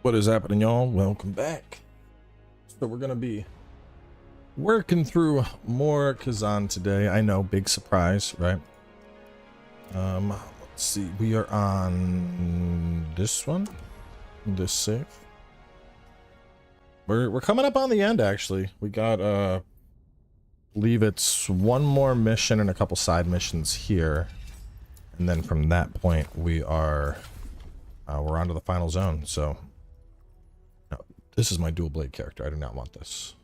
What is happening, y'all? Welcome back. So we're gonna be working through more Khazan today. I know, big surprise, right? Let's see. We are on this one, this save. We're coming up on the end. Actually, we got believe it's one more mission and a couple side missions here, and then from that point we are we're on to the final zone. So. This is my dual blade character. I do not want this.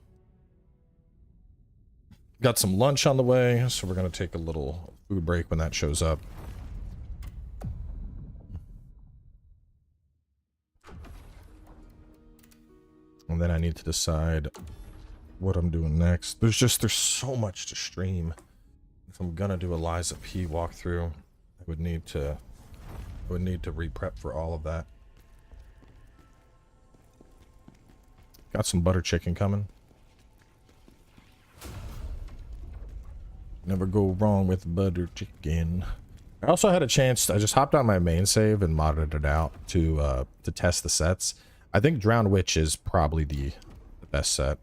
Got some lunch on the way, so we're going to take a little food break when that shows up. And then I need to decide what I'm doing next. There's so much to stream. If I'm going to do a Liza P walkthrough, I would need to re-prep for all of that. Got some butter chicken coming. Never go wrong with butter chicken. I also had a chance. I just hopped on my main save and modded it out to test the sets. I think Drowned Witch is probably the best set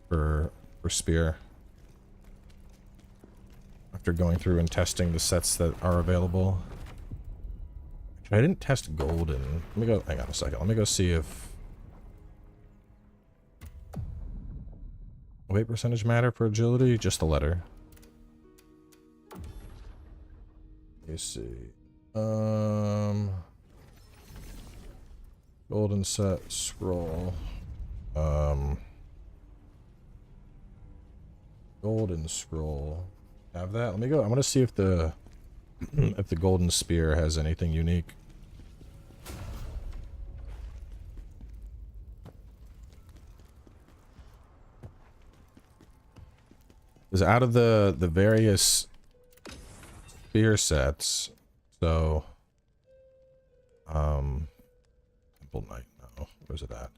for Spear. After going through and testing the sets that are available. I didn't test Golden. Let me go. Hang on a second. Let me go see if. Weight percentage matter for agility? Just the letter. Let me see. Golden set scroll. Golden scroll. Have that. Let me go. I want to see if the if the golden spear has anything unique. Is out of the various spear sets, so Temple Knight, no, where's it at?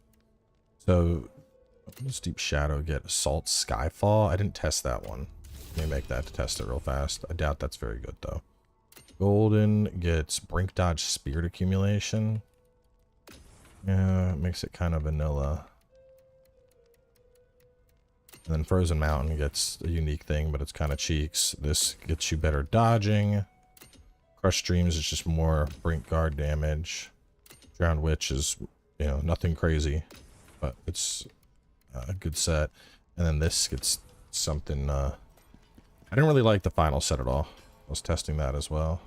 So what does Deep Shadow get? Assault Skyfall? I didn't test that one. Let me make that to test it real fast. I doubt that's very good though. Golden gets Brink Dodge Spirit Accumulation. Yeah, it makes it kind of vanilla. And then Frozen Mountain gets a unique thing, but it's kind of cheeks. This gets you better dodging. Crushed Dreams is just more Brink Guard damage. Drowned Witch is, you know, nothing crazy, but it's a good set. And then this gets something, I didn't really like the final set at all. I was testing that as well.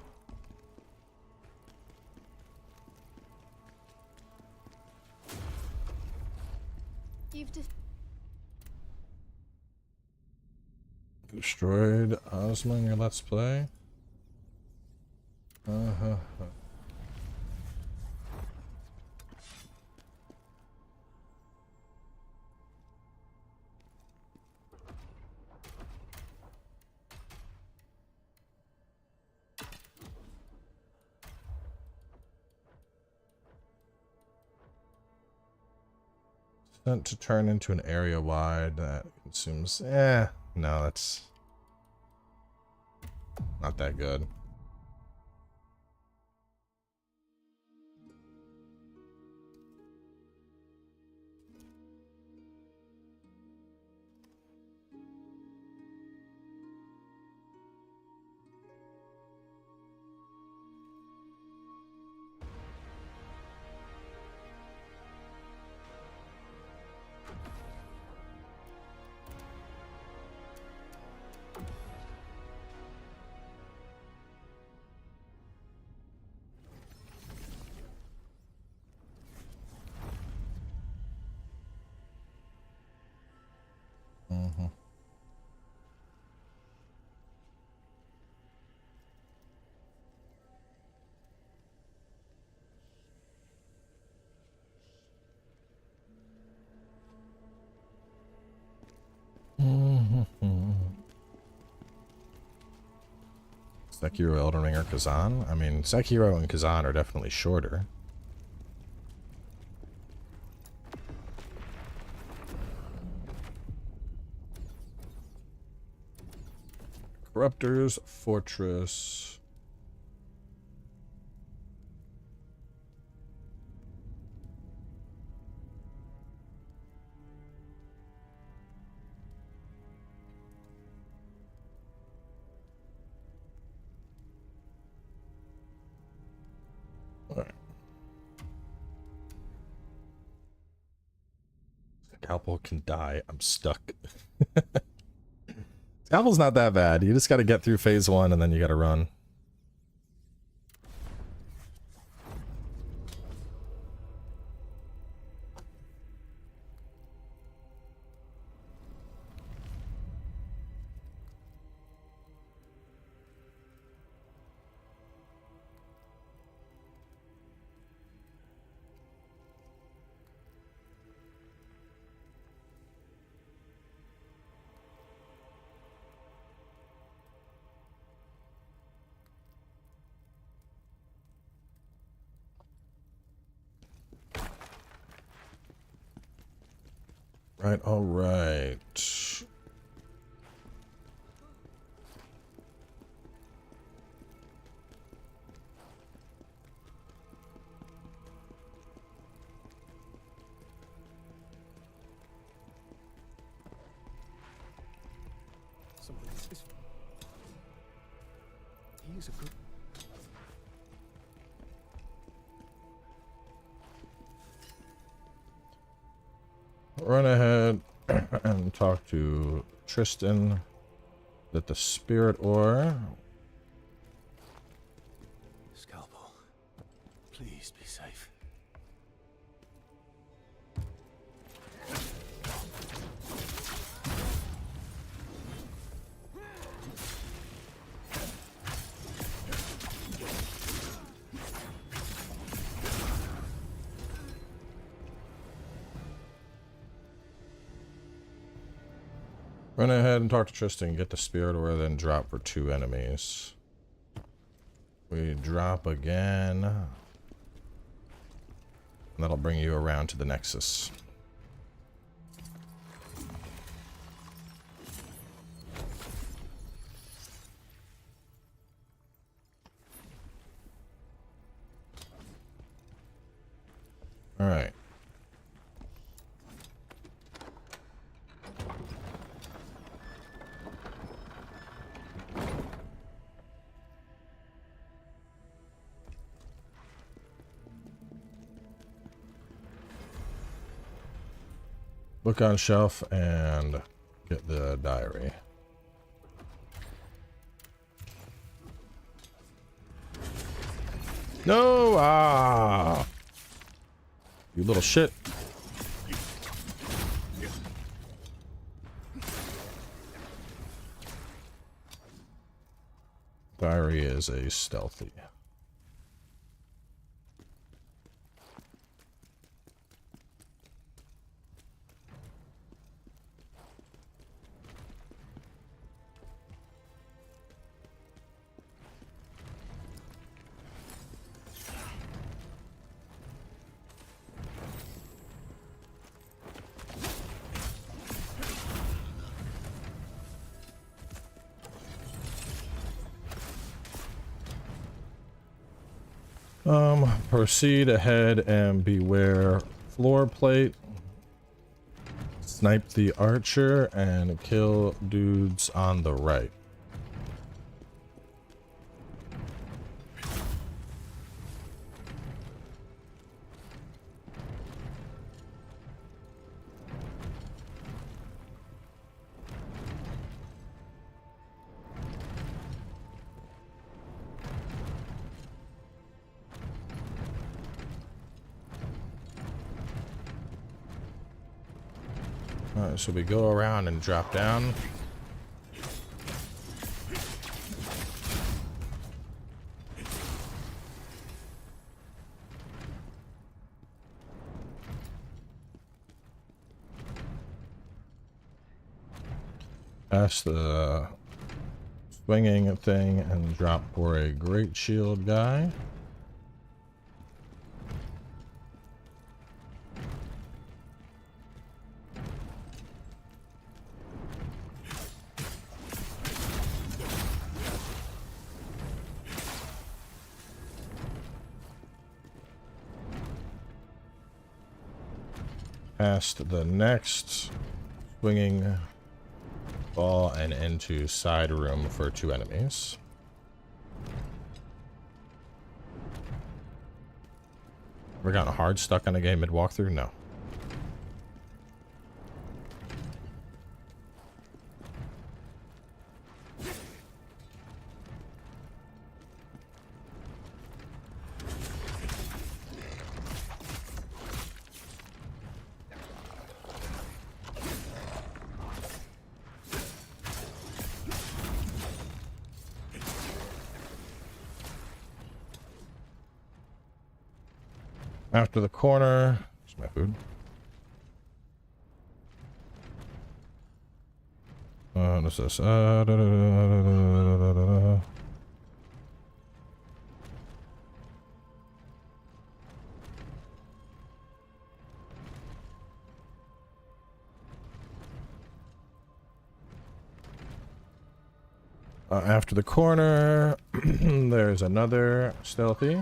Destroyed Ozma in your Let's Play? Sent to turn into an area wide that consumes. No, that's not that good. Sekiro, Elden Ring, or Khazan? I mean, Sekiro and Khazan are definitely shorter. Corruptor's Fortress. Scalpel can die. I'm stuck. Scalpel's not that bad. You just got to get through phase 1 and then you got to run. Right, all right. He's a good. Run ahead and talk to Tristan that the spirit ore. Scalpel, please be safe. Run ahead and talk to Tristan, get the spirit ore, then drop for 2 enemies. We drop again. And that'll bring you around to the Nexus. All right. Look on shelf and get the diary. No! Ah! You little shit. Diary is a stealthy. Proceed ahead and beware floor plate. Snipe the archer and kill dudes on the right. Alright, so we go around and drop down. Past the swinging thing and drop for a great shield guy. Past the next swinging ball and into side room for 2 enemies. Ever gotten hard stuck on a game mid walkthrough? No. After the corner, here's my food. What's this? Da, da, da, da, da, da, da. After the corner, there's another stealthy.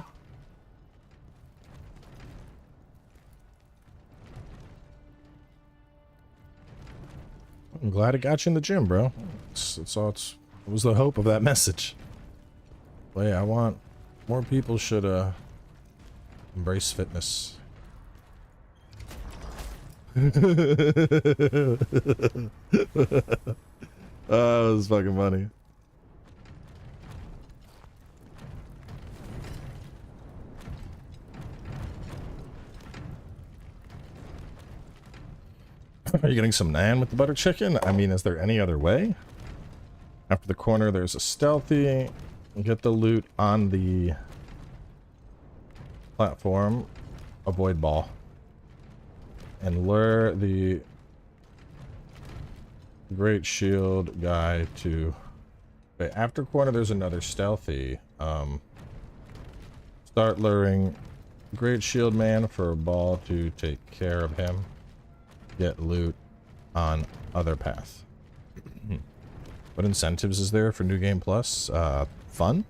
I'm glad it got you in the gym, bro. It was the hope of that message. But yeah, I want more people should embrace fitness. Oh, it was fucking funny. Are you getting some naan with the butter chicken? I mean, is there any other way? After the corner, there's a stealthy. Get the loot on the platform. Avoid ball. And lure the great shield guy to... Wait, after corner, there's another stealthy. Start luring great shield man for a ball to take care of him. Get loot on other path. What incentives is there for New Game Plus? Fun?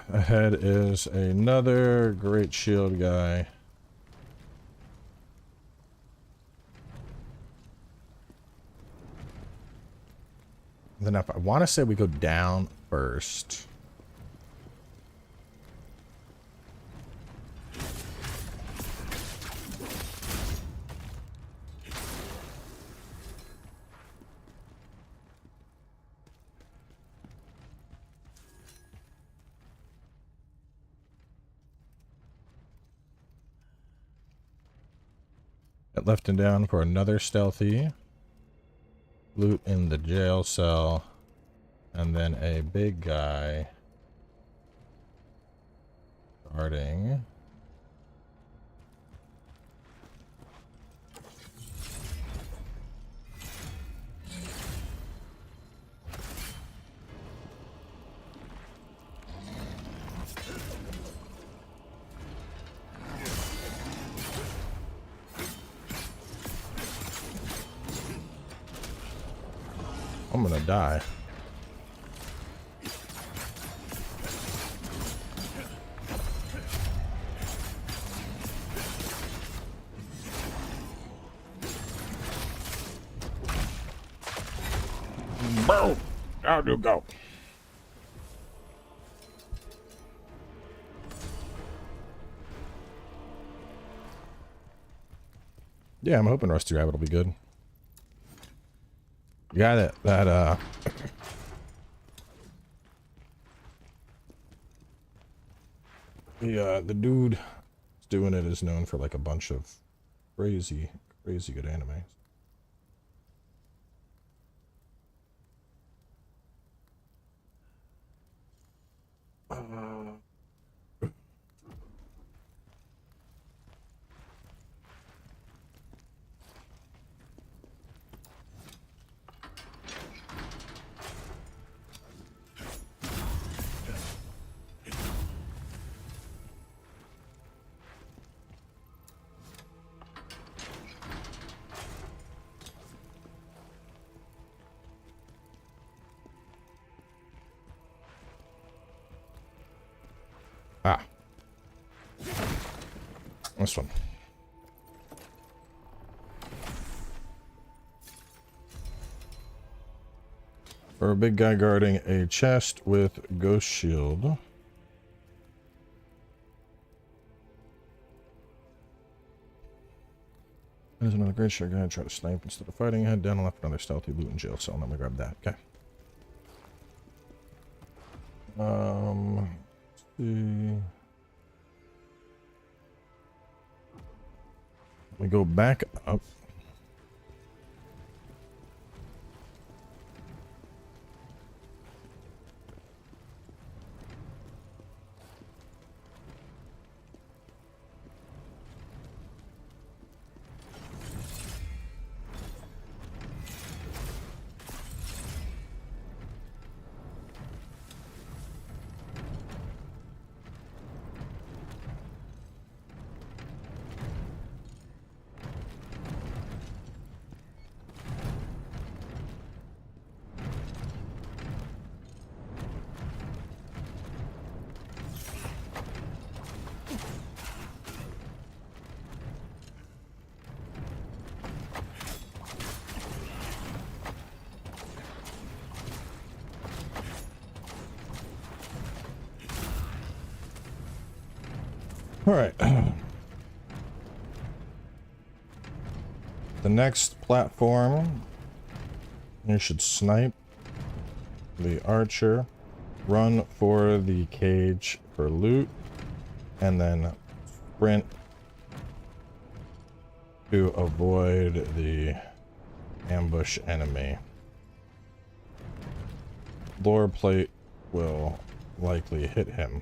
Ahead is another great shield guy. Then if I want to say we go down first. Left and down for another stealthy. Loot in the jail cell. And then a big guy guarding. I'm gonna die. Boom! Out you go. Yeah, I'm hoping Rusty Rabbit will be good. The guy the dude who's doing it is known for like a bunch of crazy good animes. Ah. This one. For a big guy guarding a chest with ghost shield. There's another great shot guy. Try to snipe instead of fighting. Head down and left another stealthy loot and jail cell. And I'm gonna grab that. Okay. Let's see. We go back up. All right. The next platform, you should snipe the archer, run for the cage for loot, and then sprint to avoid the ambush enemy. Lore plate will likely hit him.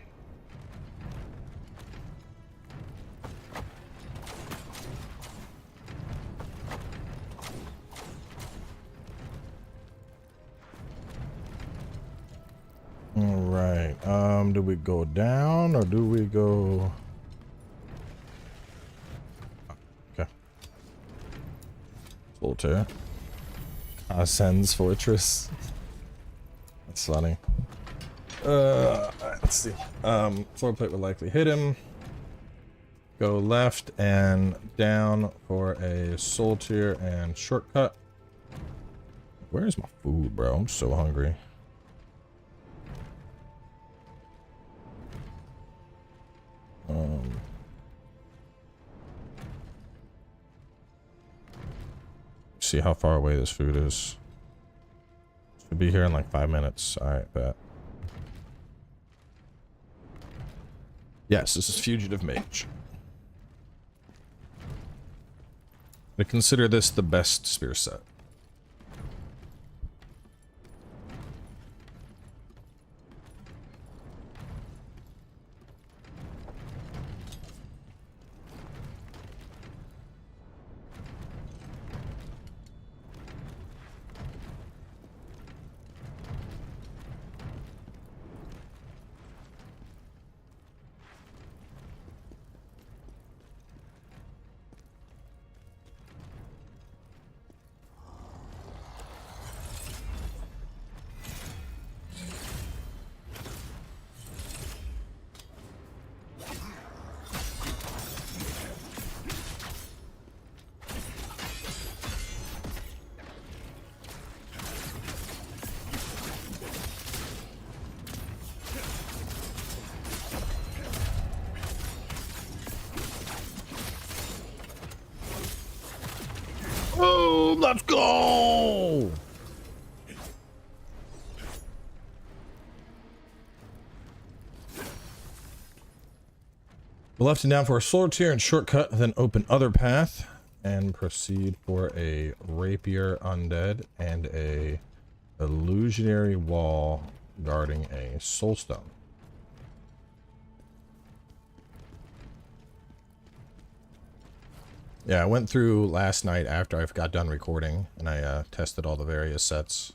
Alright, do we go down or do we go... Okay. Voltaire. Khazan's fortress. That's funny. Let's see. Floor plate will likely hit him. Go left and down for a soul tier and shortcut. Where's my food, bro? I'm so hungry. See how far away this food is. Should be here in like 5 minutes. Alright, bet. Yes, this is Fugitive Mage. I consider this the best spear set. Oh, let's go! Go left and down for a sword tier and shortcut, then open other path and proceed for a rapier undead and a illusionary wall guarding a soulstone. Yeah, I went through last night after I got done recording, and I tested all the various sets.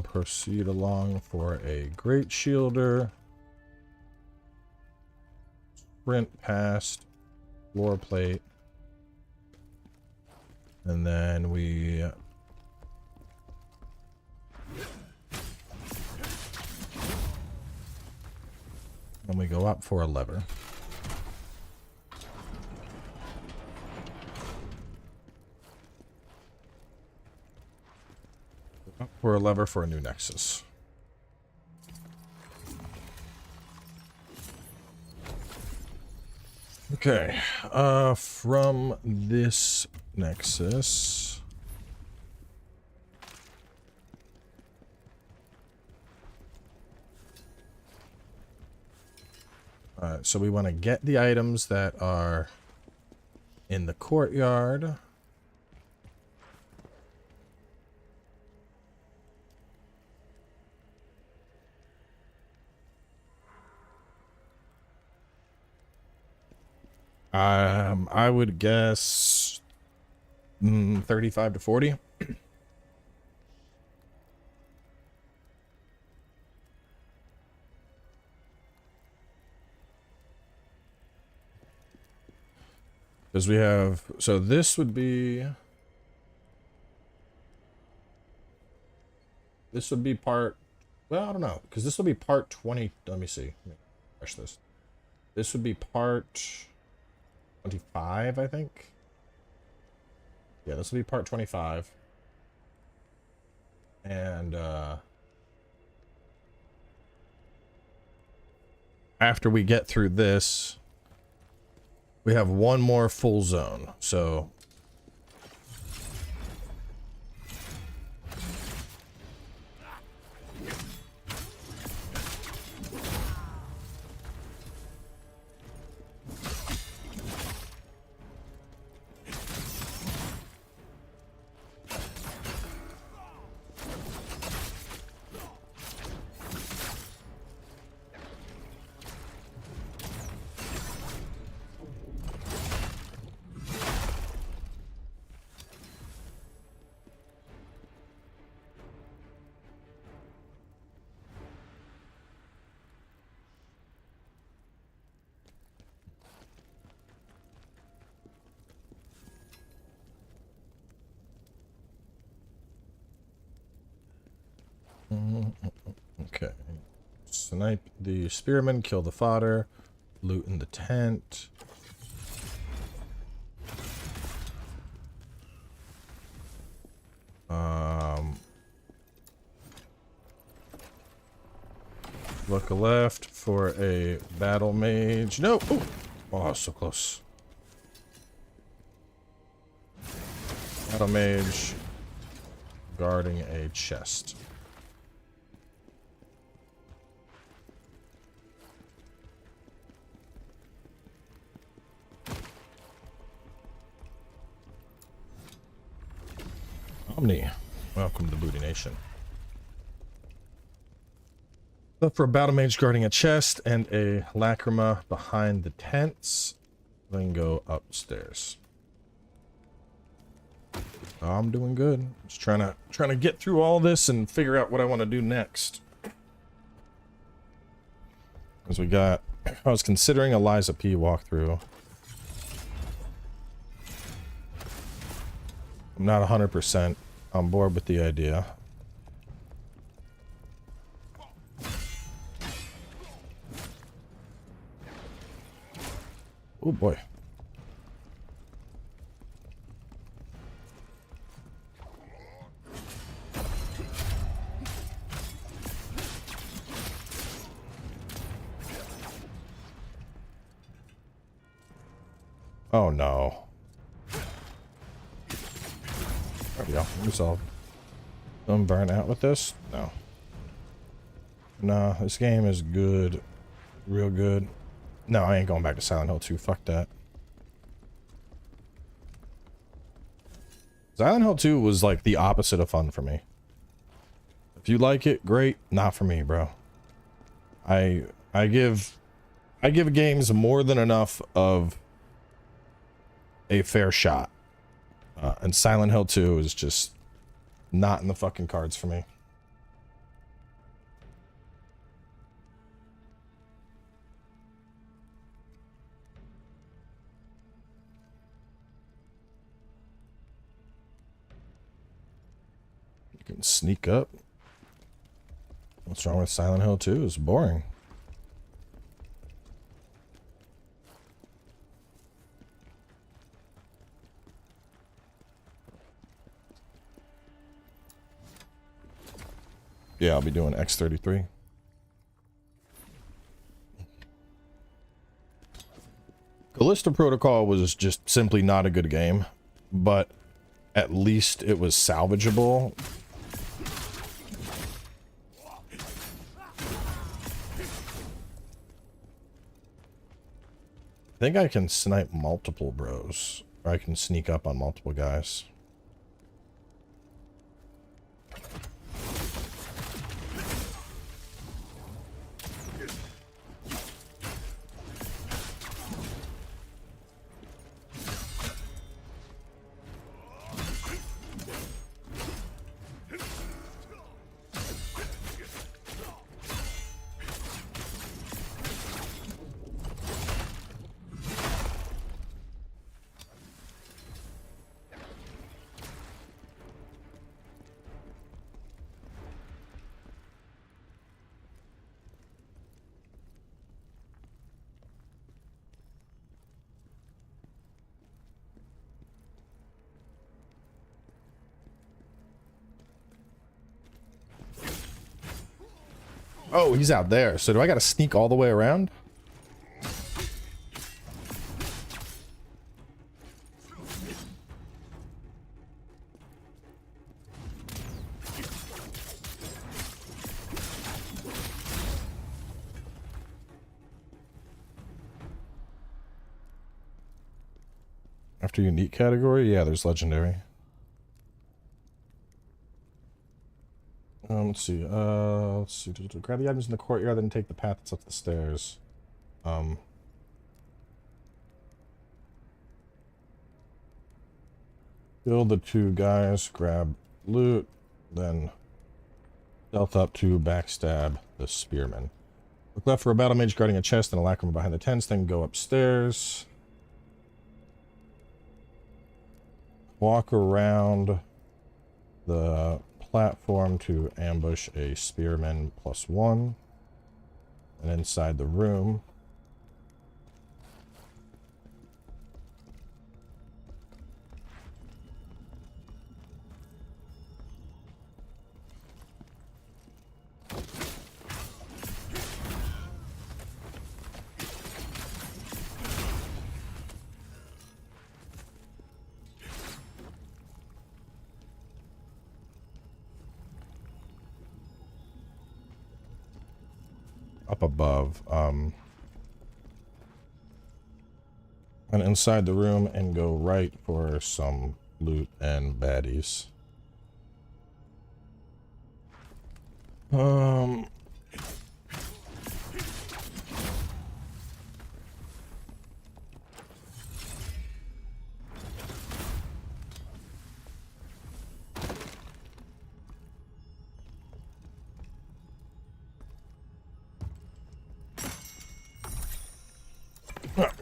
Proceed along for a great shielder. sprint past floor plate. And then we go up for a lever. Up for a lever for a new nexus. Okay, from this nexus, so we want to get the items that are in the courtyard. I would guess 35 to 40. Because we have, so this would be part, well, I don't know, because this will be part 20. Let me see. Let me refresh this. This would be part 25, I think. Yeah, this will be part 25. And after we get through this, we have one more full zone. So okay. Snipe the spearman, kill the fodder, loot in the tent. Look left for a battle mage. No! Oh, oh, so close. Battle mage guarding a chest. Omni, welcome to Booty Nation. Look for a battle mage guarding a chest and a lacrima behind the tents. Then go upstairs. Oh, I'm doing good. Just trying to get through all this and figure out what I want to do next. As we got, I was considering a Liza P walkthrough. I'm not 100% on board with the idea. Oh boy. Oh no. There we go. Resolved. Don't burn out with this? No. Nah, this game is good. Real good. No, I ain't going back to Silent Hill 2. Fuck that. Silent Hill 2 was like the opposite of fun for me. If you like it, great. Not for me, bro. I give games more than enough of a fair shot. And Silent Hill 2 is just not in the fucking cards for me. You can sneak up. What's wrong with Silent Hill 2? It's boring. Yeah, I'll be doing X33. Callisto Protocol was just simply not a good game, but at least it was salvageable. I think I can snipe multiple bros, or I can sneak up on multiple guys. Oh, he's out there. So do I gotta sneak all the way around? After unique category? Yeah, there's legendary. Let's see. Grab the items in the courtyard, then take the path that's up the stairs. Kill the two guys, grab loot, then stealth up to backstab the spearman. Look left for a battle mage guarding a chest and a lacrima behind the tents, then go upstairs. Walk around the platform to ambush a spearman +1. And inside the room, up above, and inside the room, and go right for some loot and baddies.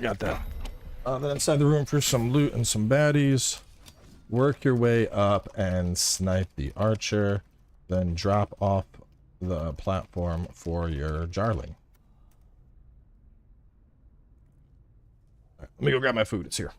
Got that. Then inside the room for some loot and some baddies. Work your way up and snipe the archer. Then drop off the platform for your jarling. Right, let me go grab my food. It's here.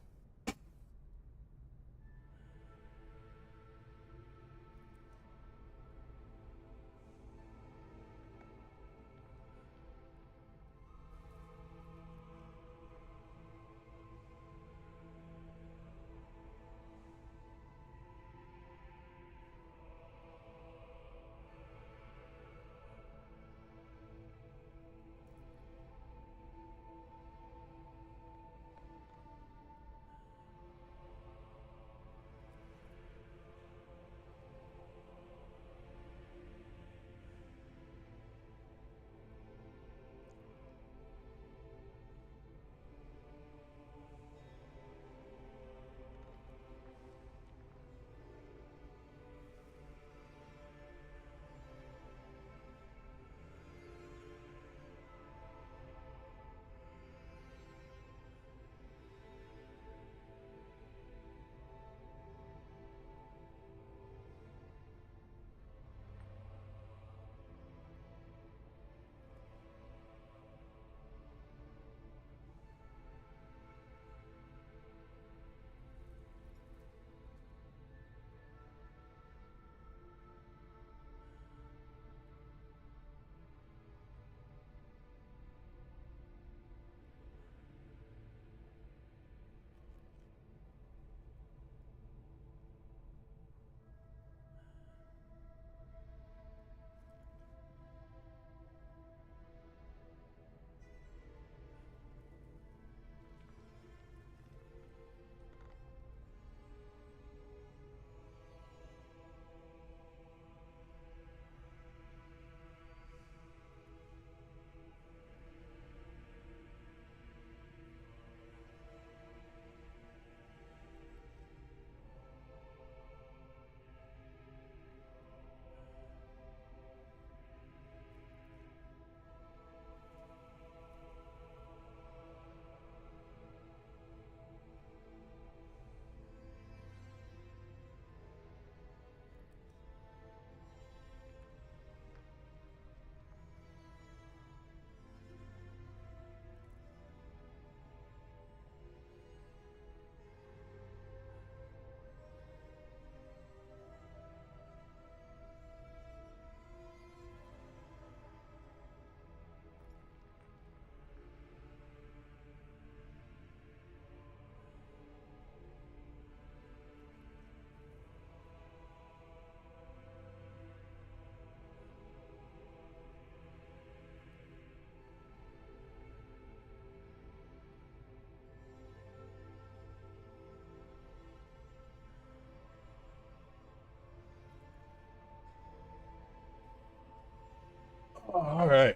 All right.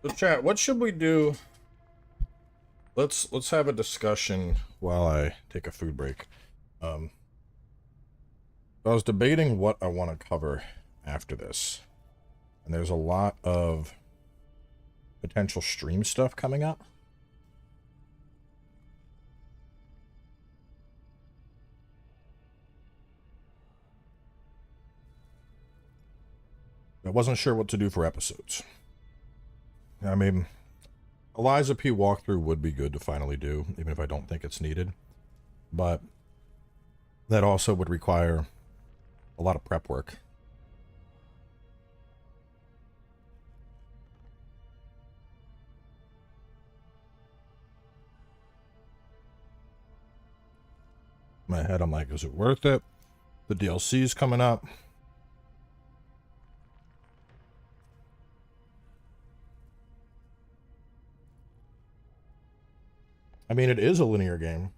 So chat, what should we do? Let's have a discussion while I take a food break. I was debating what I want to cover after this. And there's a lot of potential stream stuff coming up. I wasn't sure what to do for episodes. I mean, Eliza P walkthrough would be good to finally do, even if I don't think it's needed. But that also would require a lot of prep work. In my head, I'm like, is it worth it? The DLC's coming up. I mean, it is a linear game.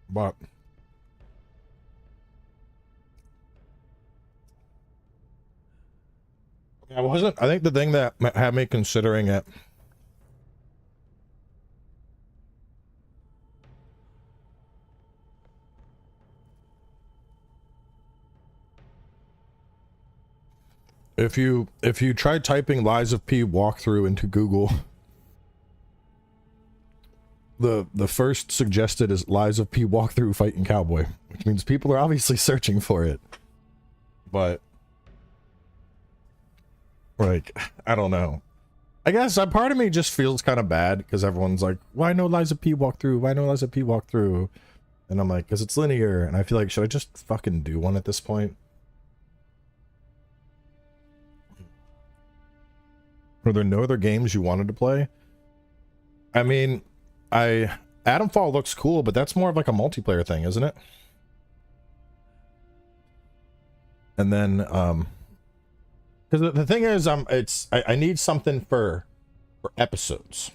But I think the thing that had me considering it if you try typing Lies of P walkthrough into Google, the first suggested is Lies of P walkthrough fighting cowboy, which means people are obviously searching for it. But like, I don't know. I guess a part of me just feels kind of bad because everyone's like, why no Lies of P walkthrough? Why no Lies of P walkthrough? And I'm like, because it's linear. And I feel like, should I just fucking do one at this point? Were there no other games you wanted to play? I mean, Adamfall looks cool, but that's more of like a multiplayer thing, isn't it? And then, because the thing is, I need something for episodes.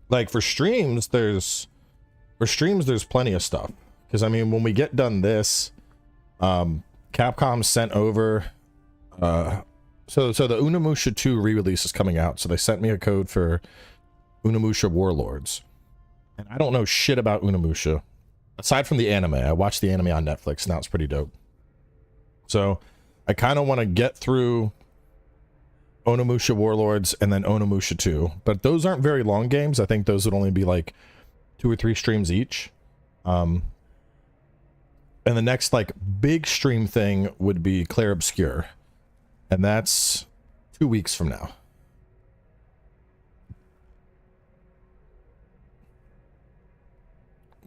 Like for streams, there's plenty of stuff. Because I mean, when we get done this, Capcom sent over, so the Unimusha 2 re-release is coming out. So they sent me a code for Unimusha Warlords. And I don't know shit about Unimusha. Aside from the anime. I watched the anime on Netflix, and that was pretty dope. So I kind of want to get through Onimusha Warlords and then Onimusha 2. But those aren't very long games. I think those would only be like 2 or 3 streams each. And the next like big stream thing would be Clair Obscur. And that's 2 weeks from now.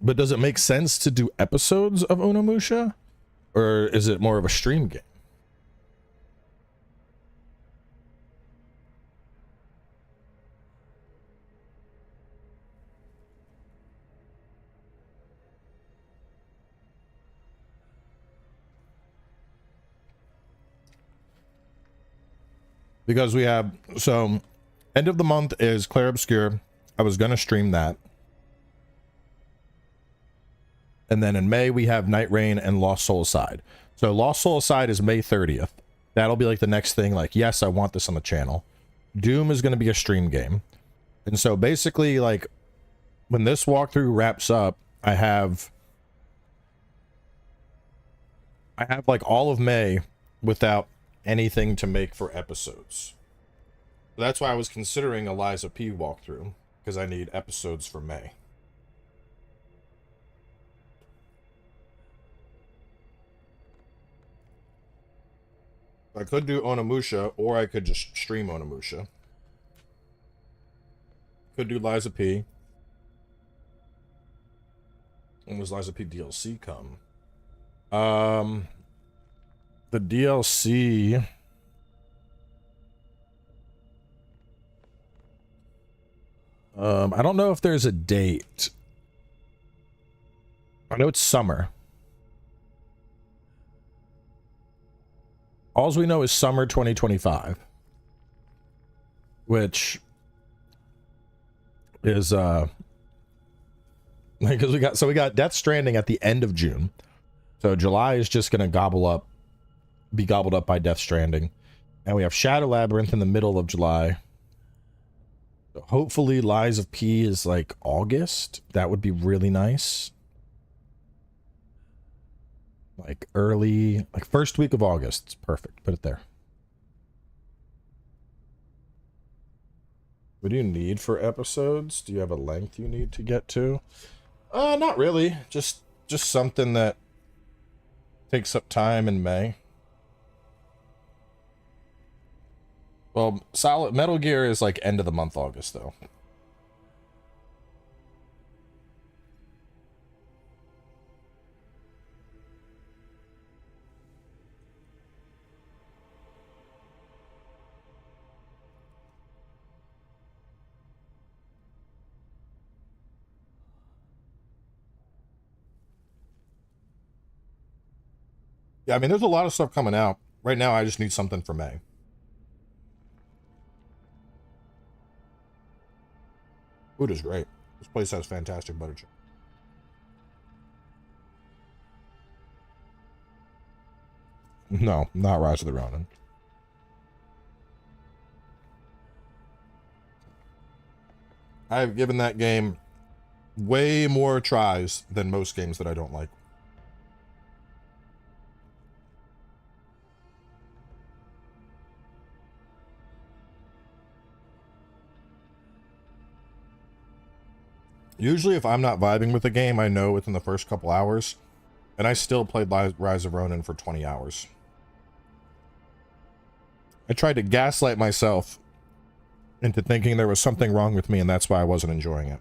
But does it make sense to do episodes of Onimusha? Or is it more of a stream game? Because we have, so end of the month is Clair Obscur. I was gonna stream that. And then in May we have Night Rain and Lost Soul Aside. So Lost Soul Aside is May 30th. That'll be like the next thing, like, yes, I want this on the channel. Doom is gonna be a stream game. And so basically, like, when this walkthrough wraps up, I have like all of May without anything to make for episodes. That's why I was considering a Lies of P walkthrough, because I need episodes for May. I could do Onimusha, or I could just stream Onimusha. Could do Lies of P. When does Lies of P DLC come? The DLC... I don't know if there's a date. I know it's summer. All we know is summer 2025. Which is, Because we got Death Stranding at the end of June. So July is just gonna be gobbled up by Death Stranding. And we have Shadow Labyrinth in the middle of July. So hopefully Lies of P is like August. That would be really nice. Like early, like first week of August. It's perfect. Put it there. What do you need for episodes? Do you have a length you need to get to? Not really. Just something that takes up time in May. Well, Solid Metal Gear is like end of the month August though. Yeah, I mean, there's a lot of stuff coming out. Right now, I just need something for May. Food is great. This place has fantastic butter chicken. No, not Rise of the Ronin. I've given that game way more tries than most games that I don't like. Usually if I'm not vibing with a game, I know within the first couple hours, and I still played Rise of Ronin for 20 hours. I tried to gaslight myself into thinking there was something wrong with me, and that's why I wasn't enjoying it.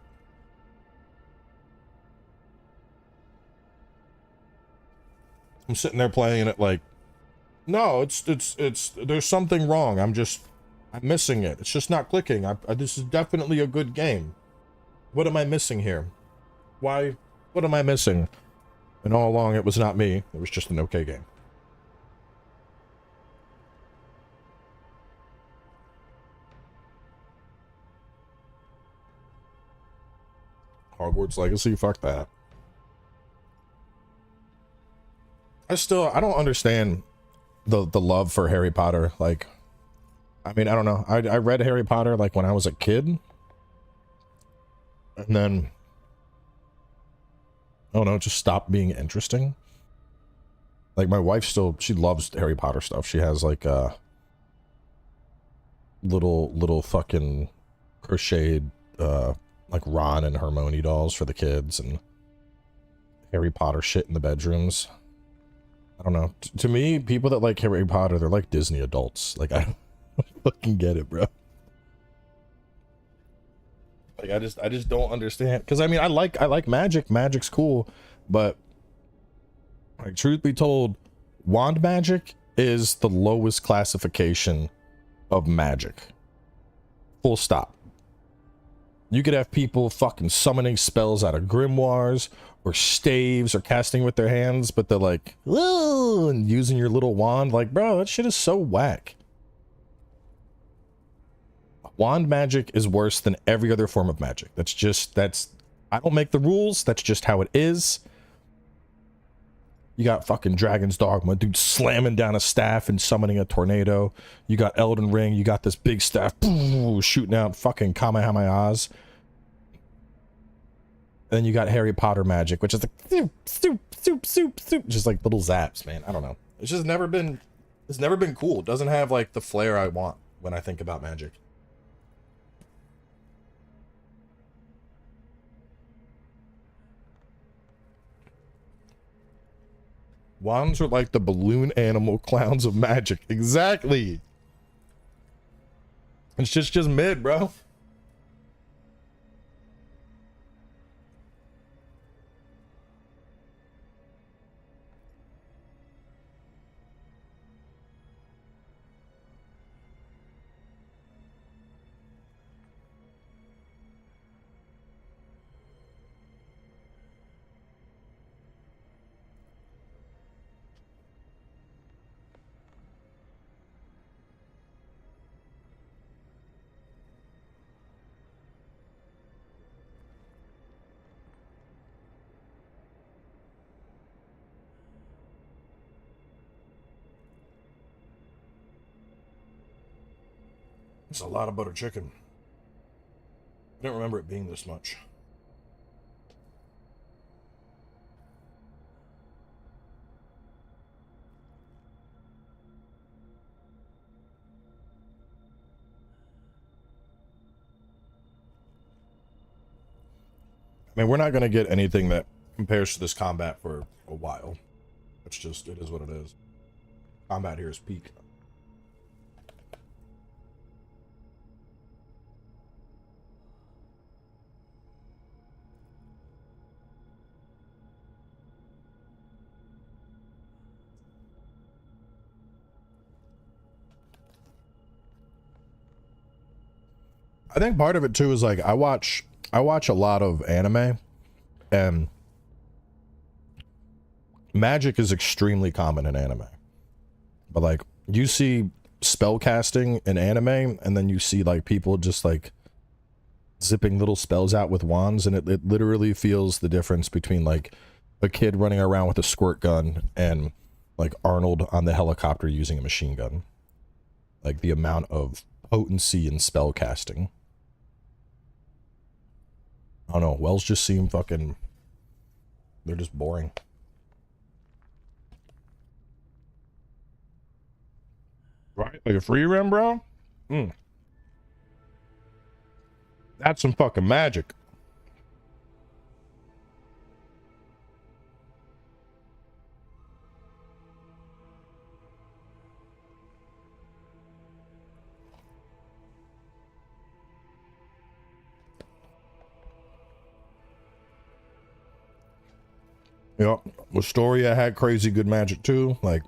I'm sitting there playing it like, no, it's there's something wrong. I'm missing it. It's just not clicking. This is definitely a good game. What am I missing here? Why? What am I missing? And all along, it was not me. It was just an okay game. Hogwarts Legacy? Fuck that. I don't understand the love for Harry Potter. Like, I mean, I don't know. I read Harry Potter like when I was a kid. And then, I don't know, it just stopped being interesting. Like, my wife she loves Harry Potter stuff. She has like little fucking crocheted like Ron and Hermione dolls for the kids and Harry Potter shit in the bedrooms. I don't know. To me, people that like Harry Potter, they're like Disney adults. Like, I don't fucking get it, bro. Like, I just don't understand. Because I mean, I like magic. Magic's cool, but like, truth be told, wand magic is the lowest classification of magic. Full stop. You could have people fucking summoning spells out of grimoires or staves or casting with their hands, but they're like, whoa, and using your little wand. Like, bro, that shit is so whack. Wand magic is worse than every other form of magic. I don't make the rules. That's just how it is. You got fucking Dragon's Dogma, dude slamming down a staff and summoning a tornado. You got Elden Ring, you got this big staff shooting out fucking Kamehamehas. And then you got Harry Potter magic, which is like soup, just like little zaps, man. I don't know. It's never been cool. It doesn't have like the flair I want when I think about magic. Wands are like the balloon animal clowns of magic. Exactly. It's just mid, bro. It's a lot of butter chicken. I don't remember it being this much. I mean, we're not going to get anything that compares to this combat for a while. It's just, it is what it is. Combat here is peak. I think part of it too is like I watch a lot of anime, and magic is extremely common in anime. But like you see spell casting in anime, and then you see like people just like zipping little spells out with wands, and it literally feels the difference between like a kid running around with a squirt gun and like Arnold on the helicopter using a machine gun. Like the amount of potency in spell casting. I don't know, wells just seem fucking, they're just boring. Right? Like a free run, bro? That's some fucking magic. Yeah, Astoria had crazy good magic too. Like,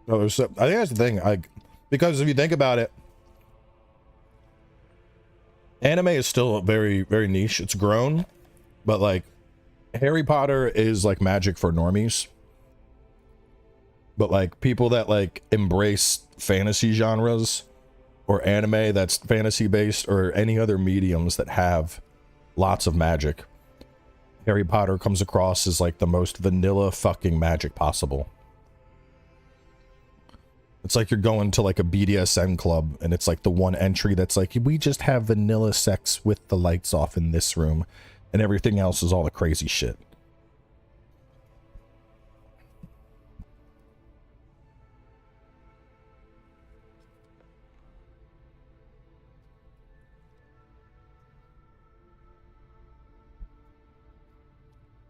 other stuff. I think that's the thing. Like, because if you think about it, anime is still very, very niche. It's grown, but like, Harry Potter is like magic for normies. But like, people that like embrace fantasy genres or anime that's fantasy based or any other mediums that have lots of magic, Harry Potter comes across as like the most vanilla fucking magic possible. It's like you're going to like a BDSM club and it's like the one entry that's like, we just have vanilla sex with the lights off in this room, and everything else is all the crazy shit.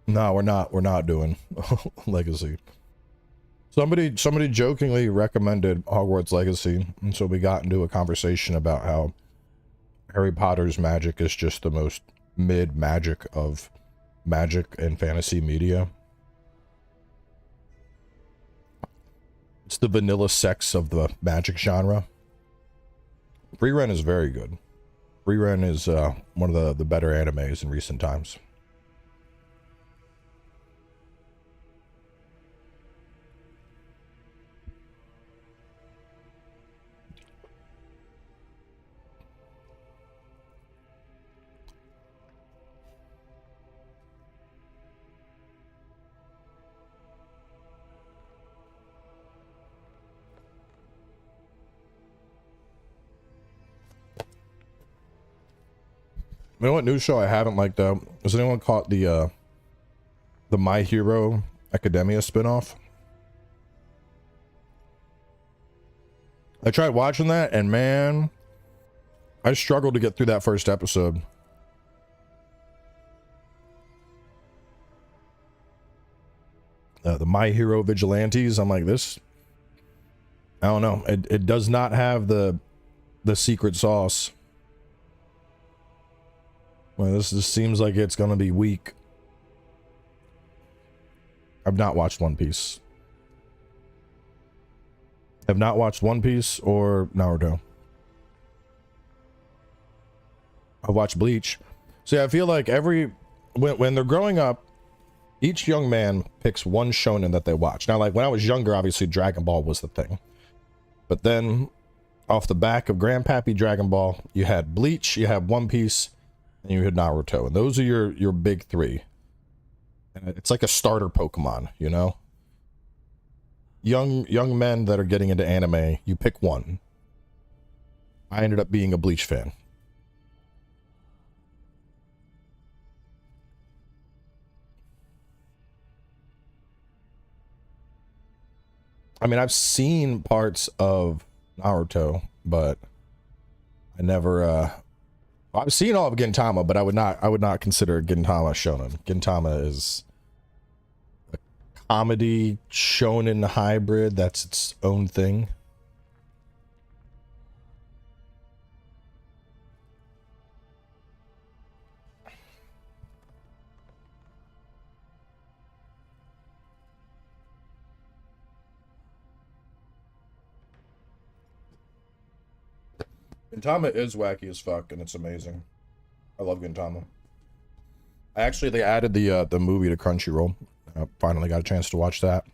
No, we're not doing Legacy. Somebody jokingly recommended Hogwarts Legacy, and so we got into a conversation about how Harry Potter's magic is just the most mid magic of magic and fantasy media. It's the vanilla sex of the magic genre. Frieren is very good. Frieren is one of the better animes in recent times. You know what new show I haven't liked though? Has anyone caught the My Hero Academia spinoff? I tried watching that, and man, I struggled to get through that first episode. The My Hero Vigilantes, I'm like, this, I don't know. It does not have the secret sauce. Well, this just seems like it's gonna be weak. I've not watched One Piece. I've not watched One Piece or Naruto. I've watched Bleach. See, I feel like when they're growing up, each young man picks one shonen that they watch. Now, like when I was younger, obviously Dragon Ball was the thing. But then, off the back of Grandpappy Dragon Ball, you had Bleach, you had One Piece, and you had Naruto, and those are your big three. And it's like a starter Pokemon, you know. Young men that are getting into anime, you pick one. I ended up being a Bleach fan. I mean, I've seen parts of Naruto, but I never, I've seen all of Gintama, but I would not consider Gintama shonen. Gintama is a comedy shonen hybrid. That's its own thing. Gintama is wacky as fuck, and it's amazing. I love Gintama. They added the movie to Crunchyroll. I finally got a chance to watch that.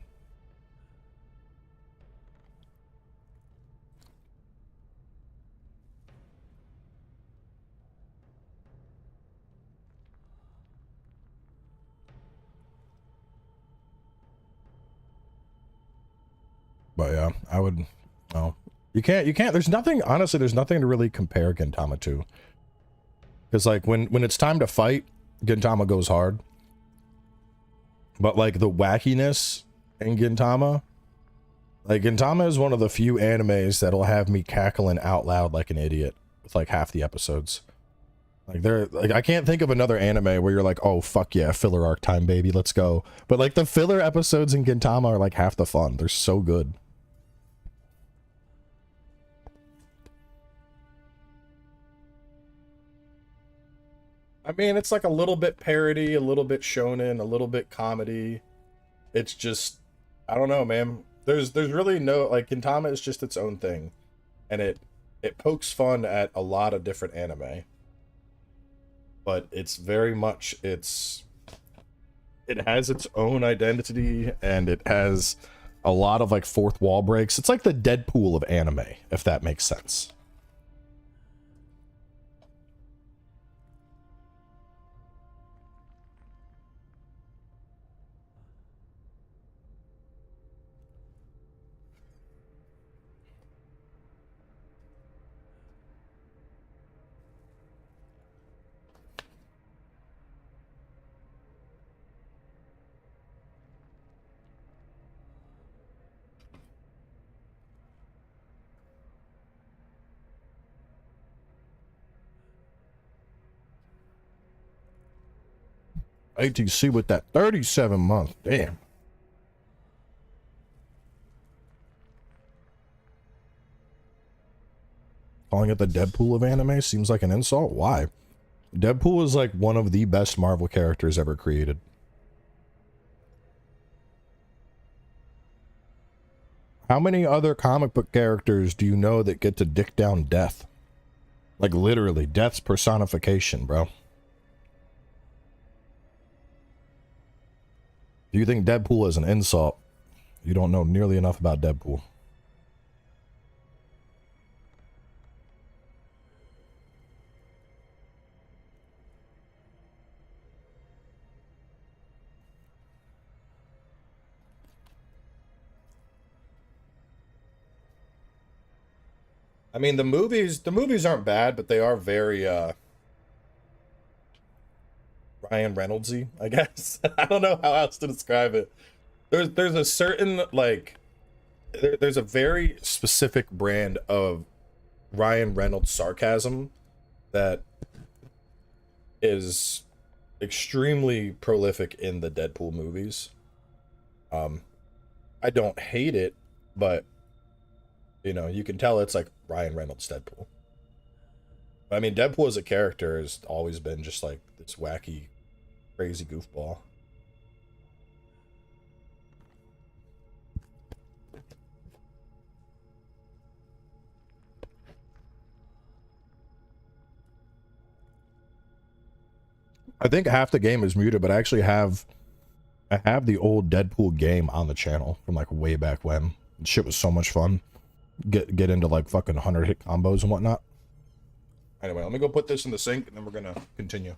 But yeah, I would. No, you can't. There's nothing. Honestly, there's nothing to really compare Gintama to. Because like when it's time to fight, Gintama goes hard. But like the wackiness in Gintama, like Gintama is one of the few animes that'll have me cackling out loud like an idiot with like half the episodes. Like I can't think of another anime where you're like, oh fuck yeah, filler arc time, baby, let's go. But like the filler episodes in Gintama are like half the fun. They're so good. I mean, it's like a little bit parody, a little bit shonen, a little bit comedy. It's just, I don't know, man. There's really no, like, Gintama is just its own thing. And it pokes fun at a lot of different anime. But it's very much, it has its own identity, and it has a lot of, like, fourth wall breaks. It's like the Deadpool of anime, if that makes sense. ATC with that 37 month. Damn. Calling it the Deadpool of anime seems like an insult. Why? Deadpool is like one of the best Marvel characters ever created. How many other comic book characters do you know that get to dick down death? Like literally, death's personification, bro. If you think Deadpool is an insult, you don't know nearly enough about Deadpool. I mean, the movies aren't bad, but they are very Ryan Reynoldsy, I guess. I don't know how else to describe it. There's a certain like there's a very specific brand of Ryan Reynolds sarcasm that is extremely prolific in the Deadpool movies. I don't hate it, but you know, you can tell it's like Ryan Reynolds Deadpool. I mean, Deadpool as a character has always been just like this wacky, crazy goofball. I think half the game is muted, but I have the old Deadpool game on the channel from like way back when. Shit was so much fun. Get into like fucking 100 hit combos and whatnot. Anyway, let me go put this in the sink and then we're gonna continue.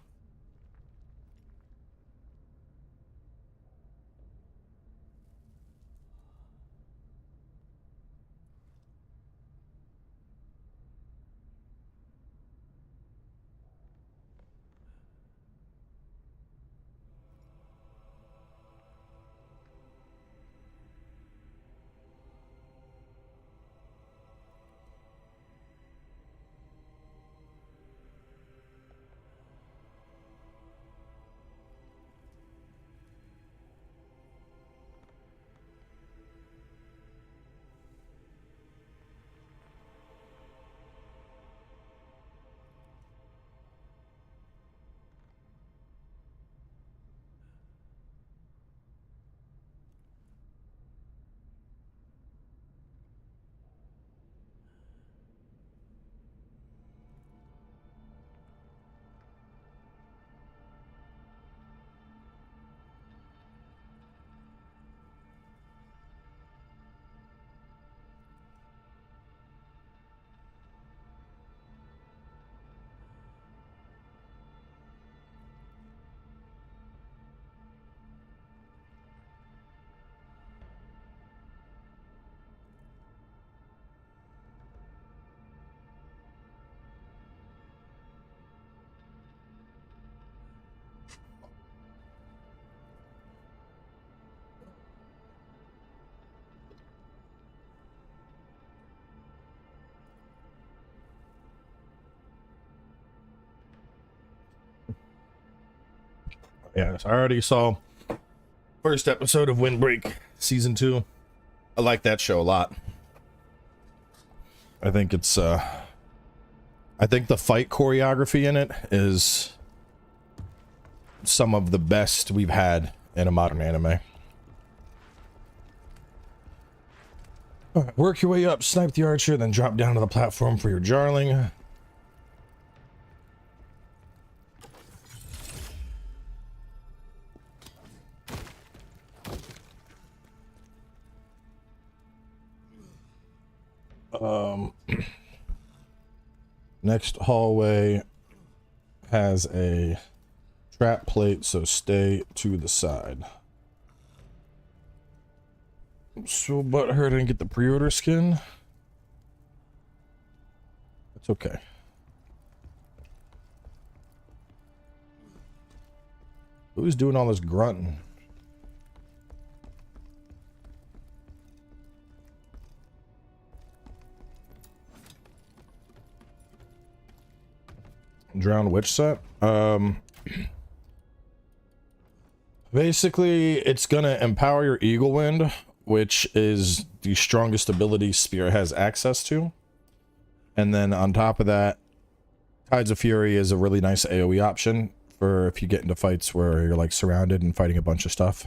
Yeah, so I already saw first episode of Windbreak season 2. I like that show a lot. I think it's I think the fight choreography in it is some of the best we've had in a modern anime. All right, work your way up, snipe the archer, then drop down to the platform for your jarling. Next hallway has a trap plate, so stay to the side. I'm so butthurt I didn't get the pre-order skin. That's okay. Who's doing all this grunting? Drowned Witch set. Basically, it's gonna empower your Eagle Wind, which is the strongest ability Spear has access to. And then on top of that, Tides of Fury is a really nice AoE option for if you get into fights where you're like surrounded and fighting a bunch of stuff.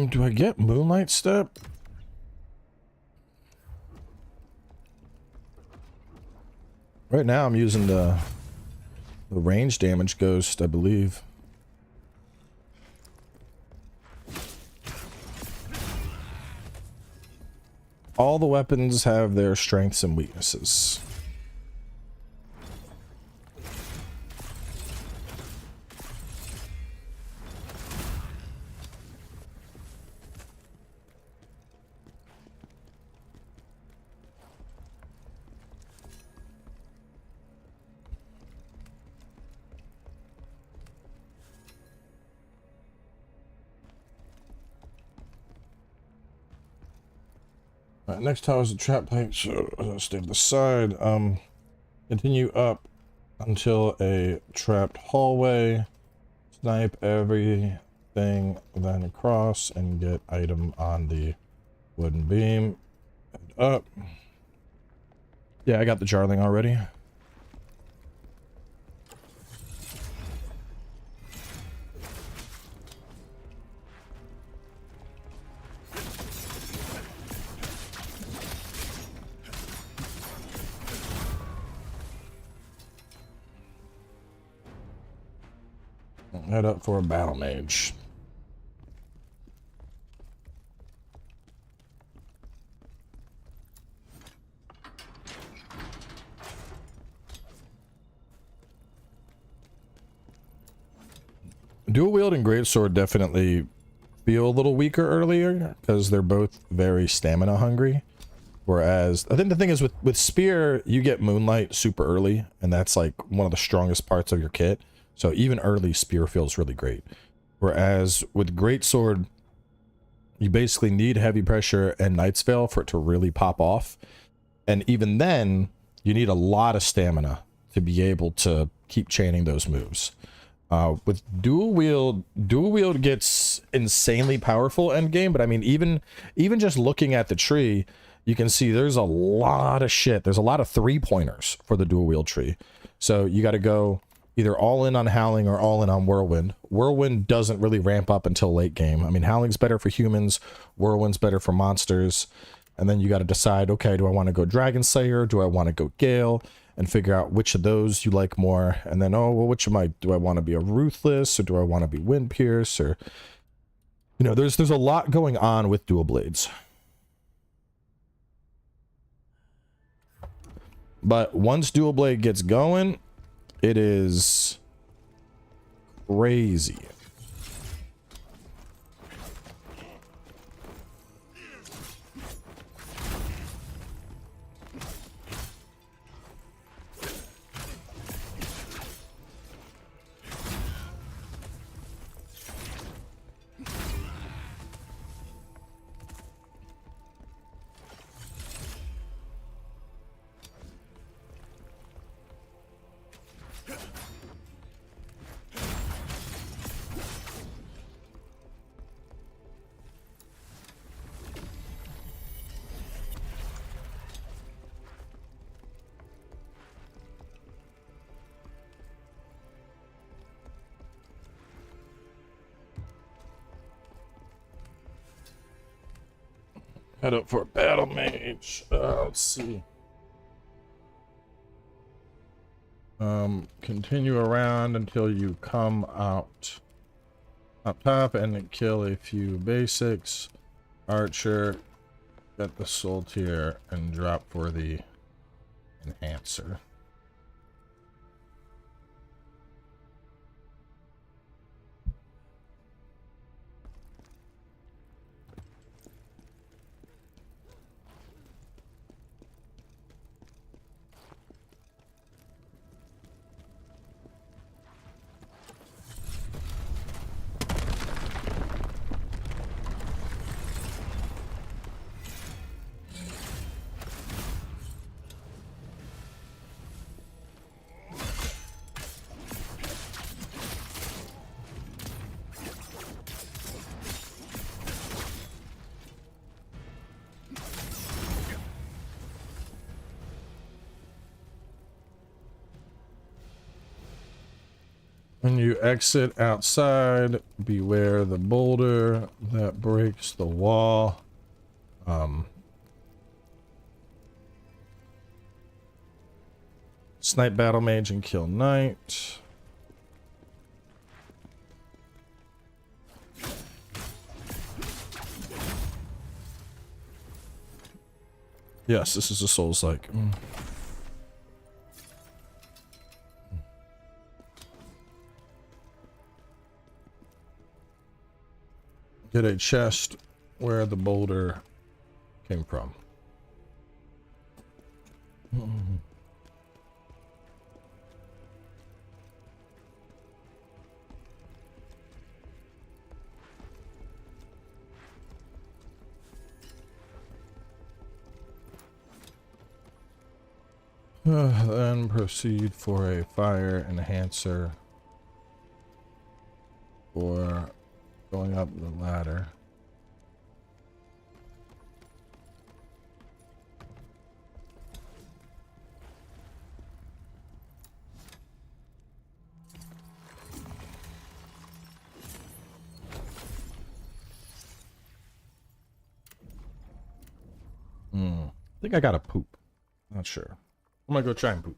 Do I get Moonlight Step? Right now I'm using the range damage ghost, I believe. All the weapons have their strengths and weaknesses. Next tower is a trap plate, so stay to the side. Continue up until a trapped hallway. Snipe everything, then across and get item on the wooden beam. And up. Yeah, I got the jarling already. Head up for a battle mage. Dual wield and greatsword definitely feel a little weaker earlier because they're both very stamina hungry. Whereas I think the thing is with spear, you get moonlight super early, and that's like one of the strongest parts of your kit. So even early spear feels really great. Whereas with greatsword, you basically need heavy pressure and Knight's Veil for it to really pop off. And even then, you need a lot of stamina to be able to keep chaining those moves. With dual wield gets insanely powerful endgame, but I mean, even just looking at the tree, you can see there's a lot of shit. There's a lot of 3-pointers for the dual wield tree. So you got to go either all in on Howling or all in on Whirlwind. Whirlwind doesn't really ramp up until late game. I mean, Howling's better for humans, Whirlwind's better for monsters, and then you got to decide, okay, do I want to go Dragon Slayer? Do I want to go Gale? And figure out which of those you like more. And then, oh, well, which of do I want to be a Ruthless, or do I want to be Wind Pierce? Or, you know, there's a lot going on with dual blades. But once dual blade gets going, it is crazy. Head up for a battle mage. Let's see. Continue around until you come out up top and kill a few basics. Archer, get the soul tier and drop for the enhancer. When you exit outside, beware the boulder that breaks the wall. Snipe battle mage and kill knight. Yes, this is a Souls-like. Get a chest where the boulder came from. Then proceed for a fire enhancer for going up the ladder. I think I gotta poop. Not sure. I'm gonna go try and poop.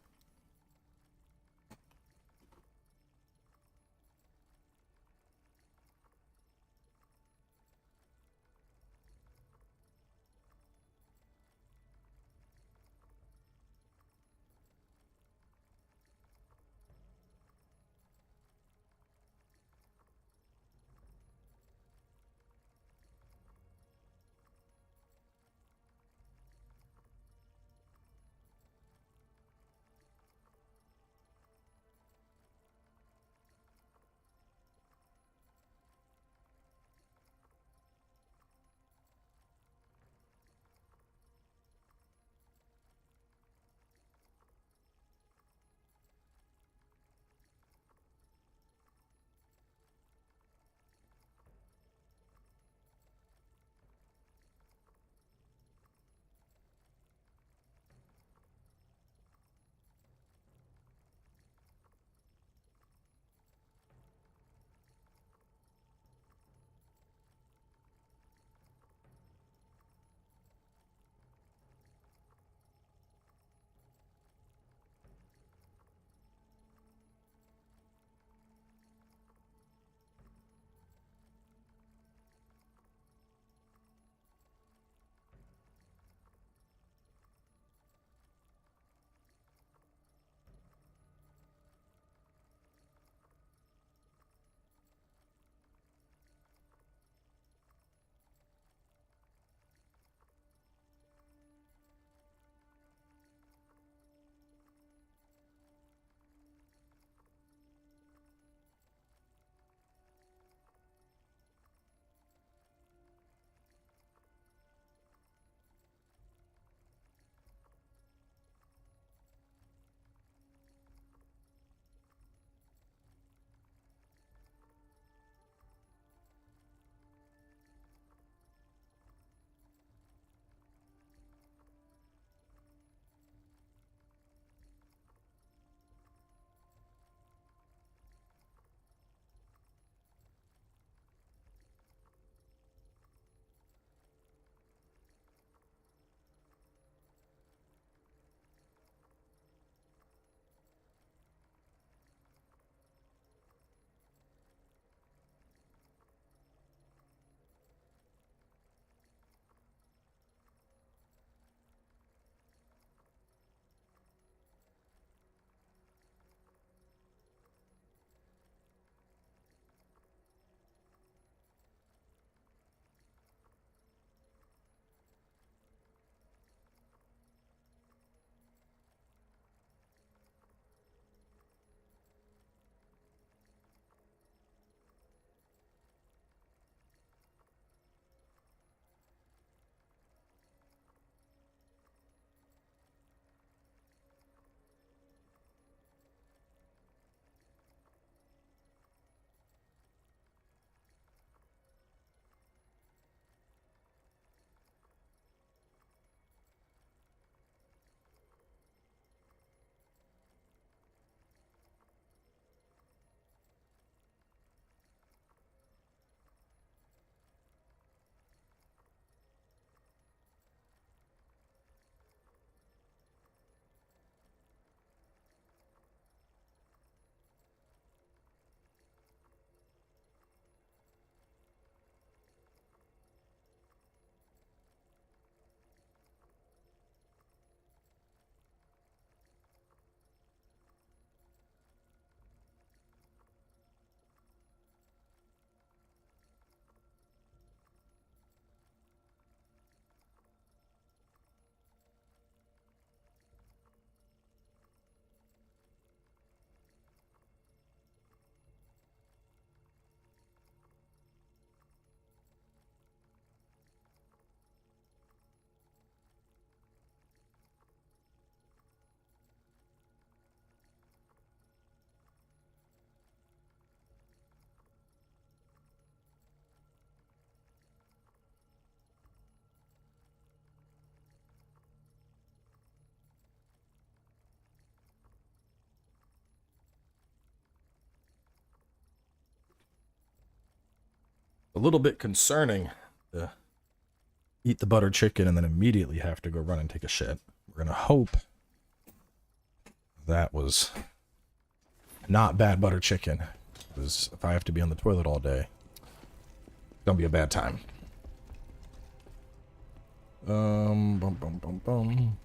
little bit concerning to eat the butter chicken and then immediately have to go run and take a shit. We're gonna hope that was not bad butter chicken, because if I have to be on the toilet all day, it's gonna be a bad time. Bum bum bum bum.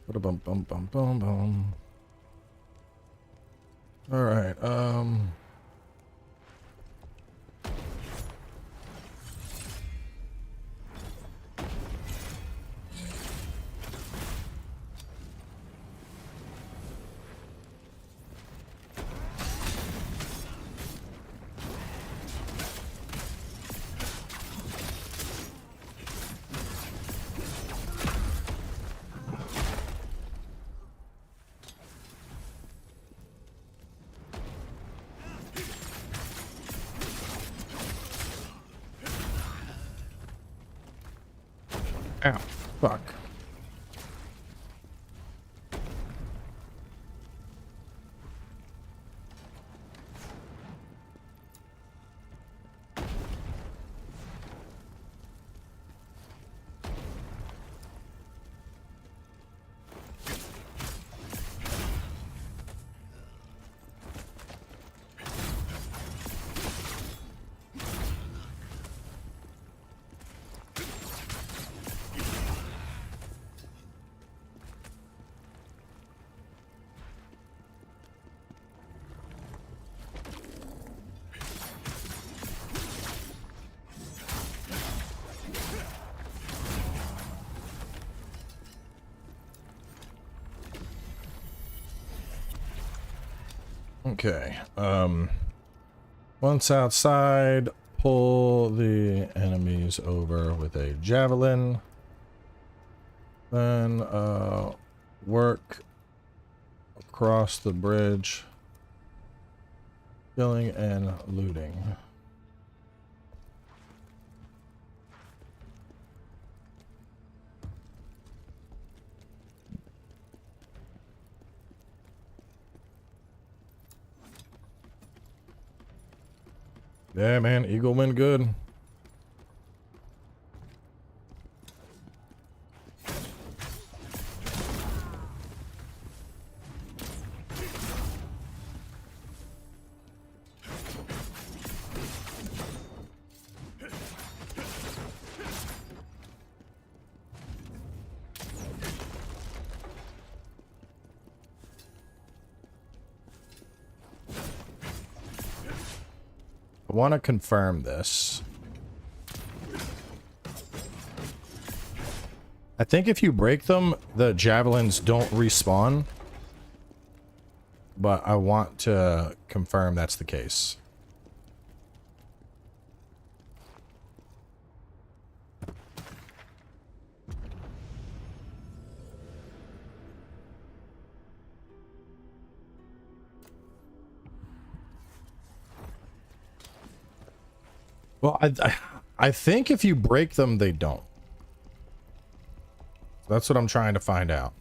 Bum bum bum bum bum. All right. Ow, fuck. Okay, once outside, pull the enemies over with a javelin, then work across the bridge, killing and looting. Yeah, man, Eagle win good. I want to confirm this. I think if you break them, the javelins don't respawn. But I want to confirm that's the case. Well, I think if you break them, they don't. That's what I'm trying to find out.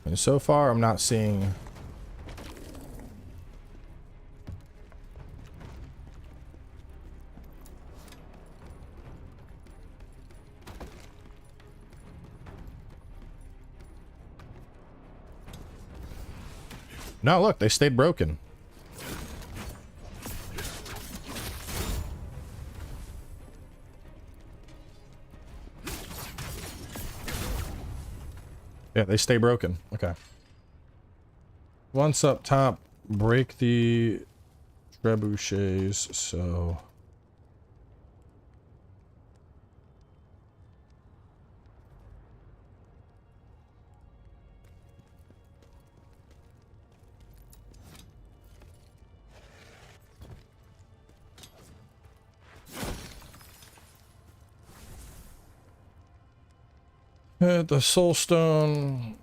And so far, I'm not seeing... No, look, they stayed broken. Yeah, they stay broken. Okay. Once up top, break the trebuchets, so... the soul stone.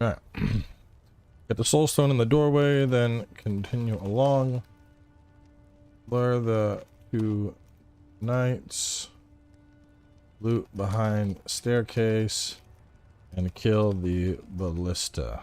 Alright. Get the soul stone in the doorway, then continue along. Blur the two knights. Loot behind staircase. And kill the ballista.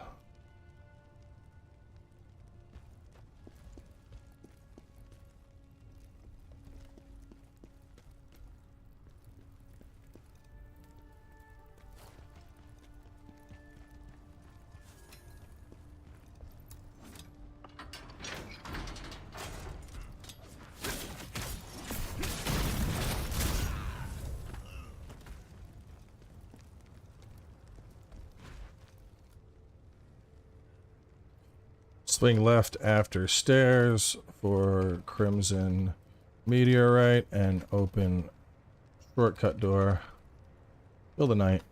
Swing left after stairs for crimson meteorite and open shortcut door. Kill the knight.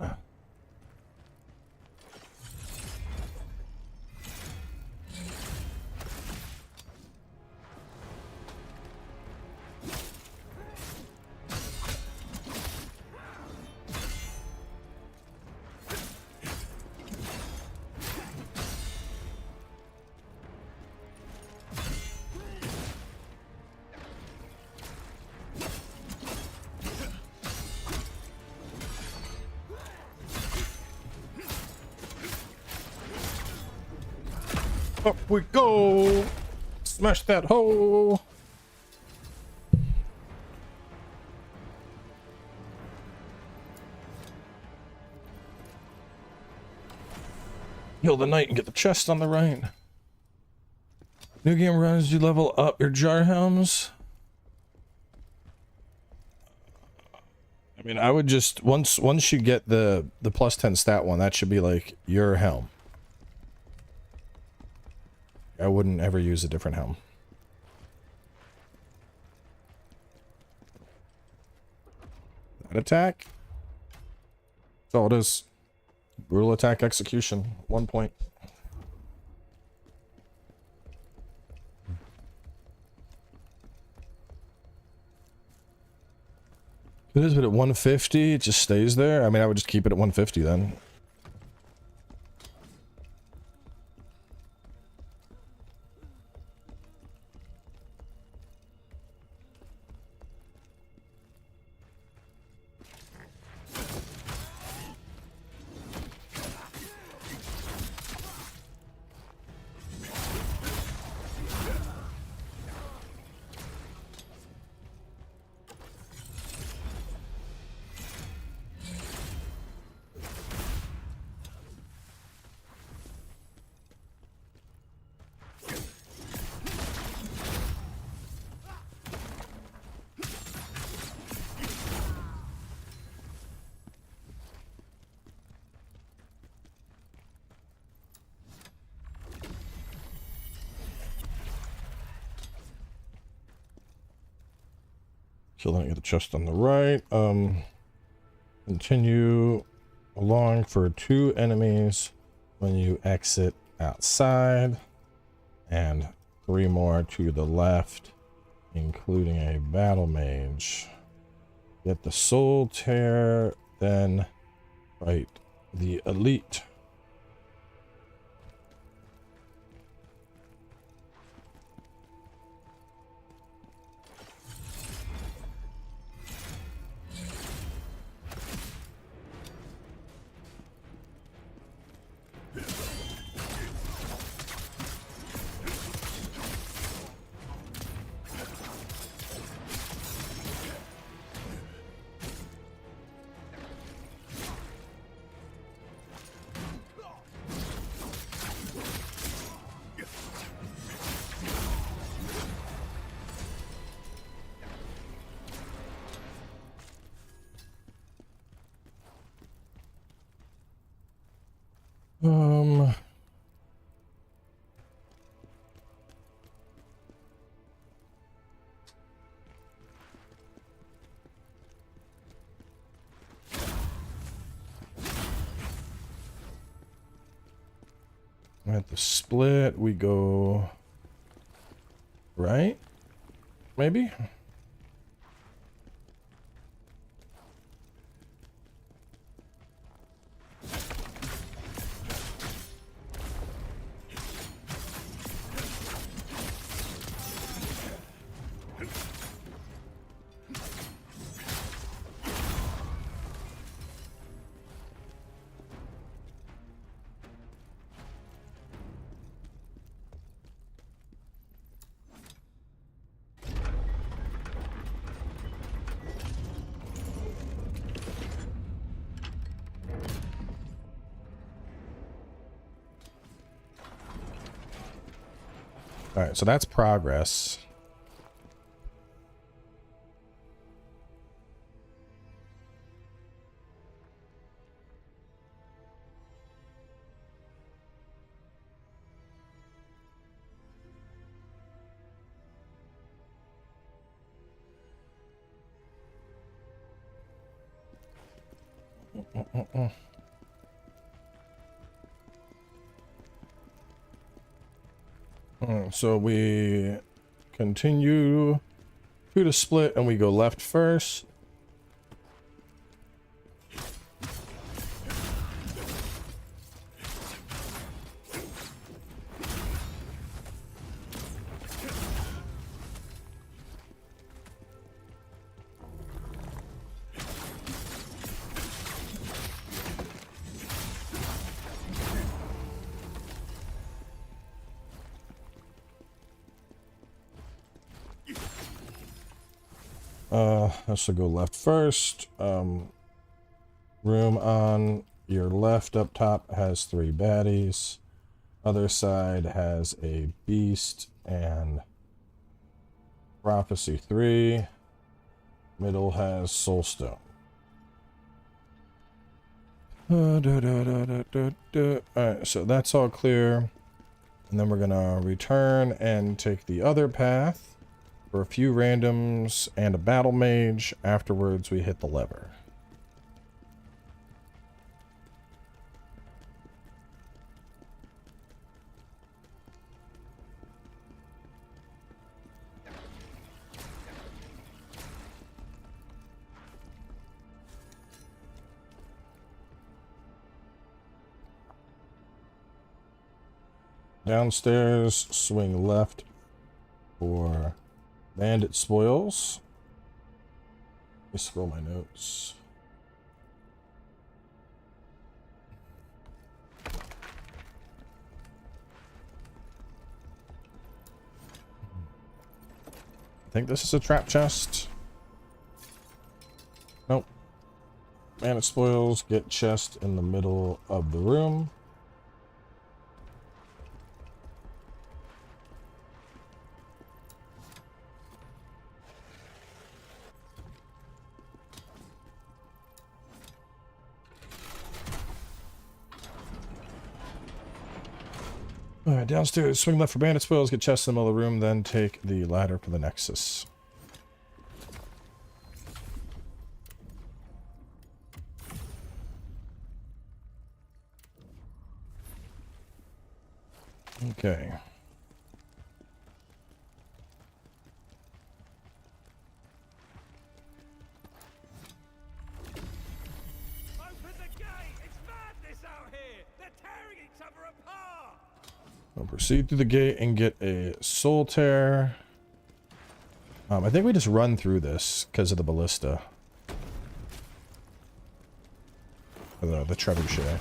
Up we go! Smash that hole! Kill the knight and get the chest on the right. New game runs, you level up your jar helms. I mean, I would just once you get the plus 10 stat one, that should be like your helm. I wouldn't ever use a different helm. That attack? That's all it is. Brutal attack execution. 1 point. It is, but at 150, it just stays there. I mean, I would just keep it at 150 then. Kill that, get the chest on the right. Continue along for 2 enemies when you exit outside, and 3 more to the left, including a battle mage. Get the soul tear, then fight the elite. At the split, we go right, maybe? All right, so that's progress. So we continue to the split and we go left first. This will go left first. Room on your left up top has 3 baddies. Other side has a beast and prophecy 3. Middle has soulstone. Alright, so that's all clear. And then we're gonna return and take the other path for a few randoms and a battle mage. Afterwards, we hit the lever. Downstairs, swing left for bandit spoils. Let me scroll my notes. I think this is a trap chest. Nope. Bandit spoils, get chest in the middle of the room. Alright, downstairs, swing left for bandit spoils, get chest in the middle of the room, then take the ladder for the nexus. Okay. We'll proceed through the gate and get a soul tear. I think we just run through this because of the ballista. The trebuchet.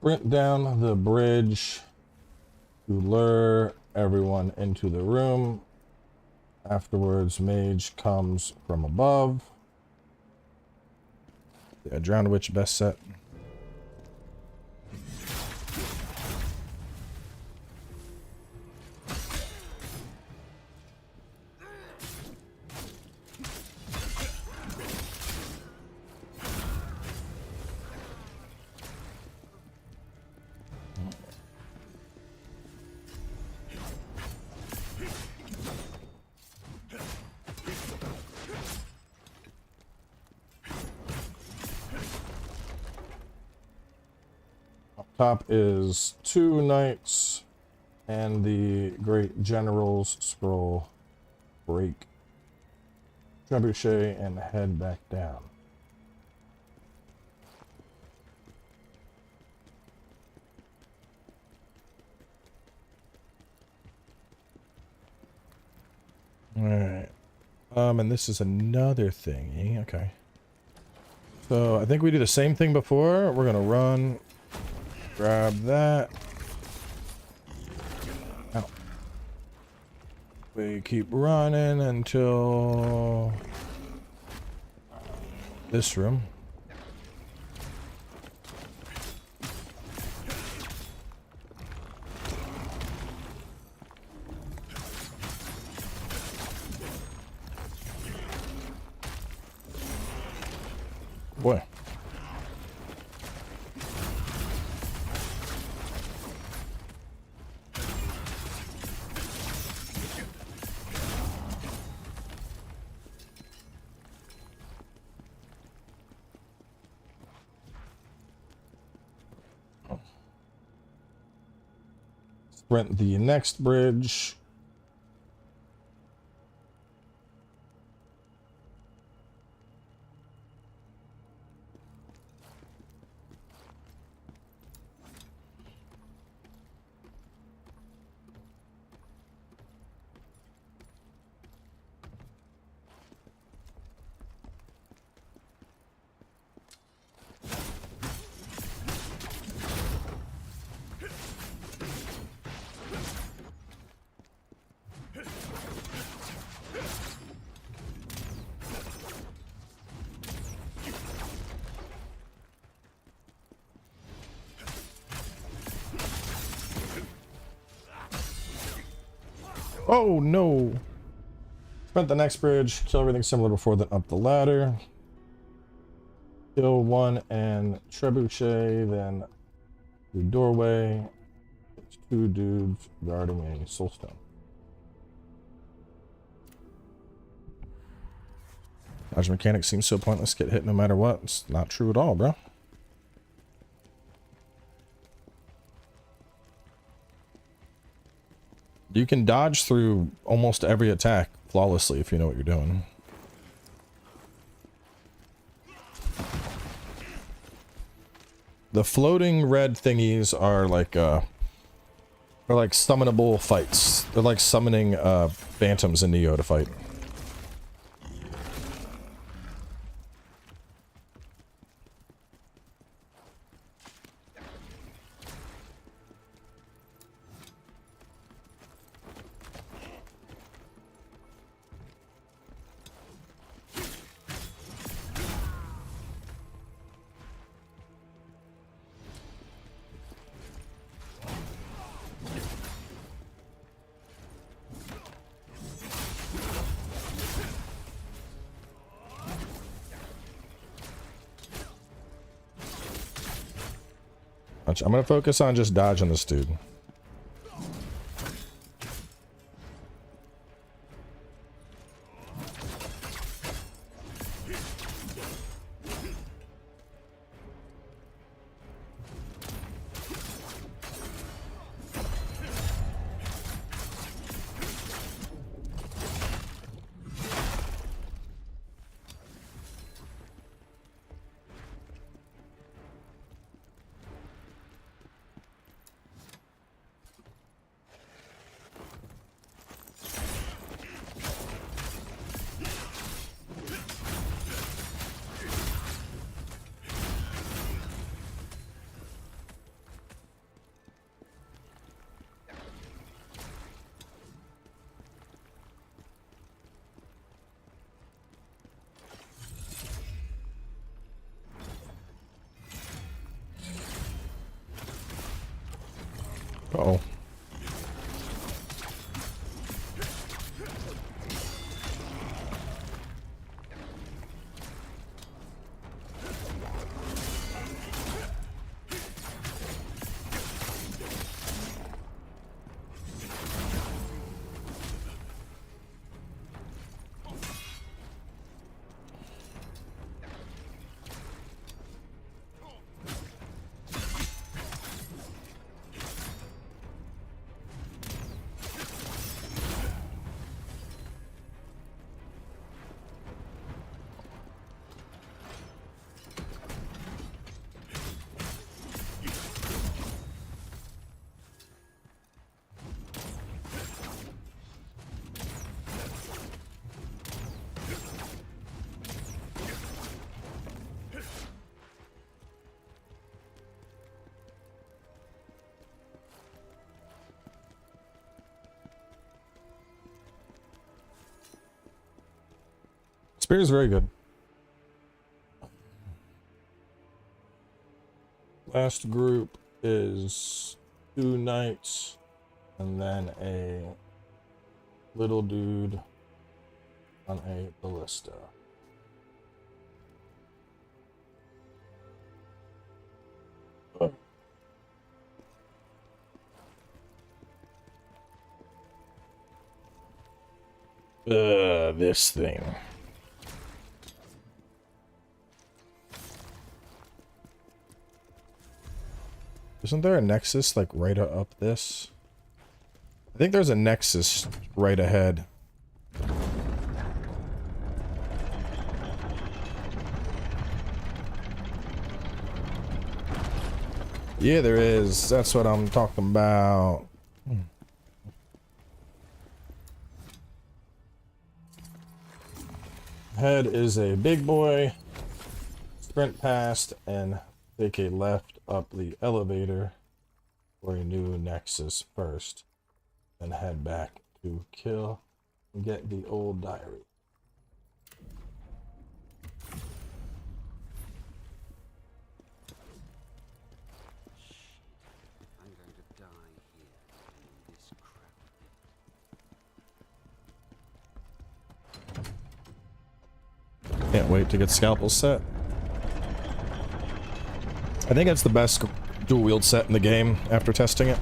Sprint down the bridge to lure everyone into the room. Afterwards, mage comes from above. Yeah, Drowned Witch best set. Top is 2 knights and the Great General's Scroll. Break trebuchet and head back down. And this is another thingy. Okay. So I think we do the same thing before. We're gonna run, grab that. Ow. We keep running until this room. Boy. Sprint the next bridge. Oh no! Sprint the next bridge, kill everything similar before, then up the ladder. Kill one and trebuchet, then the doorway. There's two dudes guarding a soulstone. Dodge mechanic seems so pointless, get hit no matter what. It's not true at all, bro. You can dodge through almost every attack flawlessly if you know what you're doing. The floating red thingies are like summonable fights. They're like summoning phantoms in Neo to fight. I'm gonna focus on just dodging this dude. Uh-oh. Spear is very good. Last group is 2 knights and then a little dude on a ballista. This thing. Isn't there a nexus like right up this? I think there's a nexus right ahead. Yeah, there is. That's what I'm talking about. Head is a big boy. Sprint past and take a left up the elevator for a new nexus first. Then head back to kill and get the old diary. I'm going to die here in this crap. Can't wait to get scalpel set. I think it's the best dual wield set in the game after testing it.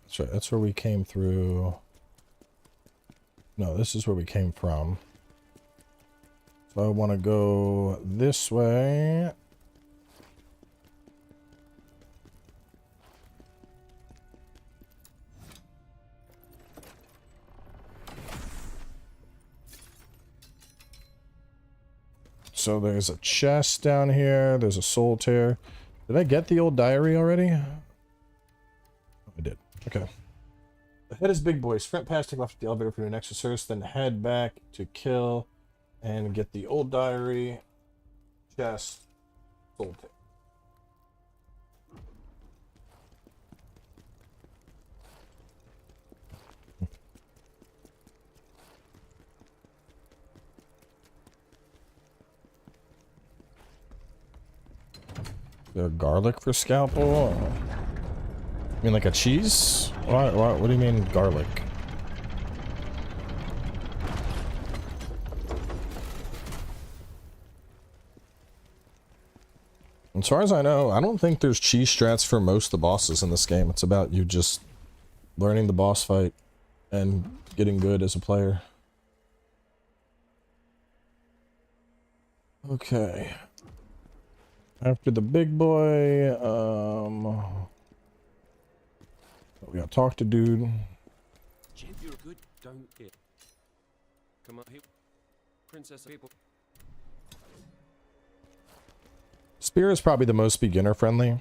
That's right, that's where we came through. No, this is where we came from. So I want to go this way. So there's a chest down here. There's a soul tear. Did I get the old diary already? I did. Okay. The head is big boy. Sprint past, take left at the elevator for your next resource, then head back to kill and get the old diary, chest, soul tear. Garlic for scalpel? You mean like a cheese? What do you mean garlic? As far as I know, I don't think there's cheese strats for most of the bosses in this game. It's about you just learning the boss fight and getting good as a player. Okay. After the big boy, we gotta talk to dude. Jim, you're good. Don't get. Come on, people. Princess people. Spear is probably the most beginner friendly.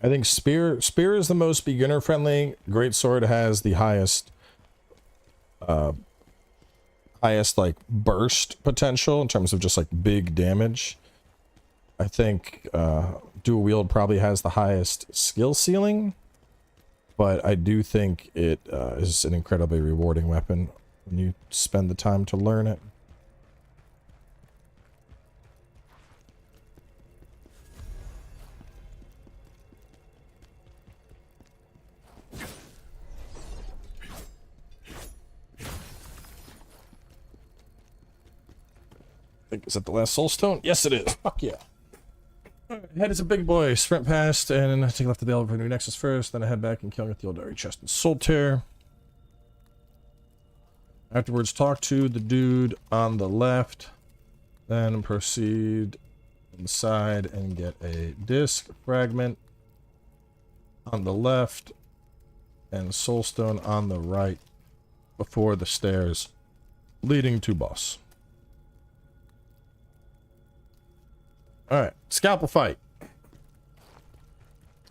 I think spear is the most beginner friendly. Greatsword has the highest like burst potential in terms of just like big damage. I think dual wield probably has the highest skill ceiling, but I do think it is an incredibly rewarding weapon when you spend the time to learn it. Is that the last soul stone? Yes, it is. Fuck yeah. Head is a big boy. Sprint past and take left the bell for new Nexus first. Then I head back and kill the old dirty chest and soul tear. Afterwards, talk to the dude on the left. Then proceed on the side and get a disc fragment on the left and soulstone on the right before the stairs leading to boss. Alright, scalpel fight.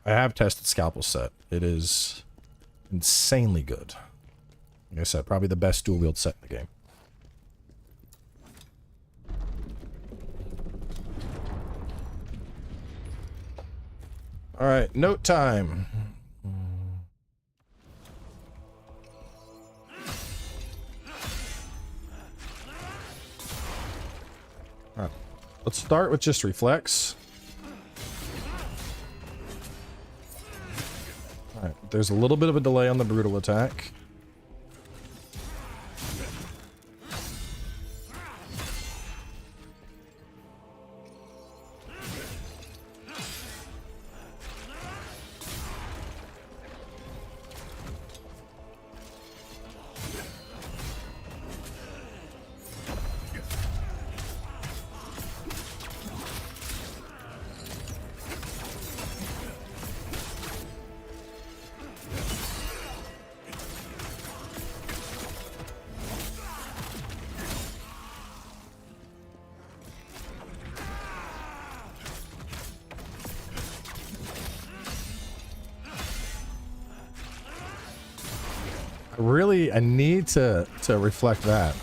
I have tested scalpel set. It is insanely good. Like I said, probably the best dual wield set in the game. Alright, note time. Alright, let's start with just reflex. Alright, there's a little bit of a delay on the brutal attack. Really, I need to reflect that.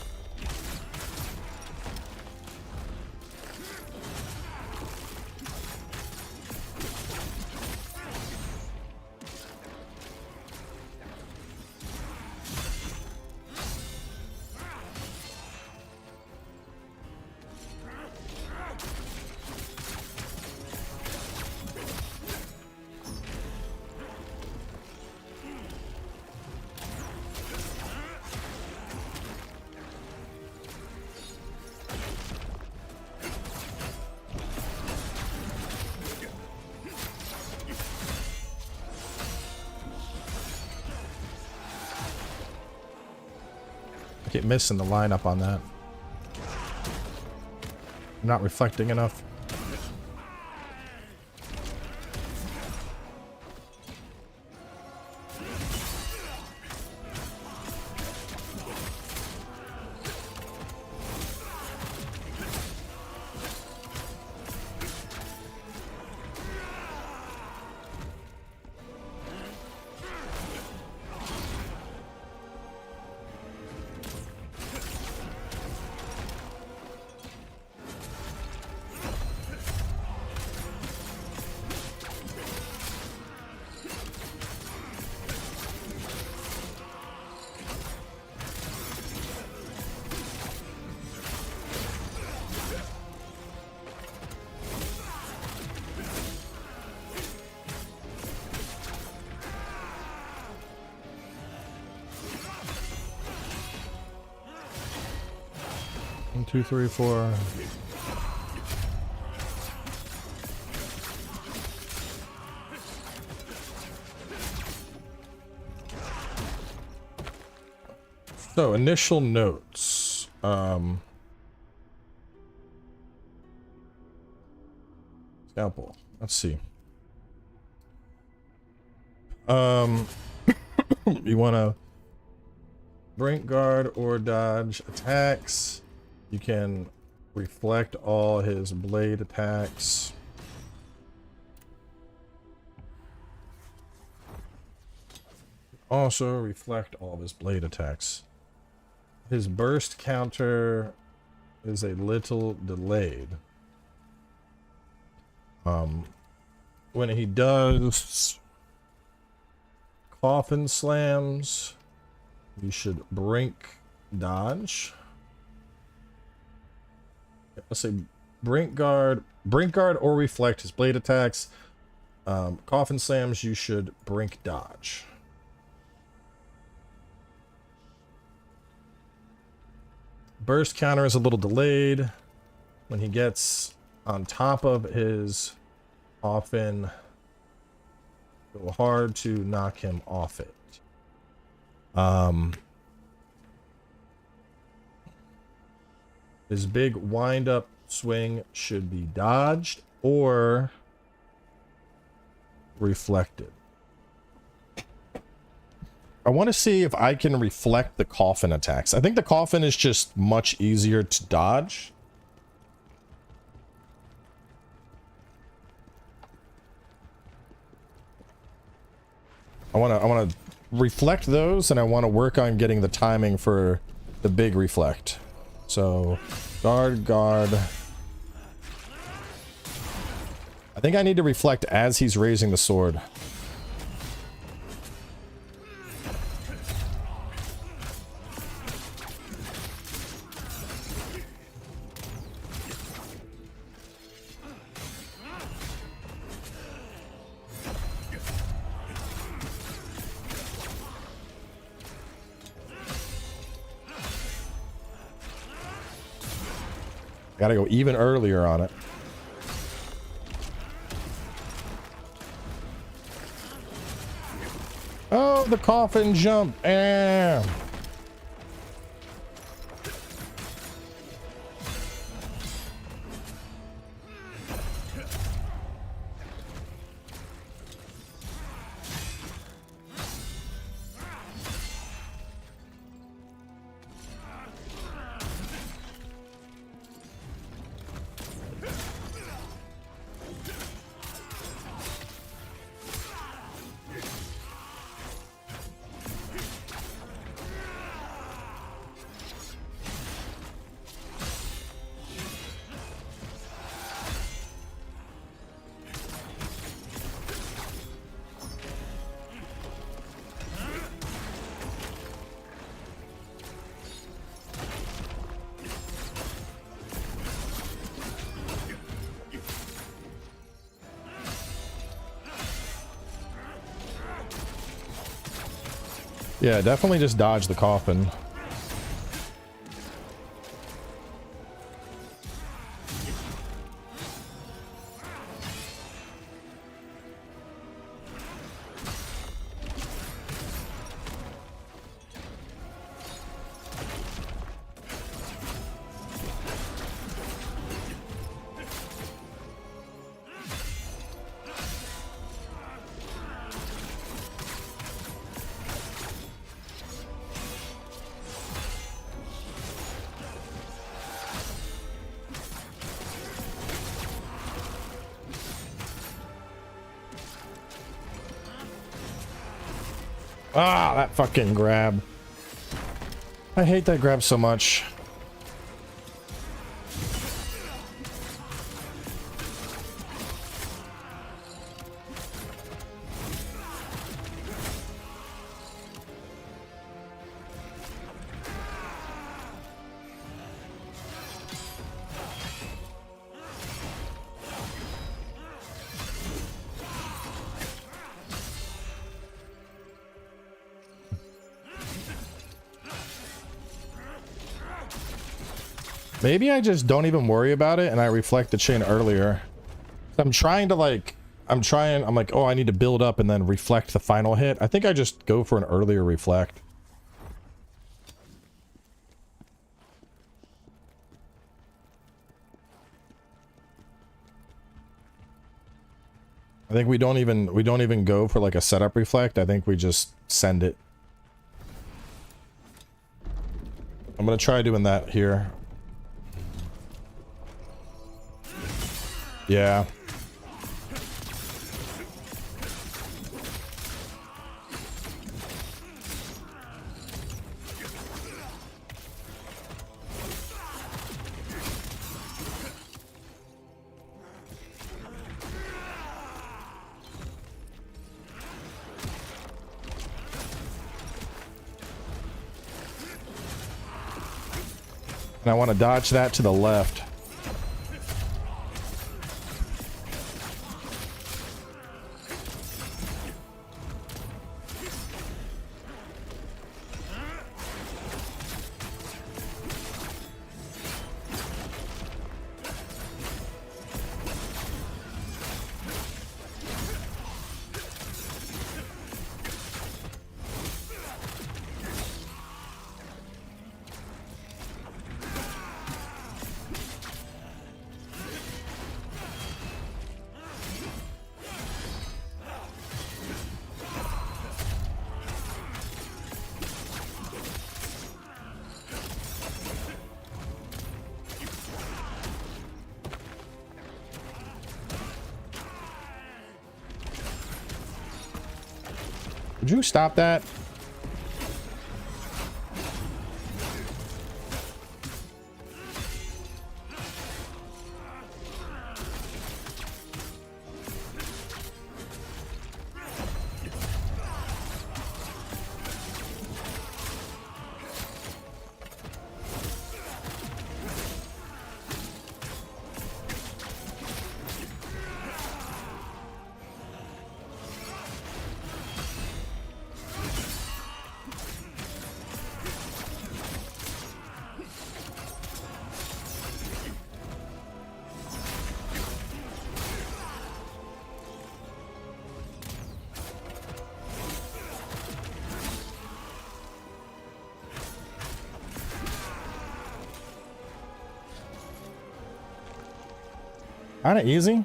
I keep missing the lineup on that. I'm not reflecting enough. One, two, three, four. So, initial notes. Scalpel. Let's see. You want to brink guard or dodge attacks. You can reflect all his blade attacks. Also reflect all of his blade attacks. His burst counter is a little delayed. When he does coffin slams, you should brink dodge. Let's say brink guard or reflect his blade attacks. Coffin slams, you should brink dodge. Burst counter is a little delayed. When he gets on top of his Often go hard to knock him off it. His big wind-up swing should be dodged or reflected. I want to see if I can reflect the coffin attacks. I think the coffin is just much easier to dodge. I want to reflect those, and I want to work on getting the timing for the big reflect. So, guard, guard. I think I need to reflect as he's raising the sword. Gotta go even earlier on it. Oh, the coffin jump. Eh. Yeah, definitely just dodge the coffin. Ah, that fucking grab. I hate that grab so much. Maybe I just don't even worry about it and I reflect the chain earlier. I'm trying to I'm like, oh, I need to build up and then reflect the final hit. I think I just go for an earlier reflect. I think we don't even go for like a setup reflect. I think we just send it. I'm gonna try doing that here. Yeah. And I want to dodge that to the left. Would you stop that? Kinda easy.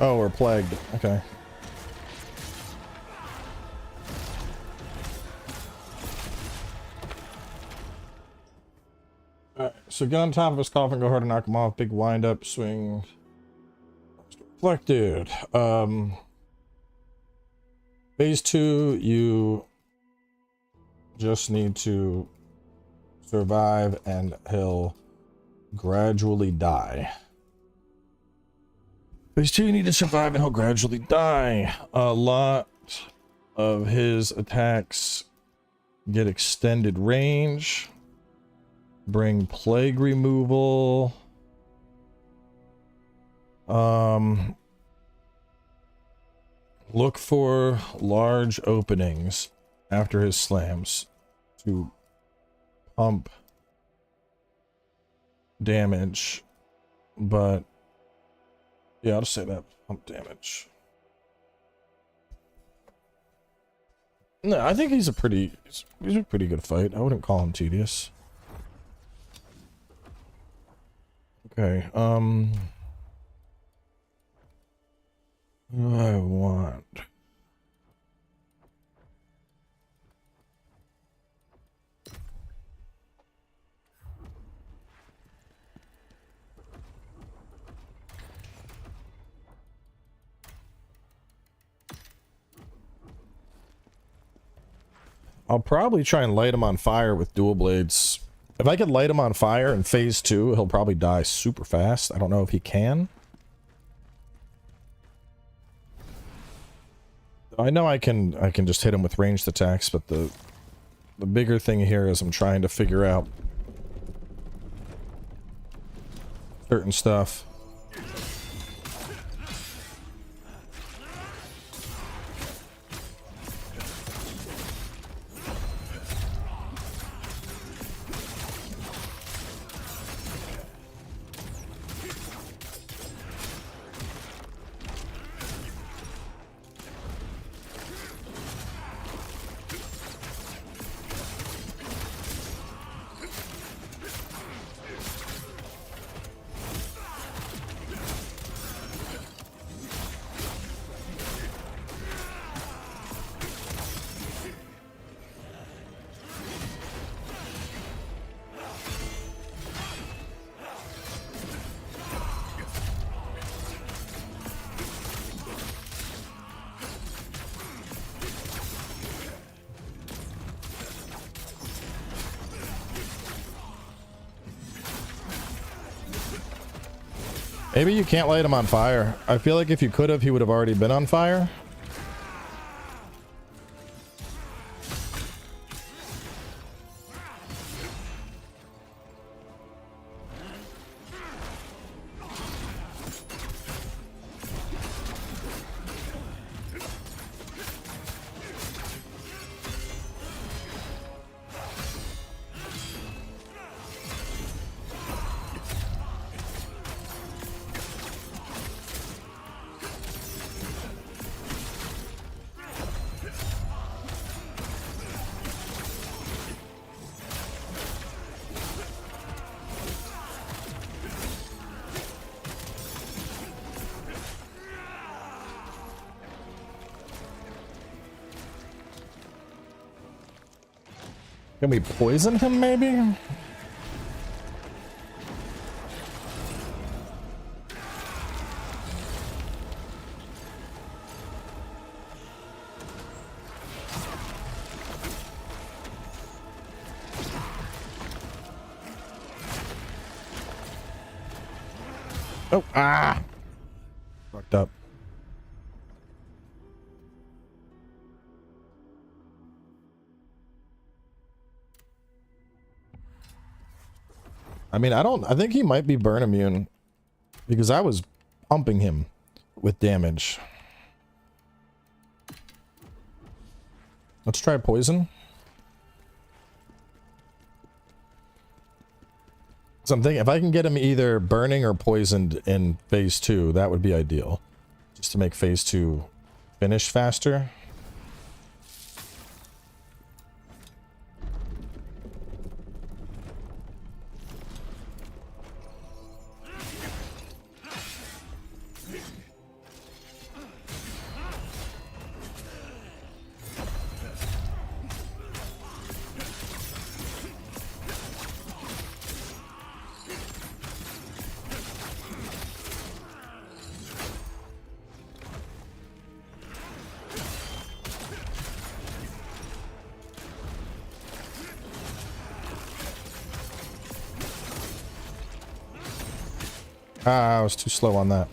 Oh, we're plagued. Okay. Alright, so get on top of his coffin, go hard and knock him off. Big wind up, swing. Reflected. Phase 2, you just need to survive and he'll gradually die. Phase 2, you need to survive and he'll gradually die. A lot of his attacks get extended range. Bring plague removal. Look for large openings after his slams to pump damage, but yeah, I'll just say that. Pump damage. No, I think he's a pretty good fight. I wouldn't call him tedious. Okay, what do I want? I'll probably try and light him on fire with dual blades. If I could light him on fire in phase 2, he'll probably die super fast. I don't know if he can. I know I can just hit him with ranged attacks, but the bigger thing here is I'm trying to figure out certain stuff. Maybe you can't light him on fire. I feel like if you could have, he would have already been on fire. Can we poison him, maybe? Oh, ah! Fucked up. I mean, I think he might be burn immune because I was pumping him with damage. Let's try poison. So I'm thinking if I can get him either burning or poisoned in phase 2, that would be ideal. Just to make phase 2 finish faster. Ah, I was too slow on that.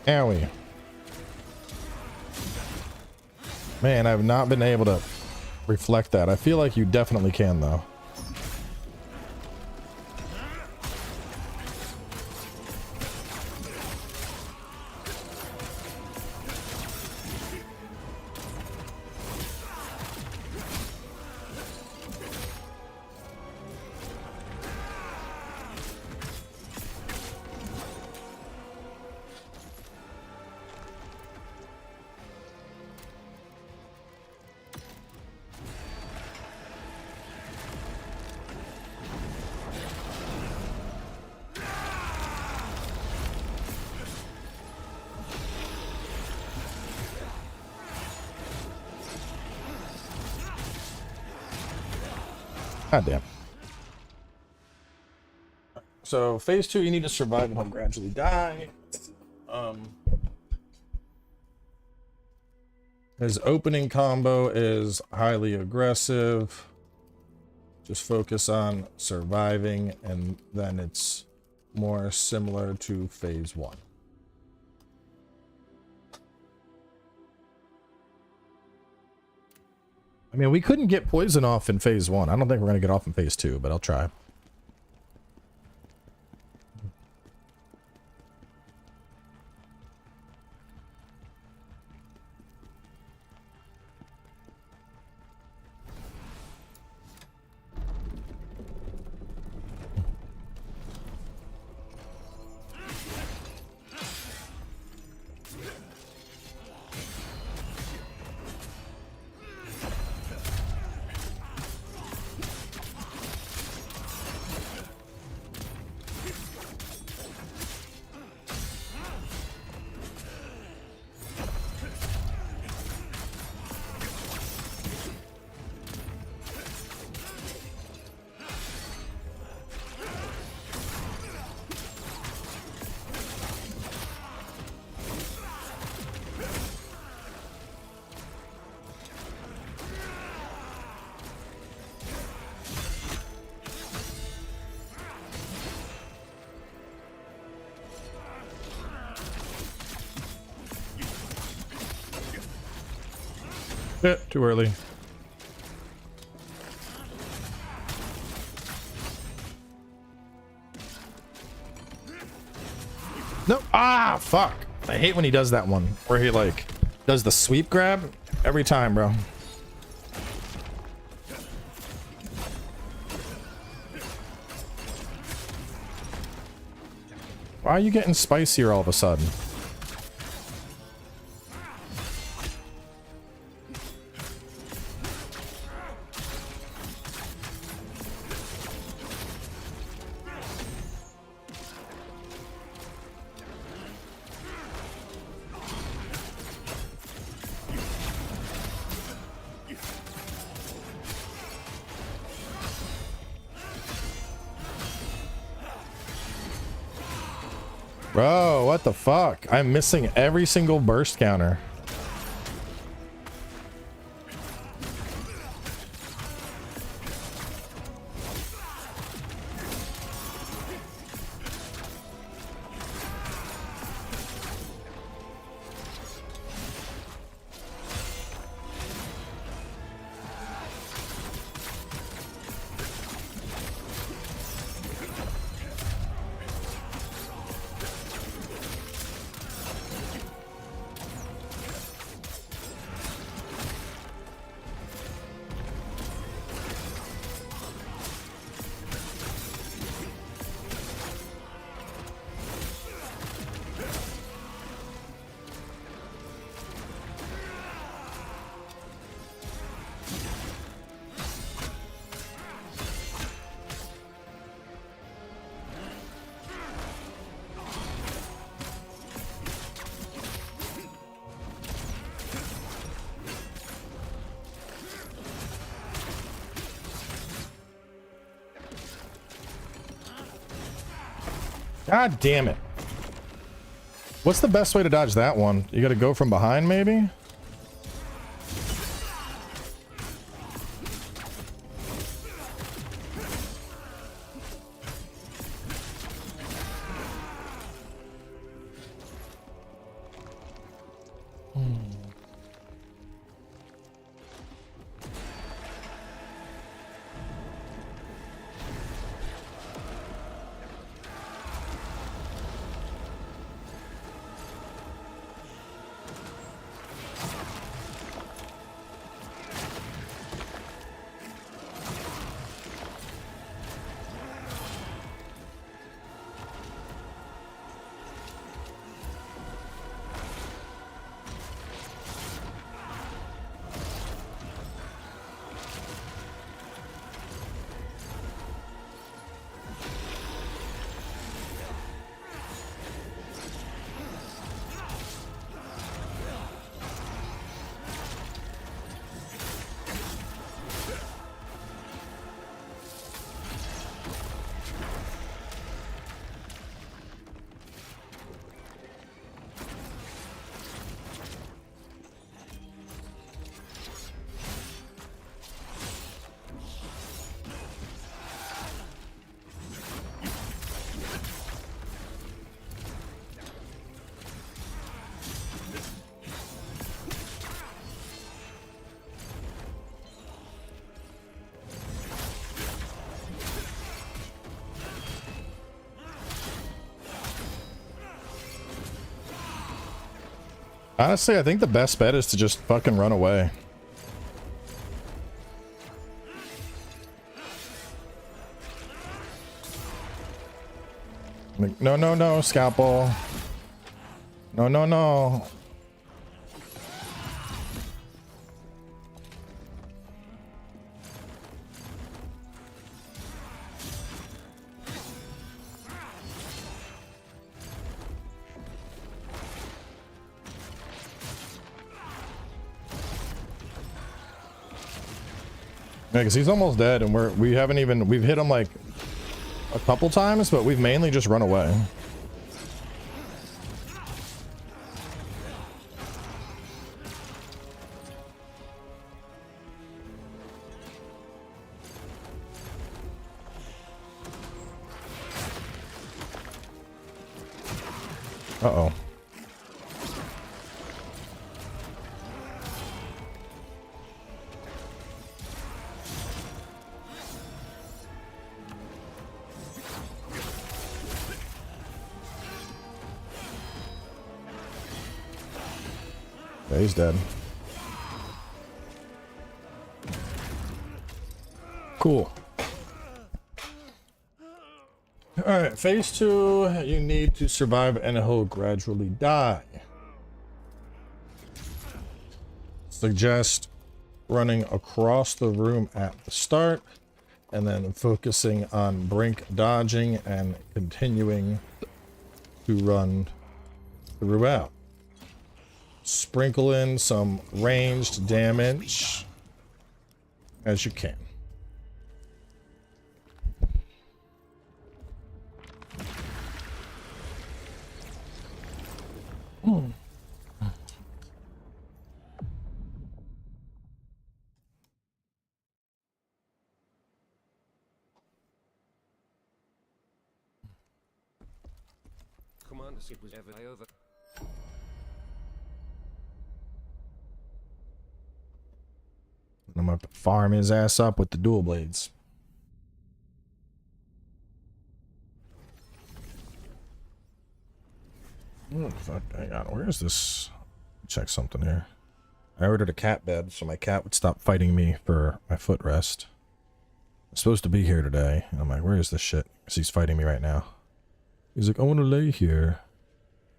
Owie. Man, I've not been able to reflect that. I feel like you definitely can, though. God damn. So phase 2, you need to survive and he'll gradually die. His opening combo is highly aggressive. Just focus on surviving, and then it's more similar to phase 1. I mean, we couldn't get poison off in phase 1. I don't think we're going to get off in phase 2, but I'll try. Shit, too early. No. Ah, fuck. I hate when he does that one where he like does the sweep grab every time, bro. Why are you getting spicier all of a sudden? Bro, what the fuck? I'm missing every single burst counter. God damn it. What's the best way to dodge that one? You gotta go from behind, maybe? Honestly, I think the best bet is to just fucking run away. Like, no, no, no, scalpel. No, no, no. Yeah, because he's almost dead, and we haven't even, we've hit him like a couple times, but we've mainly just run away. Uh-oh. Yeah, he's dead. Cool. Alright, phase 2, you need to survive and he'll gradually die. Suggest running across the room at the start and then focusing on brink dodging and continuing to run throughout. Sprinkle in some ranged damage as you can. Commander, it was ever over. I'm gonna farm his ass up with the dual blades. Oh, fuck, hang on, where is this? Check something here. I ordered a cat bed so my cat would stop fighting me for my footrest. I'm supposed to be here today. I'm like, where is this shit? Because he's fighting me right now. He's like, I want to lay here.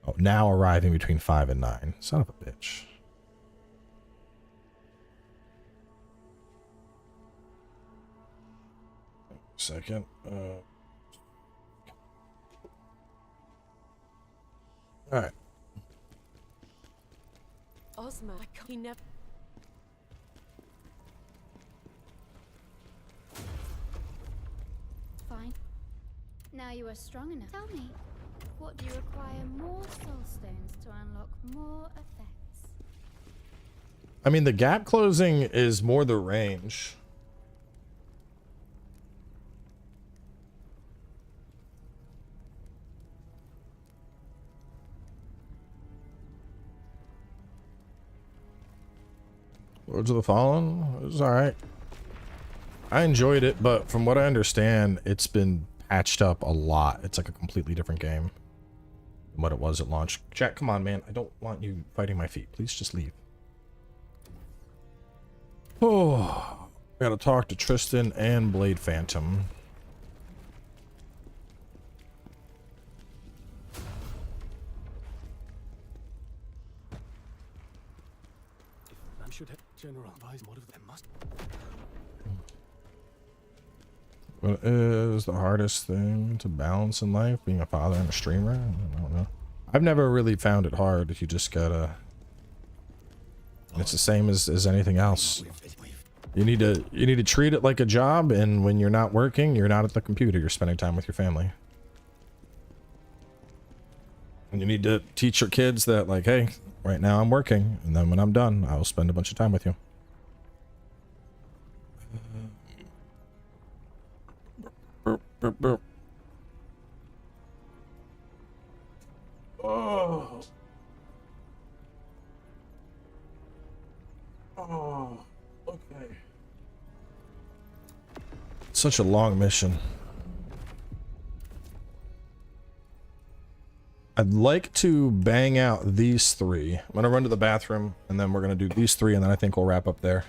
Oh, now arriving between 5 and 9. Son of a bitch. Second. Alright. Ozma, he never. Fine. Now you are strong enough. Tell me, what do you require more soul stones to unlock more effects? I mean, the gap closing is more the range. Lords of the Fallen, it was alright. I enjoyed it, but from what I understand, it's been patched up a lot. It's like a completely different game than what it was at launch. Jack, come on, man. I don't want you fighting my feet. Please just leave. Oh, gotta talk to Tristan and Blade Phantom. I should have General advise what of them must. What is the hardest thing to balance in life? Being a father and a streamer? I don't know. I've never really found it hard. You just gotta... It's the same as anything else. You need to treat it like a job, and when you're not working, you're not at the computer. You're spending time with your family. And you need to teach your kids that, like, hey, right now I'm working, and then when I'm done, I will spend a bunch of time with you. Burp, burp, burp. Oh. Oh. Okay. Such a long mission. I'd like to bang out these 3. I'm gonna run to the bathroom, and then we're gonna do these 3, and then I think we'll wrap up there.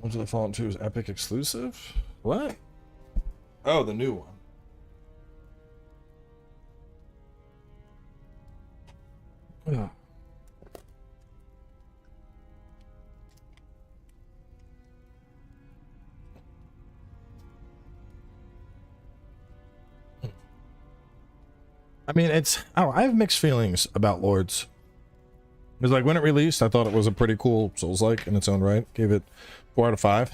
Lords of the Fallen 2 is Epic exclusive? What? Oh, the new one. Ugh. I mean, I have mixed feelings about Lords. Because, like, when it released, I thought it was a pretty cool Souls-like in its own right. Gave it 4 out of 5.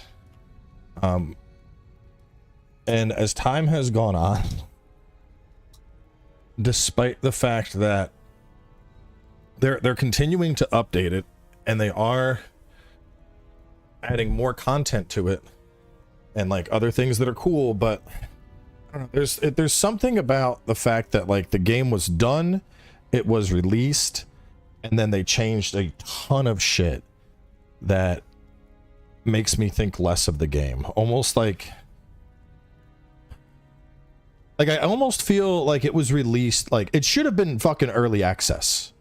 And as time has gone on, despite the fact that they're continuing to update it, and they are adding more content to it, and, like, other things that are cool, but I don't know, there's something about the fact that, like, the game was done, it was released, and then they changed a ton of shit that makes me think less of the game. Almost like I almost feel like it was released, like it should have been fucking early access.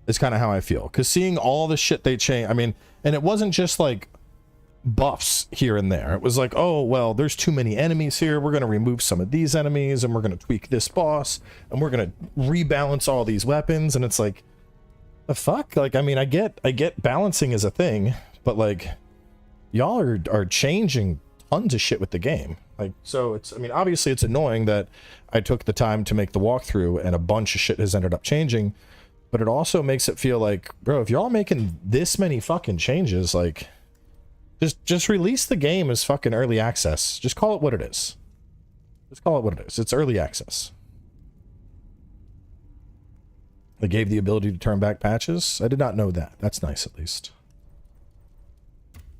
It's kind of how I feel. Because seeing all the shit they changed, I mean, and it wasn't just like buffs here and there. It was like, oh, well, there's too many enemies here. We're going to remove some of these enemies, and we're going to tweak this boss, and we're going to rebalance all these weapons. And it's like, the fuck? Like, I mean, I get balancing is a thing, but like, y'all are changing tons of shit with the game. Like, so it's, I mean, obviously it's annoying that I took the time to make the walkthrough and a bunch of shit has ended up changing, but it also makes it feel like, bro, if y'all making this many fucking changes, like, just release the game as fucking early access. Just call it what it is. Just call it what it is. It's early access. They gave the ability to turn back patches. I did not know that. That's nice, at least.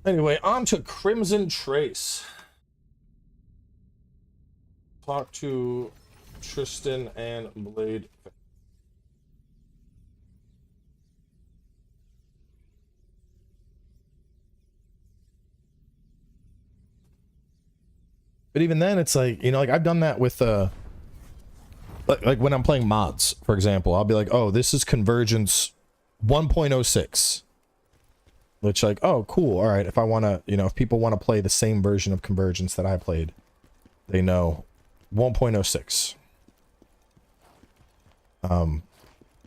Anyway, on to Crimson Trace. Talk to Tristan and Blade. But even then, it's like, you know, like I've done that with like when I'm playing mods, for example, I'll be like, oh, this is Convergence 1.06. Which, like, oh, cool, all right, if I want to, you know, if people want to play the same version of Convergence that I played, they know 1.06.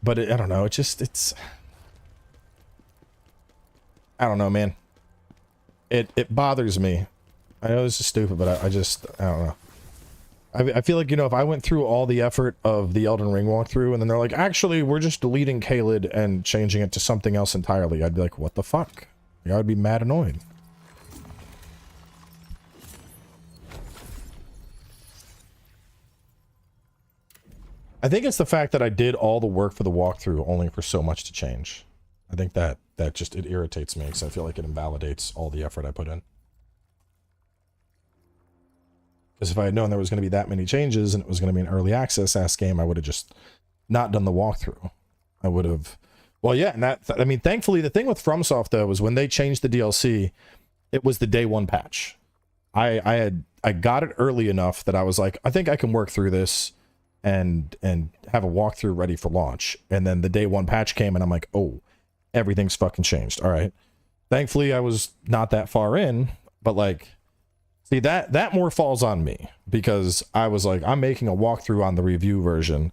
But I don't know, it's, I don't know, man. It bothers me. I know this is stupid, but I don't know. I feel like, you know, if I went through all the effort of the Elden Ring walkthrough and then they're like, actually, we're just deleting Caelid and changing it to something else entirely, I'd be like, what the fuck? Like, I would be mad annoyed. I think it's the fact that I did all the work for the walkthrough only for so much to change. I think that just, it irritates me because I feel like it invalidates all the effort I put in. Because if I had known there was going to be that many changes and it was going to be an early access ass game, I would have just not done the walkthrough. I would have, well, yeah, and that, I mean, thankfully, the thing with FromSoft though was when they changed the DLC, it was the day one patch. I got it early enough that I was like, I think I can work through this and have a walkthrough ready for launch. And then the day one patch came and I'm like, oh, everything's fucking changed. All right. Thankfully, I was not that far in, but like, see, that more falls on me because I was like, I'm making a walkthrough on the review version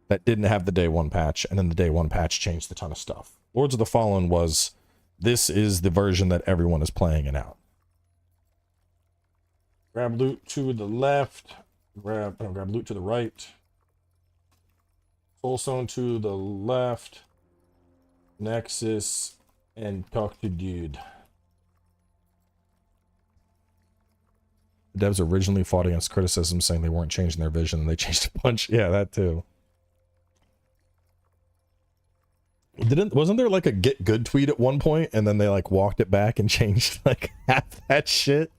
that didn't have the day one patch, and then the day one patch changed a ton of stuff. Lords of the Fallen was, this is the version that everyone is playing it out. Grab loot to the left, grab loot to the right. Soulstone to the left, Nexus, and talk to dude. Devs originally fought against criticism saying they weren't changing their vision and they changed a bunch. Yeah, that too. Wasn't there like a get good tweet at one point and then they like walked it back and changed like half that shit?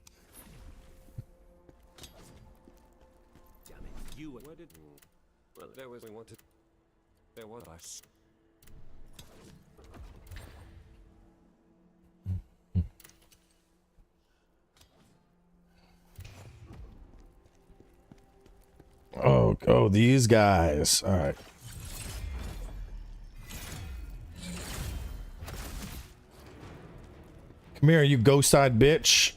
Damn it, you, what did, well, there was, we wanted, there was us. Oh, these guys. All right. Come here, you ghost-eyed bitch.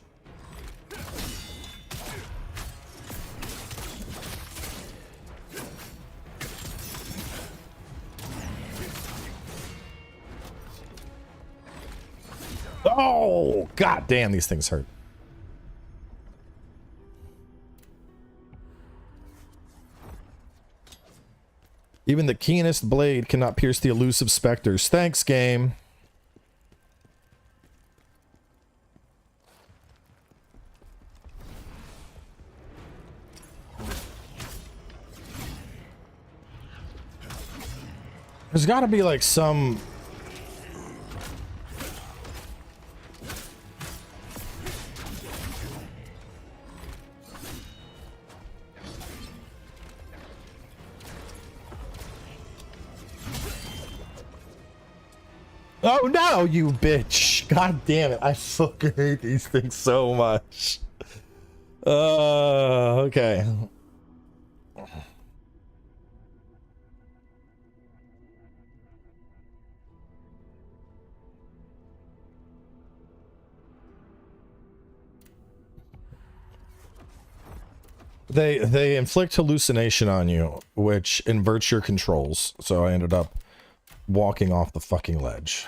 Oh, god damn, these things hurt. Even the keenest blade cannot pierce the elusive specters. Thanks, game. There's got to be like some... Oh no, you bitch. God damn it. I fucking hate these things so much. Okay. They inflict hallucination on you, which inverts your controls. So I ended up walking off the fucking ledge.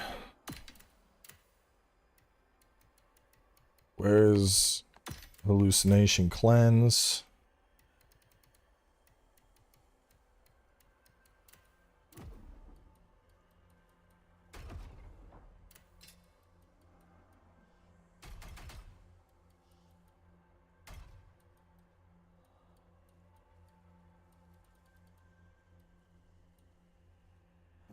Where's hallucination cleanse?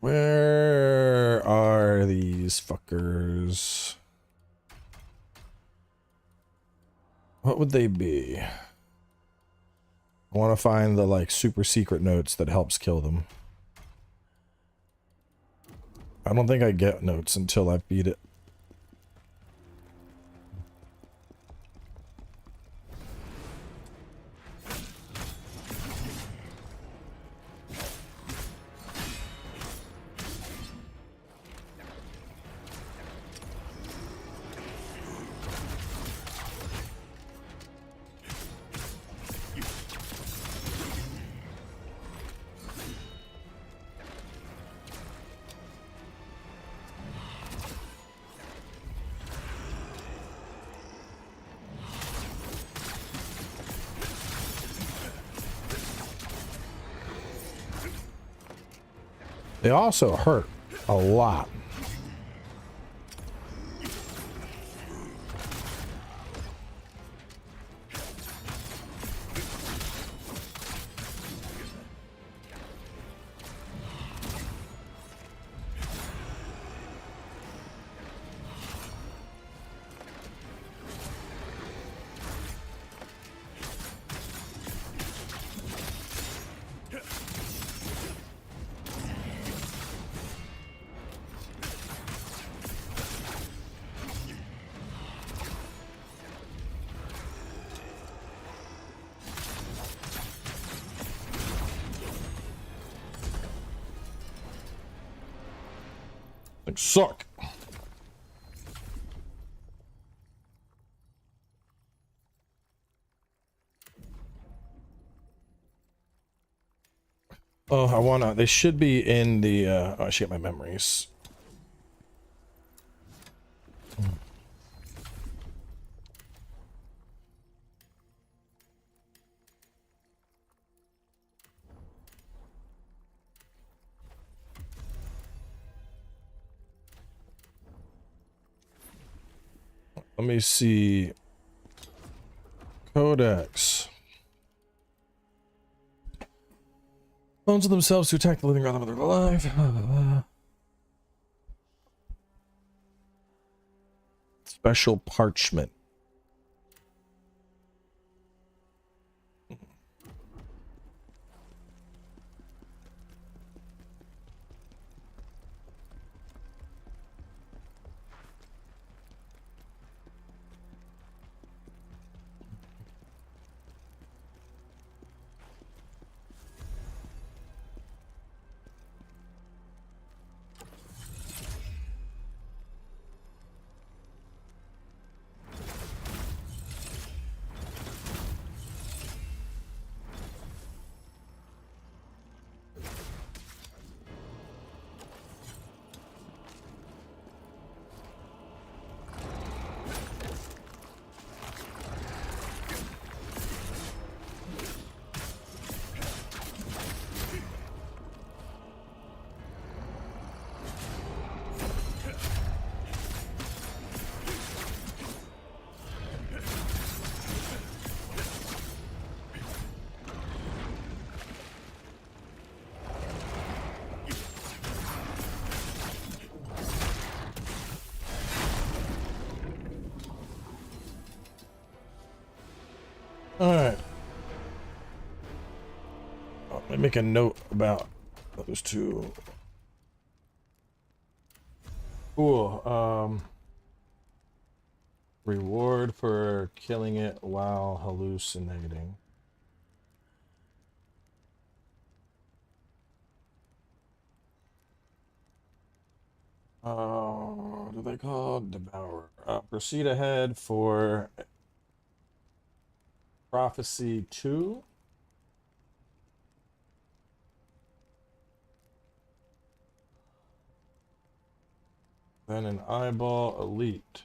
Where are these fuckers? What would they be? I want to find the like super secret notes that helps kill them. I don't think I get notes until I beat it. They also hurt a lot. Suck. Oh, I wanna, they should be in the, oh, I should get my memories. Let me see. Codex. Bones of themselves to attack the living rather than they're alive. Special parchment. Alright. Oh, let me make a note about those two. Cool. Reward for killing it while hallucinating. What do they call Devour? Proceed ahead for Prophecy 2. Then an Eyeball Elite.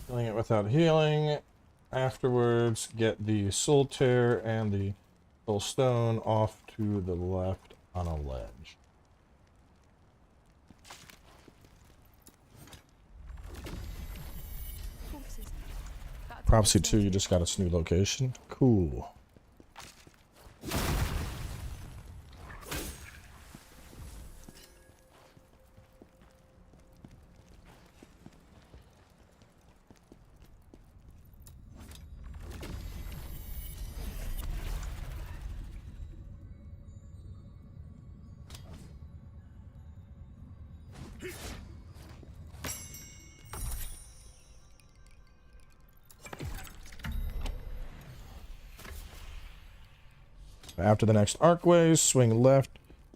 Killing it without healing. Afterwards, get the Soul Tear and the Soul Stone off to the left on a ledge. Prophecy 2, you just got its new location. Cool. After the next arcways, swing left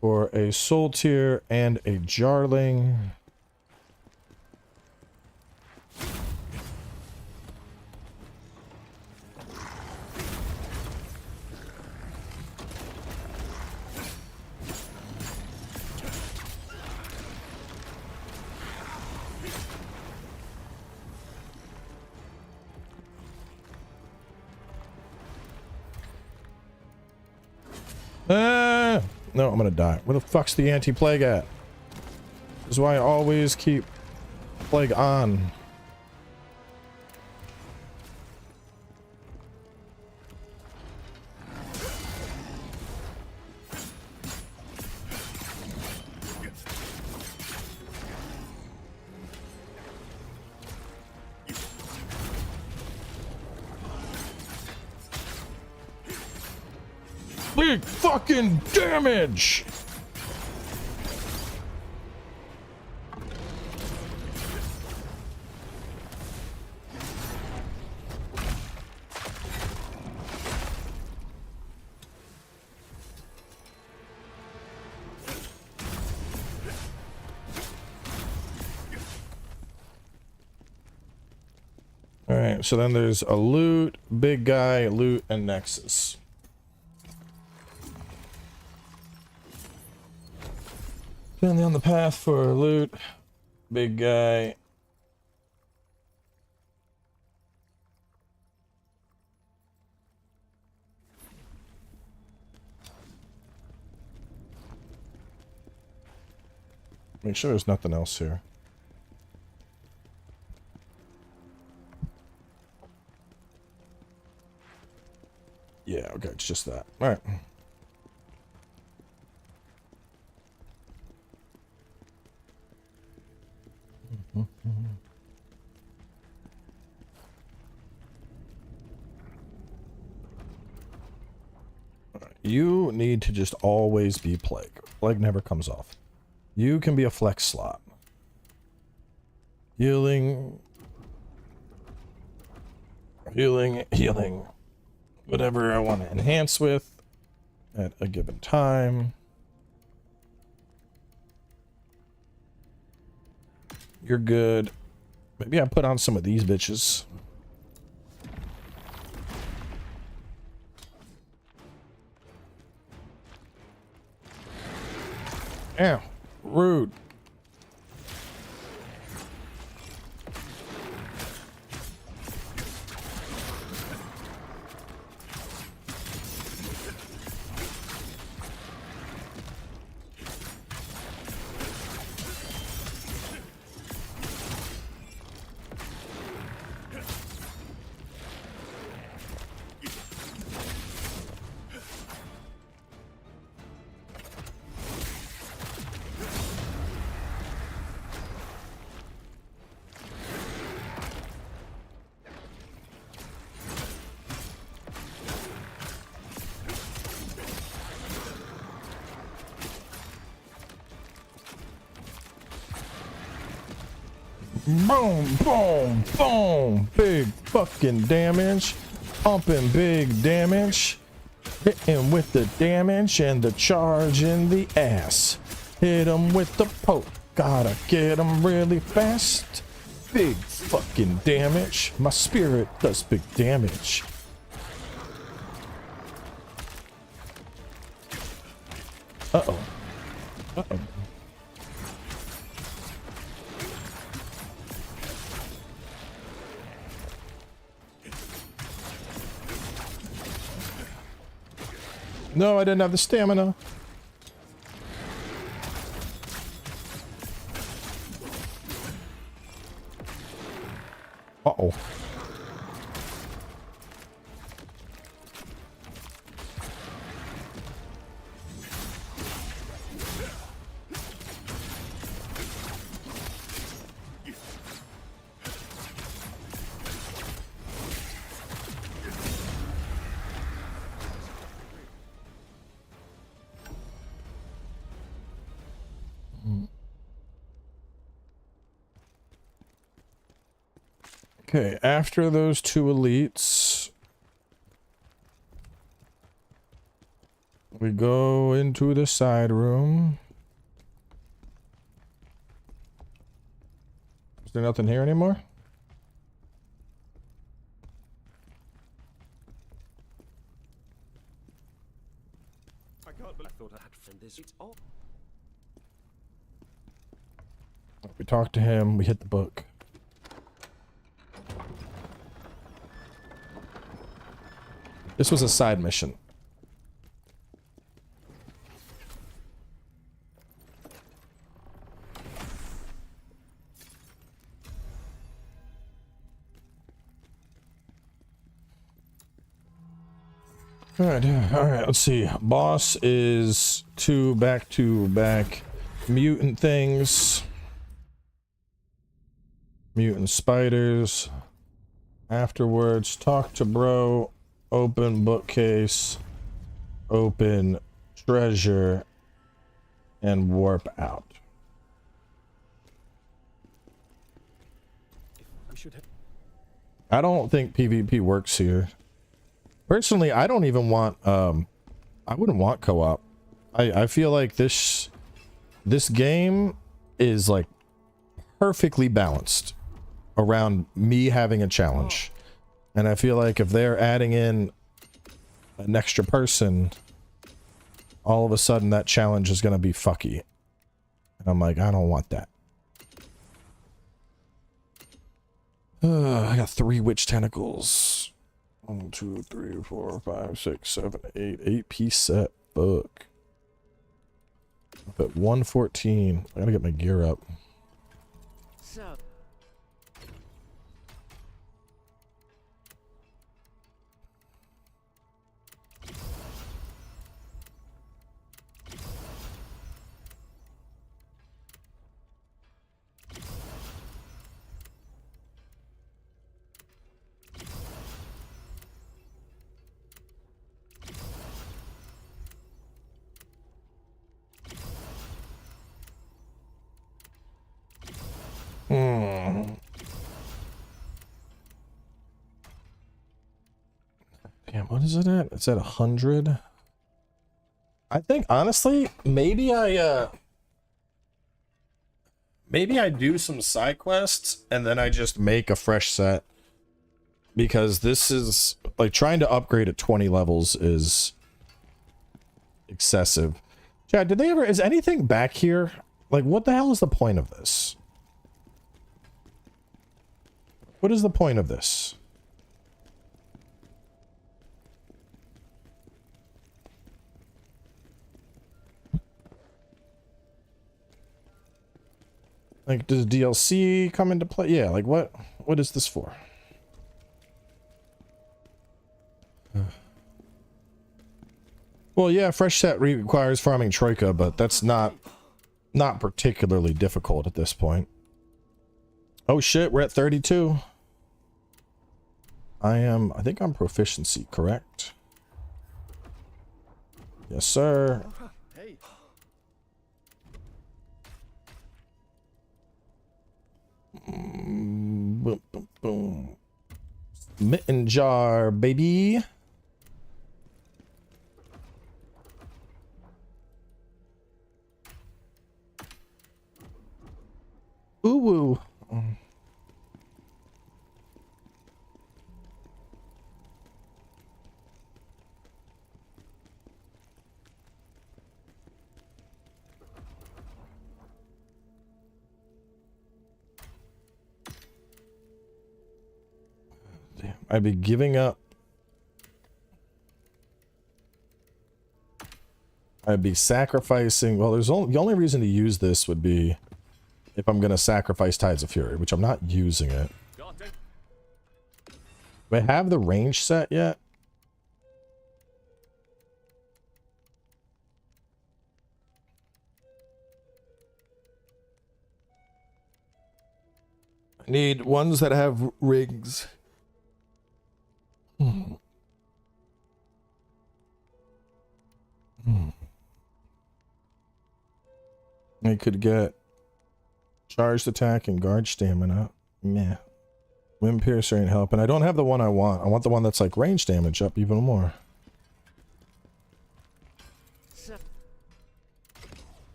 for a Soul Tear and a Jarling. No, I'm gonna die. Where the fuck's the anti-plague at? This is why I always keep plague on. Big fucking damage! Alright, so then there's a loot, big guy, loot, and nexus. Currently on the path for loot, big guy. Make sure there's nothing else here. Yeah, okay, it's just that. All right. You need to just always be plague. Plague never comes off. You can be a flex slot. Healing. Healing. Healing. Whatever I want to enhance with at a given time. You're good. Maybe I put on some of these bitches. Ow. Rude. Boom, boom, boom. Big fucking damage. Pumping big damage. Hitting with the damage and the charge in the ass. Hit him with the poke. Gotta get him really fast. Big fucking damage. My spirit does big damage. Uh-oh. Uh-oh. No, I didn't have the stamina. Uh-oh. Okay, after those two elites, we go into the side room. Is there nothing here anymore? I can't believe I thought I had found this. It's all. We talked to him, we hit the book. This was a side mission. All right, let's see. Boss is 2 back-to-back mutant things. Mutant spiders. Afterwards, talk to bro. Open bookcase, open treasure, and warp out. I don't think PvP works here. Personally, I don't even want, I wouldn't want co-op. I feel like this game is like perfectly balanced around me having a challenge. And I feel like if they're adding in an extra person, all of a sudden that challenge is going to be fucky. And I'm like, I don't want that. I got 3 witch tentacles. 1, 2, 3, 4, 5, 6, 7, 8. 8-piece set. Fuck. Up at 114. I gotta get my gear up. So. Damn, what is it at? It's at 100. I think honestly, maybe I do some side quests and then I just make a fresh set, because this is like trying to upgrade at 20 levels is excessive. Chad, did they ever, is anything back here? Like, what the hell is the point of this? What is the point of this? Like, does DLC come into play? Yeah, like what is this for? Well, yeah, fresh set requires farming Troika, but that's not particularly difficult at this point. Oh shit, we're at 32. I think I'm proficiency, correct? Yes, sir. Hey. Mitten jar, baby. Ooh woo. I'd be giving up. I'd be sacrificing. Well, there's only, the only reason to use this would be if I'm going to sacrifice Tides of Fury, which I'm not using it. Do I have the range set yet? I need ones that have rings. I could get charged attack and guard stamina. Meh. Wind Piercer ain't helping. I don't have the one I want. I want the one that's like range damage up even more.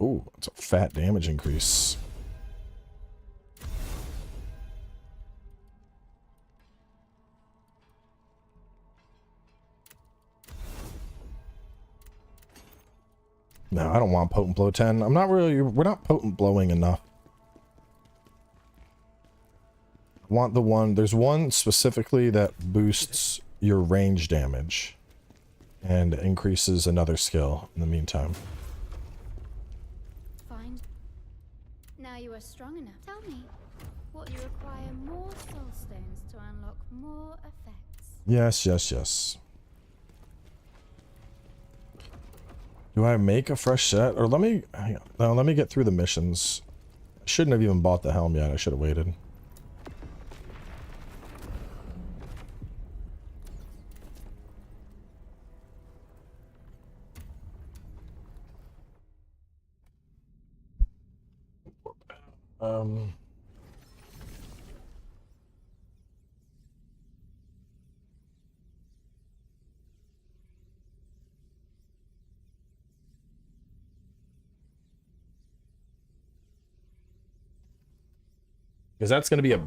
Ooh, that's a fat damage increase. No, I don't want Potent Blow 10. I'm not really, we're not Potent Blowing enough. I want the one, there's one specifically that boosts your range damage and increases another skill in the meantime. Fine. Now you are strong enough. Tell me, what you require more soul stones to unlock more effects? Yes, yes, yes. Do I make a fresh set? Or let me, hang on. No, let me get through the missions. I shouldn't have even bought the helm yet. I should have waited. Because that's going to be a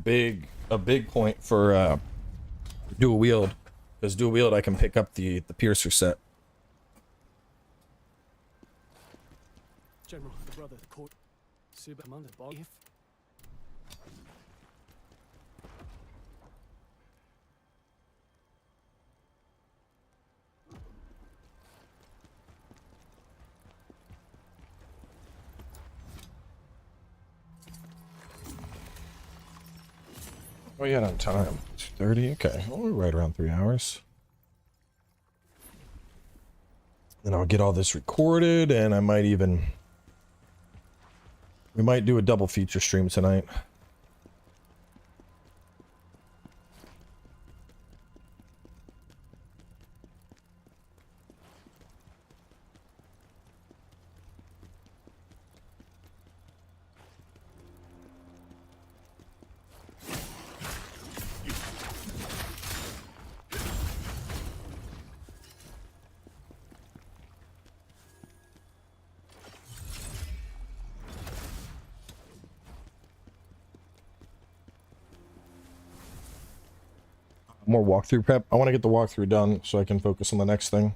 big point for dual wield. Because dual wield, I can pick up the piercer set. General, the brother, the court, Super Commander, if Oh yeah, on time. 2:30. Okay, well, we're right around 3 hours. Then I'll get all this recorded, and I might even, we might do a double feature stream tonight. More walkthrough prep. I want to get the walkthrough done so I can focus on the next thing.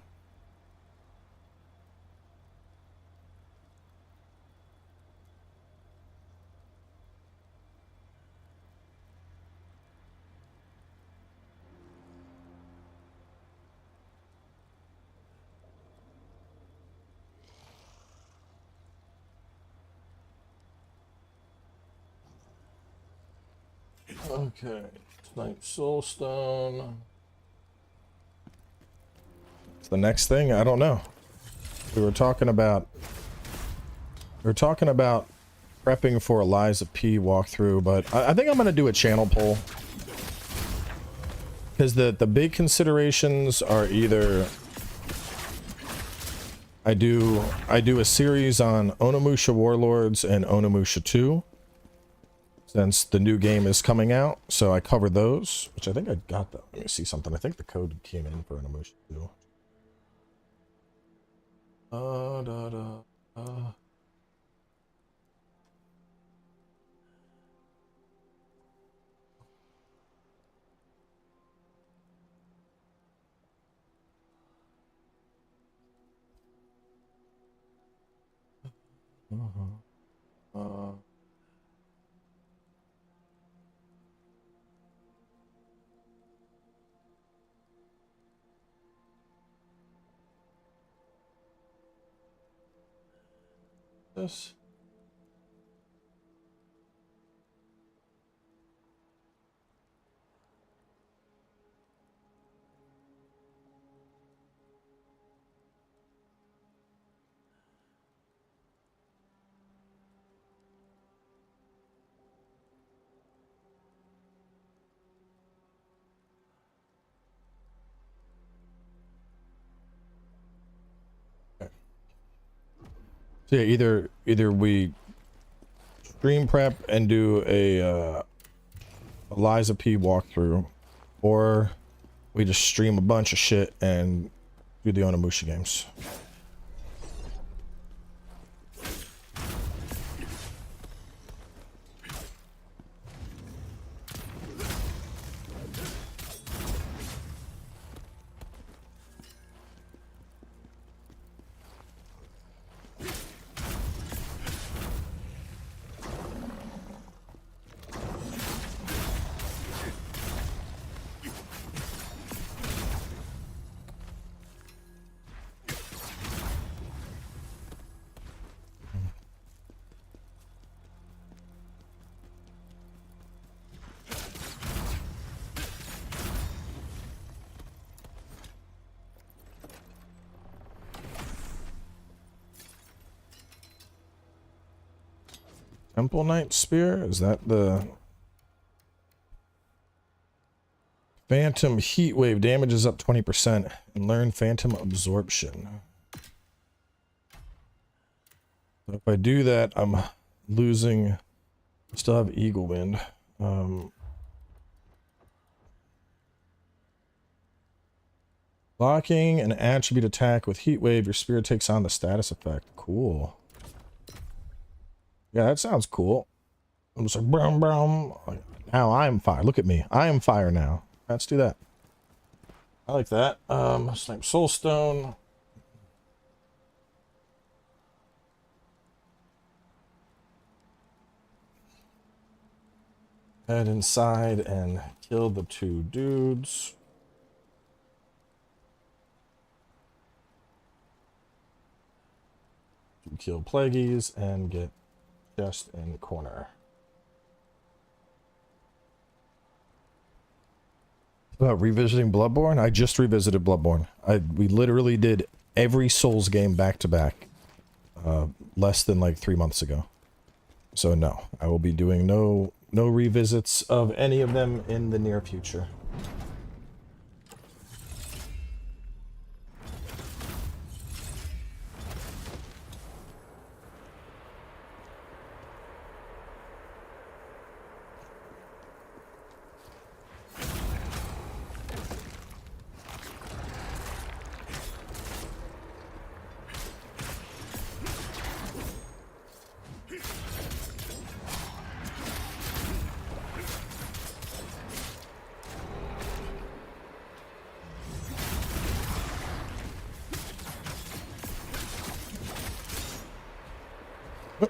Okay. Night Soulstone. It's the next thing? I don't know. We were talking about prepping for Eliza P walkthrough, but I think I'm gonna do a channel poll. Because the big considerations are either I do a series on Onimusha Warlords and Onimusha 2. since the new game is coming out. So I covered those, which I think I got that. Let me see something. I think the code came in for an emotion too. This. So yeah, either we stream prep and do a Eliza P walkthrough, or we just stream a bunch of shit and do the Onimusha games. Temple Knight Spear? Is that the Phantom Heat Wave? Damages up 20% and learn Phantom Absorption. So if I do that, I'm losing. I still have Eagle Wind. Blocking an attribute attack with Heat Wave, your spear takes on the status effect. Cool. Yeah, that sounds cool. I'm just like, brum, brum. Now I'm fire. Look at me. I am fire now. Let's do that. I like that. Snipe Soulstone. Head inside and kill the two dudes. Kill Plagueis and get chest in corner. About revisiting Bloodborne? I just revisited Bloodborne. We literally did every Souls game back to back less than like 3 months ago. So no, I will be doing no revisits of any of them in the near future.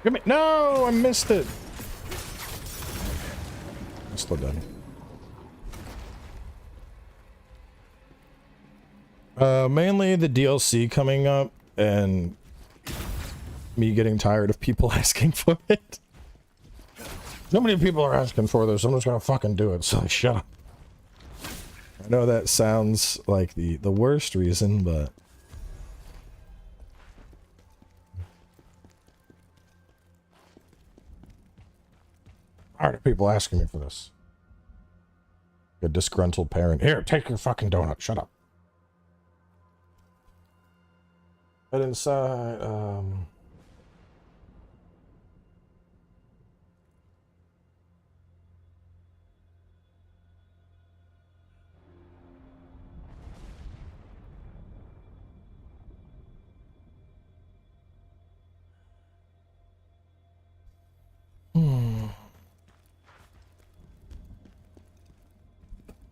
Give me, no, I missed it. I'm still done. Mainly the DLC coming up and me getting tired of people asking for it. So many people are asking for this. I'm just gonna fucking do it. So shut up. I know that sounds like the worst reason, but. Tired of people asking me for this. A disgruntled parent. Here, take your fucking donut. Shut up. Head inside.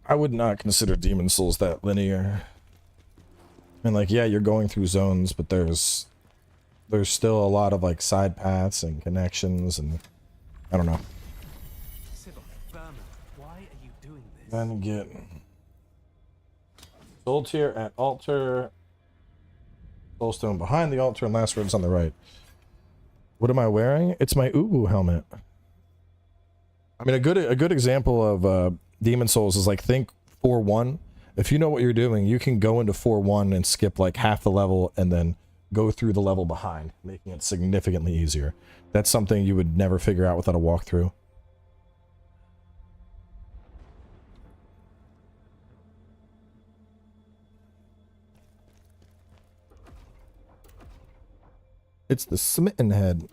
I would not consider Demon Souls that linear. And like, yeah, you're going through zones, but there's still a lot of like side paths and connections, and I don't know. Why are you doing this? Then get soul tier at altar, soulstone behind the altar, and last words on the right. What am I wearing? It's my Ubu helmet. I mean, a good example of Demon Souls is like, think 4-1. If you know what you're doing, you can go into 4-1 and skip like half the level and then go through the level behind, making it significantly easier. That's something you would never figure out without a walkthrough. It's the smitten head.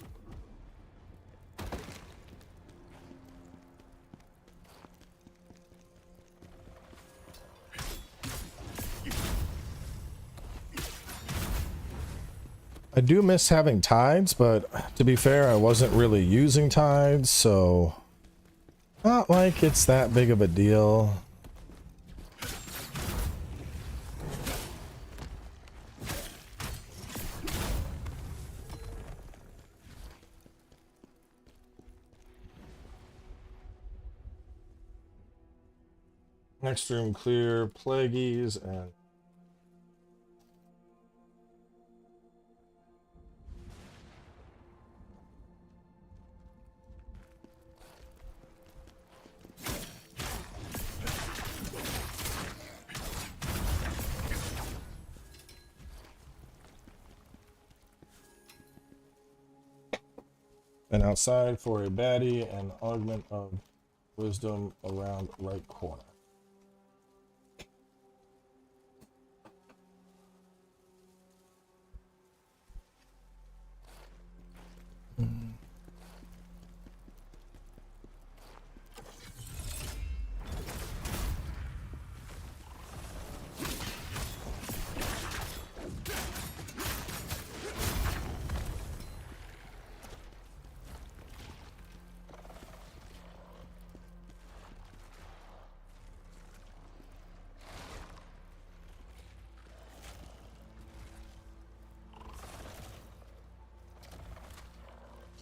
I do miss having tides, but to be fair, I wasn't really using tides, so not like it's that big of a deal. Next room clear, plagueys, and outside for a baddie and augment of wisdom around right corner.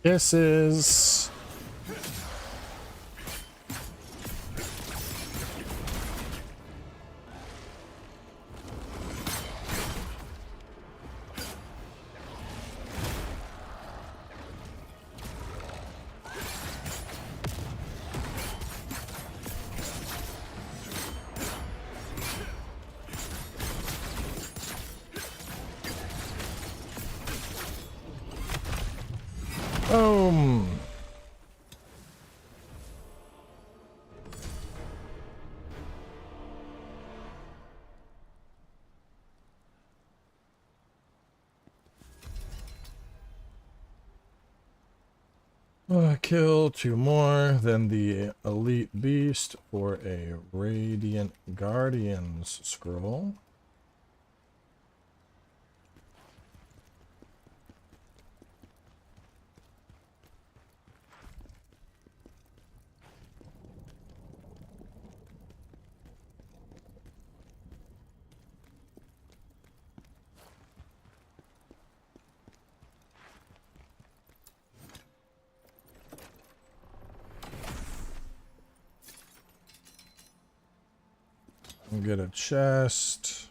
Kisses. Kill 2 more than the elite beast for a Radiant Guardians scroll. Get a chest,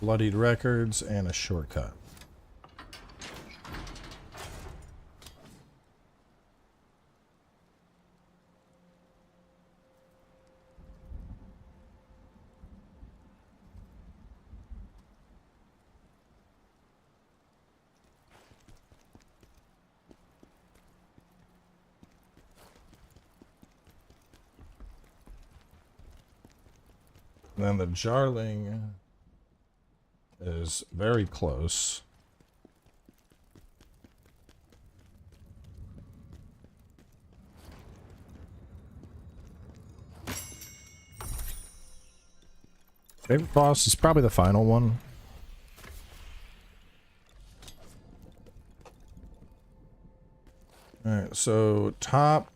bloodied records, and a shortcut. And then the Jarling is very close. Favorite boss is probably the final one. right, so top.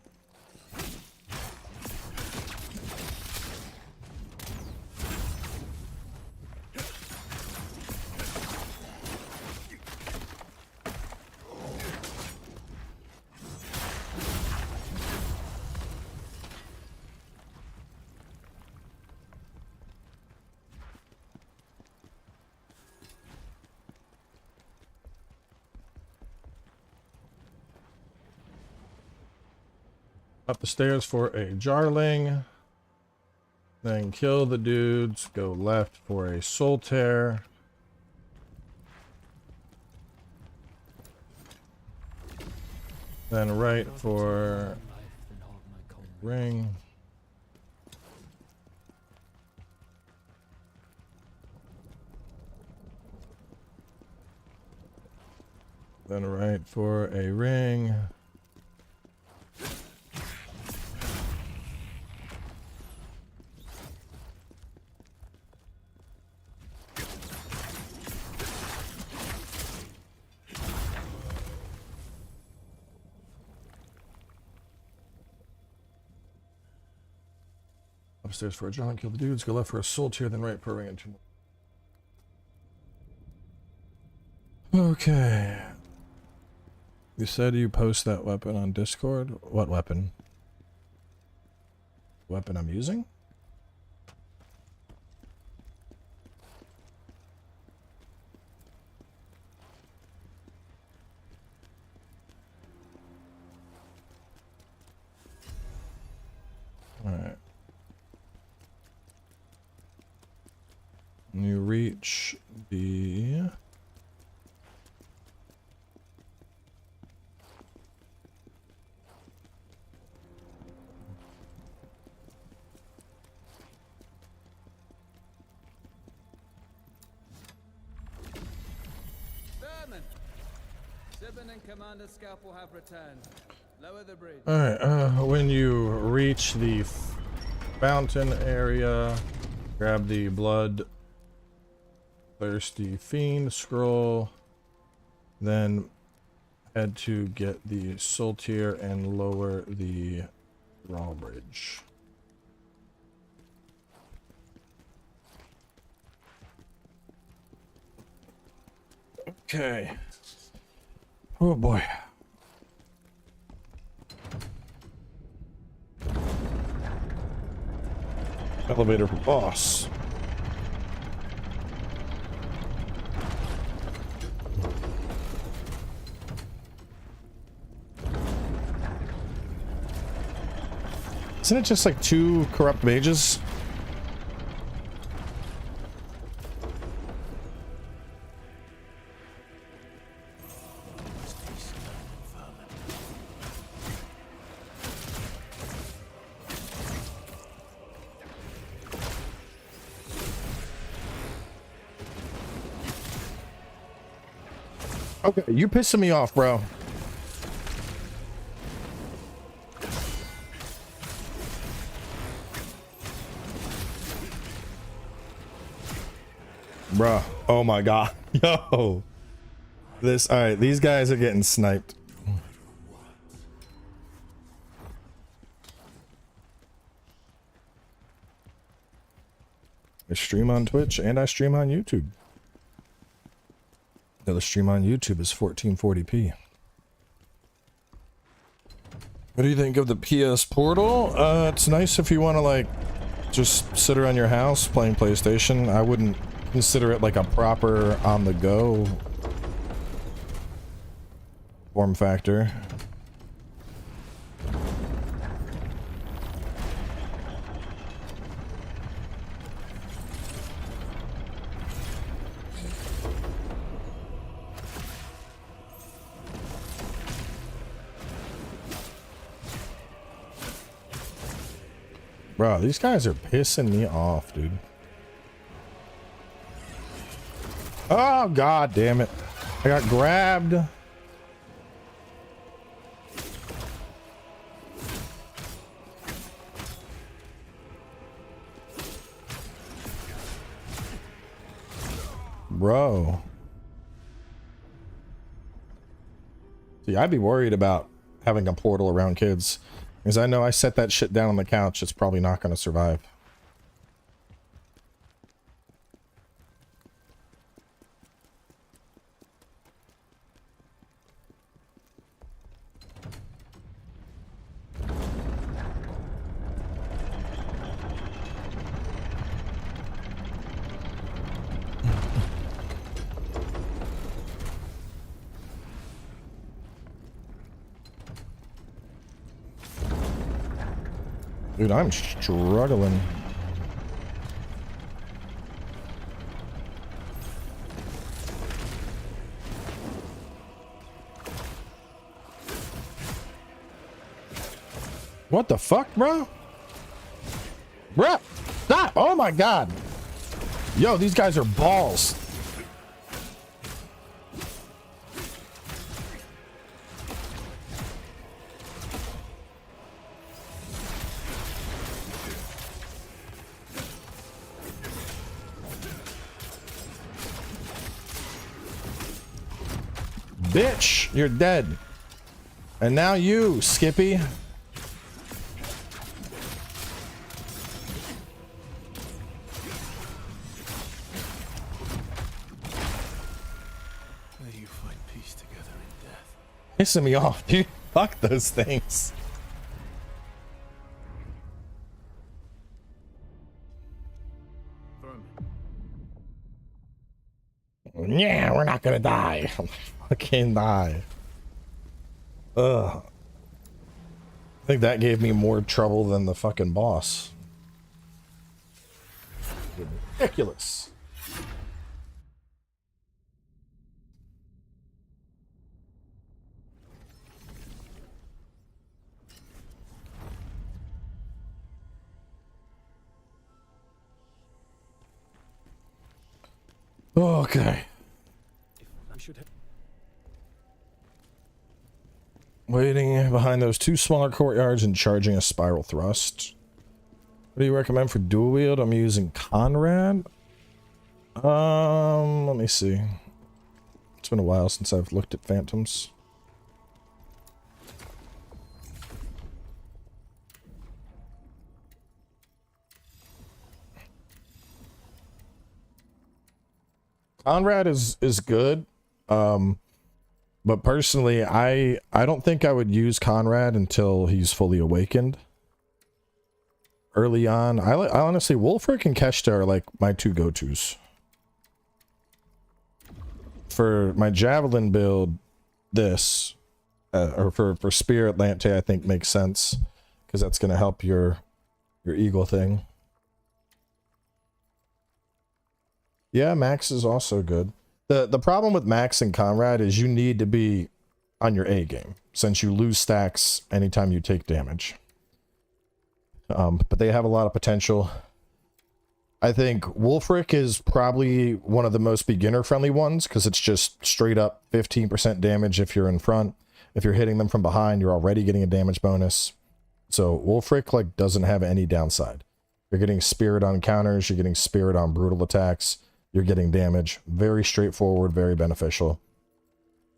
Up the stairs for a jarling. Then kill the dudes. Go left for a soul tear. Then right for ring. Then right for a ring. Upstairs for a giant, kill the dudes, go left for a soul tier, then right for a ring and 2 more. Okay. You said you post that weapon on Discord? What weapon? Weapon I'm using? Alright. You reach the Vermin! Sibin and Commander Scalpel have returned. Lower the bridge. Alright, when you reach the fountain area, grab the blood thirsty fiend scroll, then head to get the soul tier and lower the drawbridge. Okay. Oh boy. Elevator for boss. Isn't it just like 2 corrupt mages? Okay, you're pissing me off, bro. Bruh. Oh my god. Yo. This, alright, these guys are getting sniped. I stream on Twitch and I stream on YouTube. The stream on YouTube is 1440p. What do you think of the PS Portal? It's nice if you want to like just sit around your house playing PlayStation. I wouldn't consider it like a proper on the go form factor. Bro, these guys are pissing me off, dude. Oh, god damn it. I got grabbed. Bro. See, I'd be worried about having a portal around kids. Because I know I set that shit down on the couch, it's probably not going to survive. Dude, I'm struggling. What the fuck, bro? Bro, stop! Oh my god! Yo, these guys are balls. Bitch, you're dead. And now you, Skippy. May you find peace together in death. Pissing me off, dude. Fuck those things. Yeah, we're not gonna die. Fucking die. Ugh. I think that gave me more trouble than the fucking boss. Ridiculous. Okay. I should have. Waiting behind those two smaller courtyards and charging a spiral thrust. What do you recommend for dual wield? I'm using Conrad. Let me see. It's been a while since I've looked at phantoms. Conrad is good. But personally, I don't think I would use Conrad until he's fully awakened. Early on, I honestly, Wulfric and Keshta are like my two go-tos. For my Javelin build, this, or for Spear Atlante, I think makes sense. Because that's going to help your Eagle thing. Yeah, Max is also good. The problem with Max and Conrad is you need to be on your A game, since you lose stacks anytime you take damage. But they have a lot of potential. I think Wulfric is probably one of the most beginner-friendly ones, because it's just straight up 15% damage if you're in front. If you're hitting them from behind, you're already getting a damage bonus. So Wulfric like doesn't have any downside. You're getting Spirit on counters, you're getting Spirit on brutal attacks. You're getting damage. Very straightforward, very beneficial.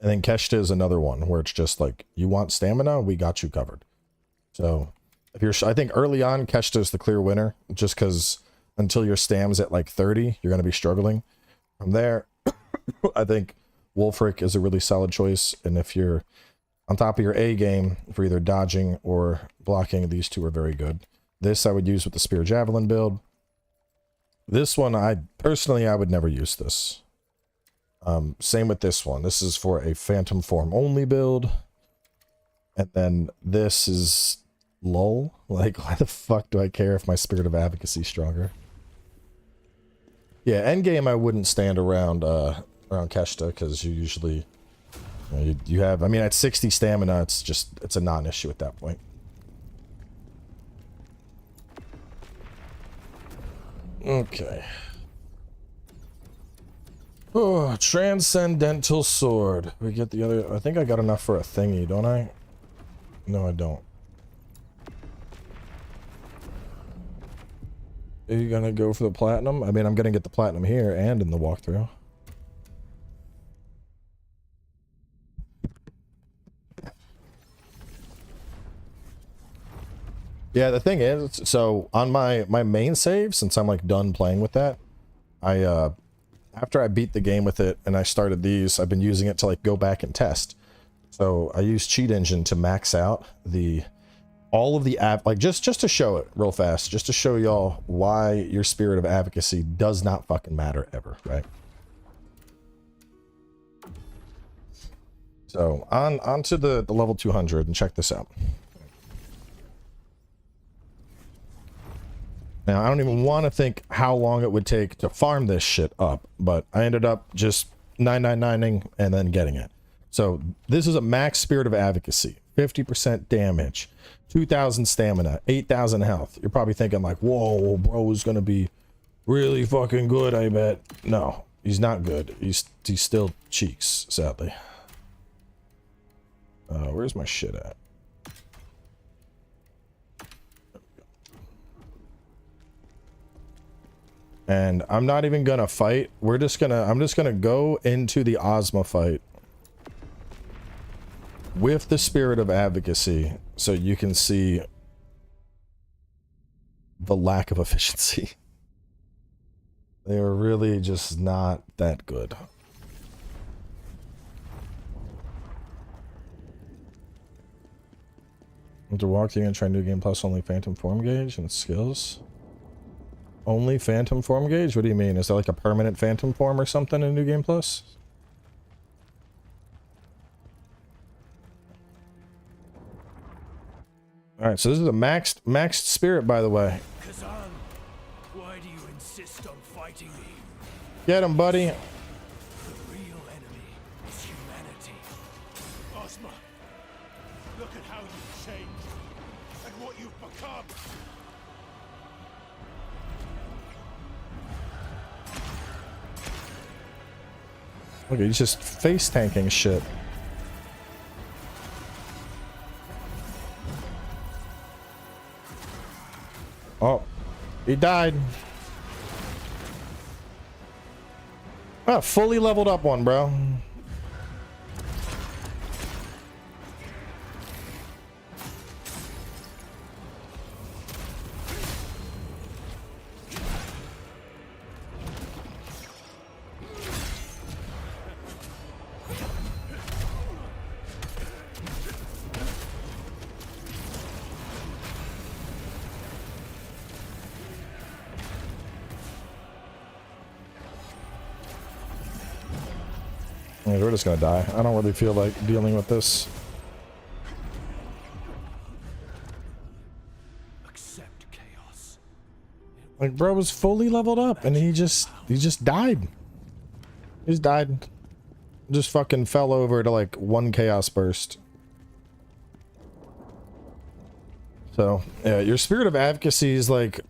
And then Keshta is another one where it's just like, you want stamina? We got you covered. So, if you're, I think early on, Keshta is the clear winner, just because until your stam's at like 30, you're going to be struggling. From there, I think Wulfric is a really solid choice. And if you're on top of your A game for either dodging or blocking, these two are very good. This I would use with the Spear Javelin build. This one, I would never use this. Same with this one. This is for a phantom form only build. And then this is lull. Like, why the fuck do I care if my Spirit of Advocacy is stronger? Yeah, endgame I wouldn't stand around Keshta, because you usually you have, I mean, at 60 stamina, it's a non-issue at that point. Okay. Oh, Transcendental Sword. We get the other... I think I got enough for a thingy, don't I? No, I don't. Are you gonna go for the platinum? I mean, I'm gonna get the platinum here and in the walkthrough. Yeah, the thing is, so on my main save, since I'm like done playing with that, I after I beat the game with it and I started these, I've been using it to like go back and test. So I use Cheat Engine to max out all of the like just to show it real fast, just to show y'all why your spirit of advocacy does not fucking matter ever, right? So on to the level 200 and check this out. Now, I don't even want to think how long it would take to farm this shit up, but I ended up just 999ing and then getting it. So this is a max spirit of advocacy, 50% damage, 2,000 stamina, 8,000 health. You're probably thinking like, whoa, bro is going to be really fucking good, I bet. No, he's not good. He's still cheeks, sadly. Where's my shit at? And I'm not even gonna fight. I'm just gonna go into the Ozma fight with the spirit of advocacy so you can see the lack of efficiency. They are really just not that good. To walk through and try new game plus only phantom form gauge and skills. Only phantom form gauge? What do you mean? Is that like a permanent phantom form or something in New Game Plus? Alright, so this is a maxed spirit, by the way. Khazan, why do you insist on fighting me? Get him, buddy. The real enemy is humanity. Ozma, look at how you've changed and what you've become. Look, he's just face tanking shit. Oh, he died. Ah, fully leveled up one, bro. We're just gonna die. I don't really feel like dealing with this. Accept chaos. Like, bro was fully leveled up and he just died. He just died. Just fucking fell over to like one chaos burst. So yeah, your spirit of advocacy is like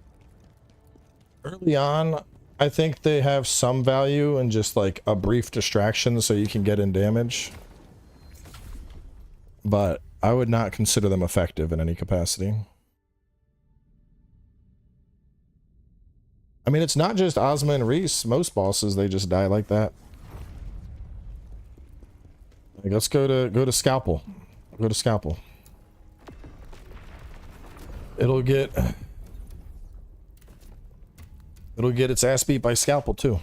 early on. I think they have some value in just like a brief distraction so you can get in damage. But I would not consider them effective in any capacity. I mean, it's not just Ozma and Reese. Most bosses, they just die like that. Like, let's go to Scalpel. Go to Scalpel. It'll get its ass beat by Scalpel too.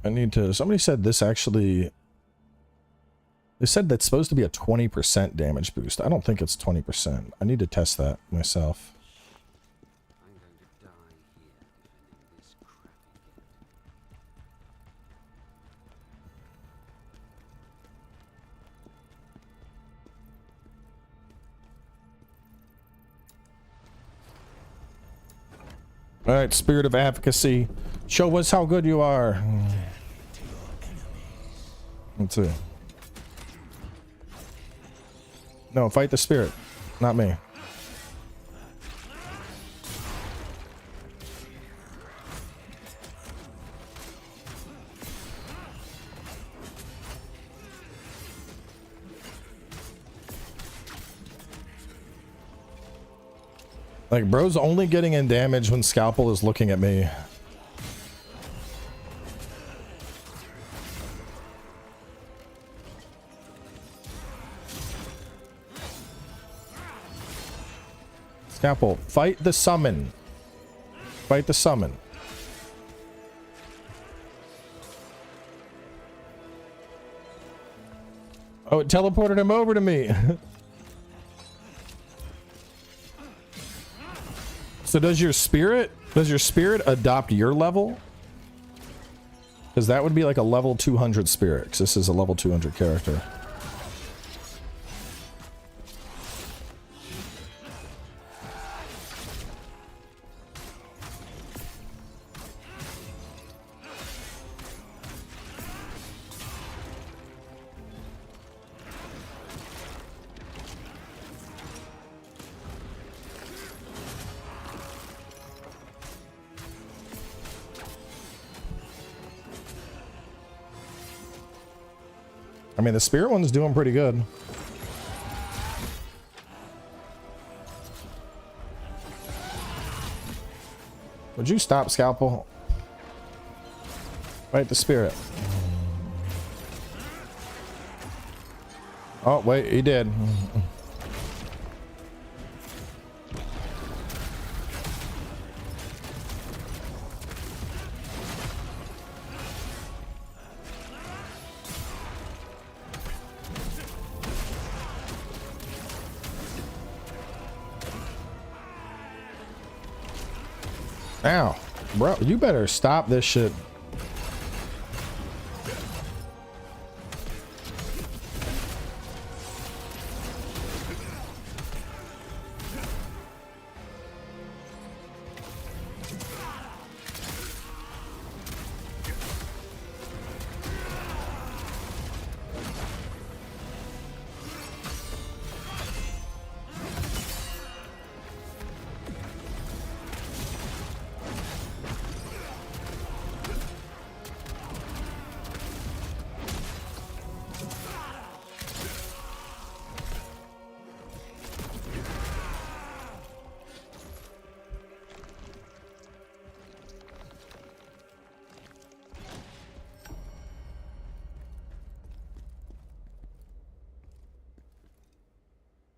I need to, somebody said this actually, they said that's supposed to be a 20% damage boost. I don't think it's 20%. I need to test that myself. I'm going to die here defending this crappy All right, spirit of advocacy. Show us how good you are. Let's see. No, fight the spirit, not me. Like, bro's only getting in damage when Scalpel is looking at me. Scalpel, fight the summon. Fight the summon. Oh, it teleported him over to me. So does your spirit adopt your level? Because that would be like a level 200 spirit, because this is a level 200 character. I mean, the spirit one's doing pretty good. Would you stop, Scalpel? Fight the spirit. Oh, wait, he did. Ow. Bro, you better stop this shit.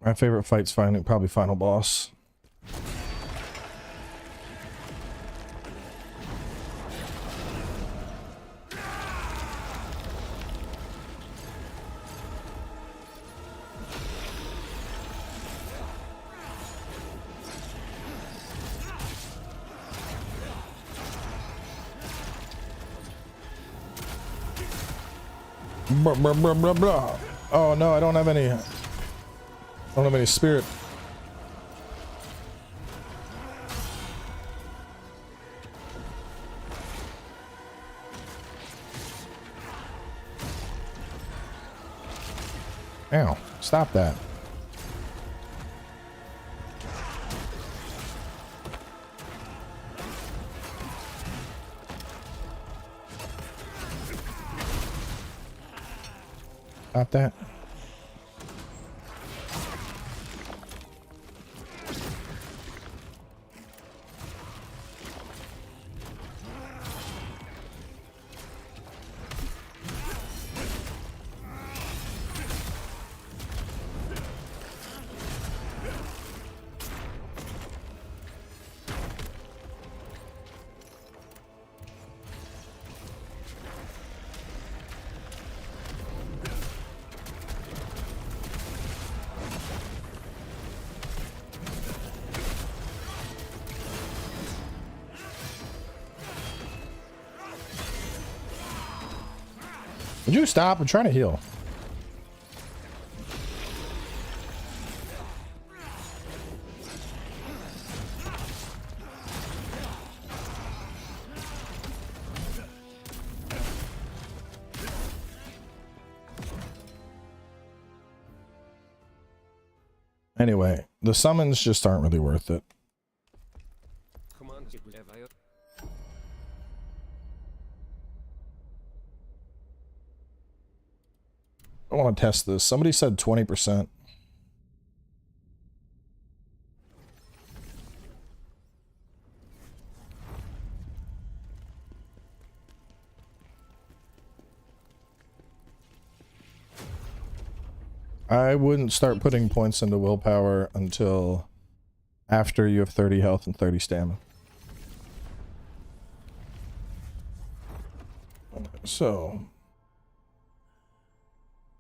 My favorite fight's probably final boss. Blah, blah, blah, blah, blah. Oh no, I don't have any. I don't have any spirit. Ow, stop that. Stop that. Would you stop? I'm trying to heal. Anyway, the summons just aren't really worth it. I want to test this. Somebody said 20%. I wouldn't start putting points into willpower until after you have 30 health and 30 stamina. So,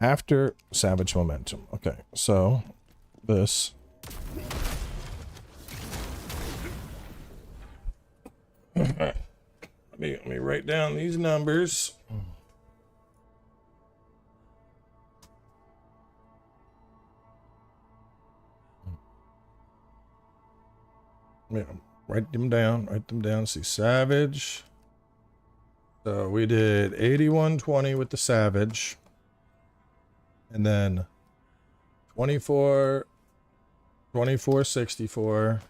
after Savage Momentum. Okay, so this. Let me write down these numbers. Yeah, write them down. Write them down. See, Savage. So we did 8120 with the Savage. And then 2464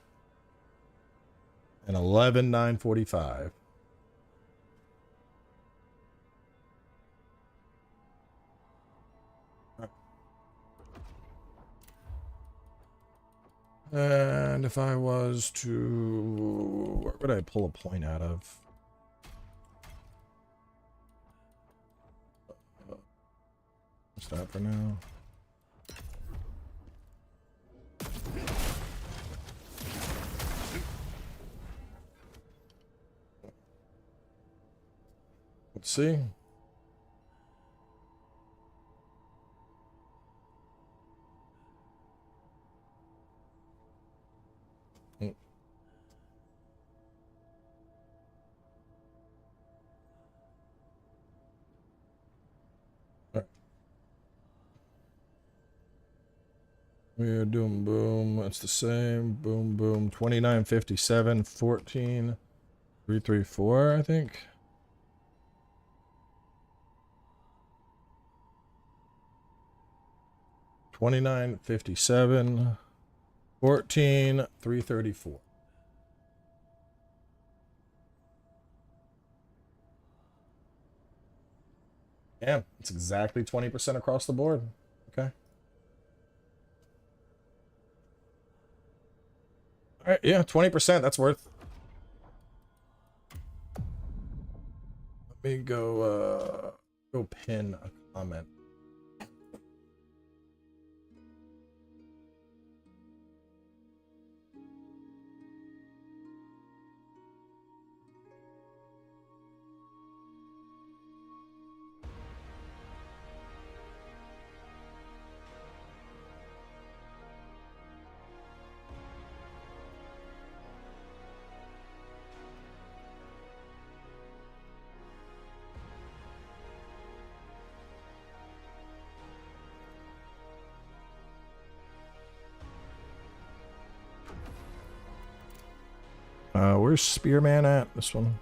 and 11945. And if I was to, where would I pull a point out of? Stop for now. Let's see. We're doing boom. It's the same. Boom, boom. 2957, 14, 334, I think. $29.57, 14, 334. Yeah, it's exactly 20% across the board. Okay. All right, yeah, 20%. That's worth. Let me go pin a comment. Where's Spearman at? This one.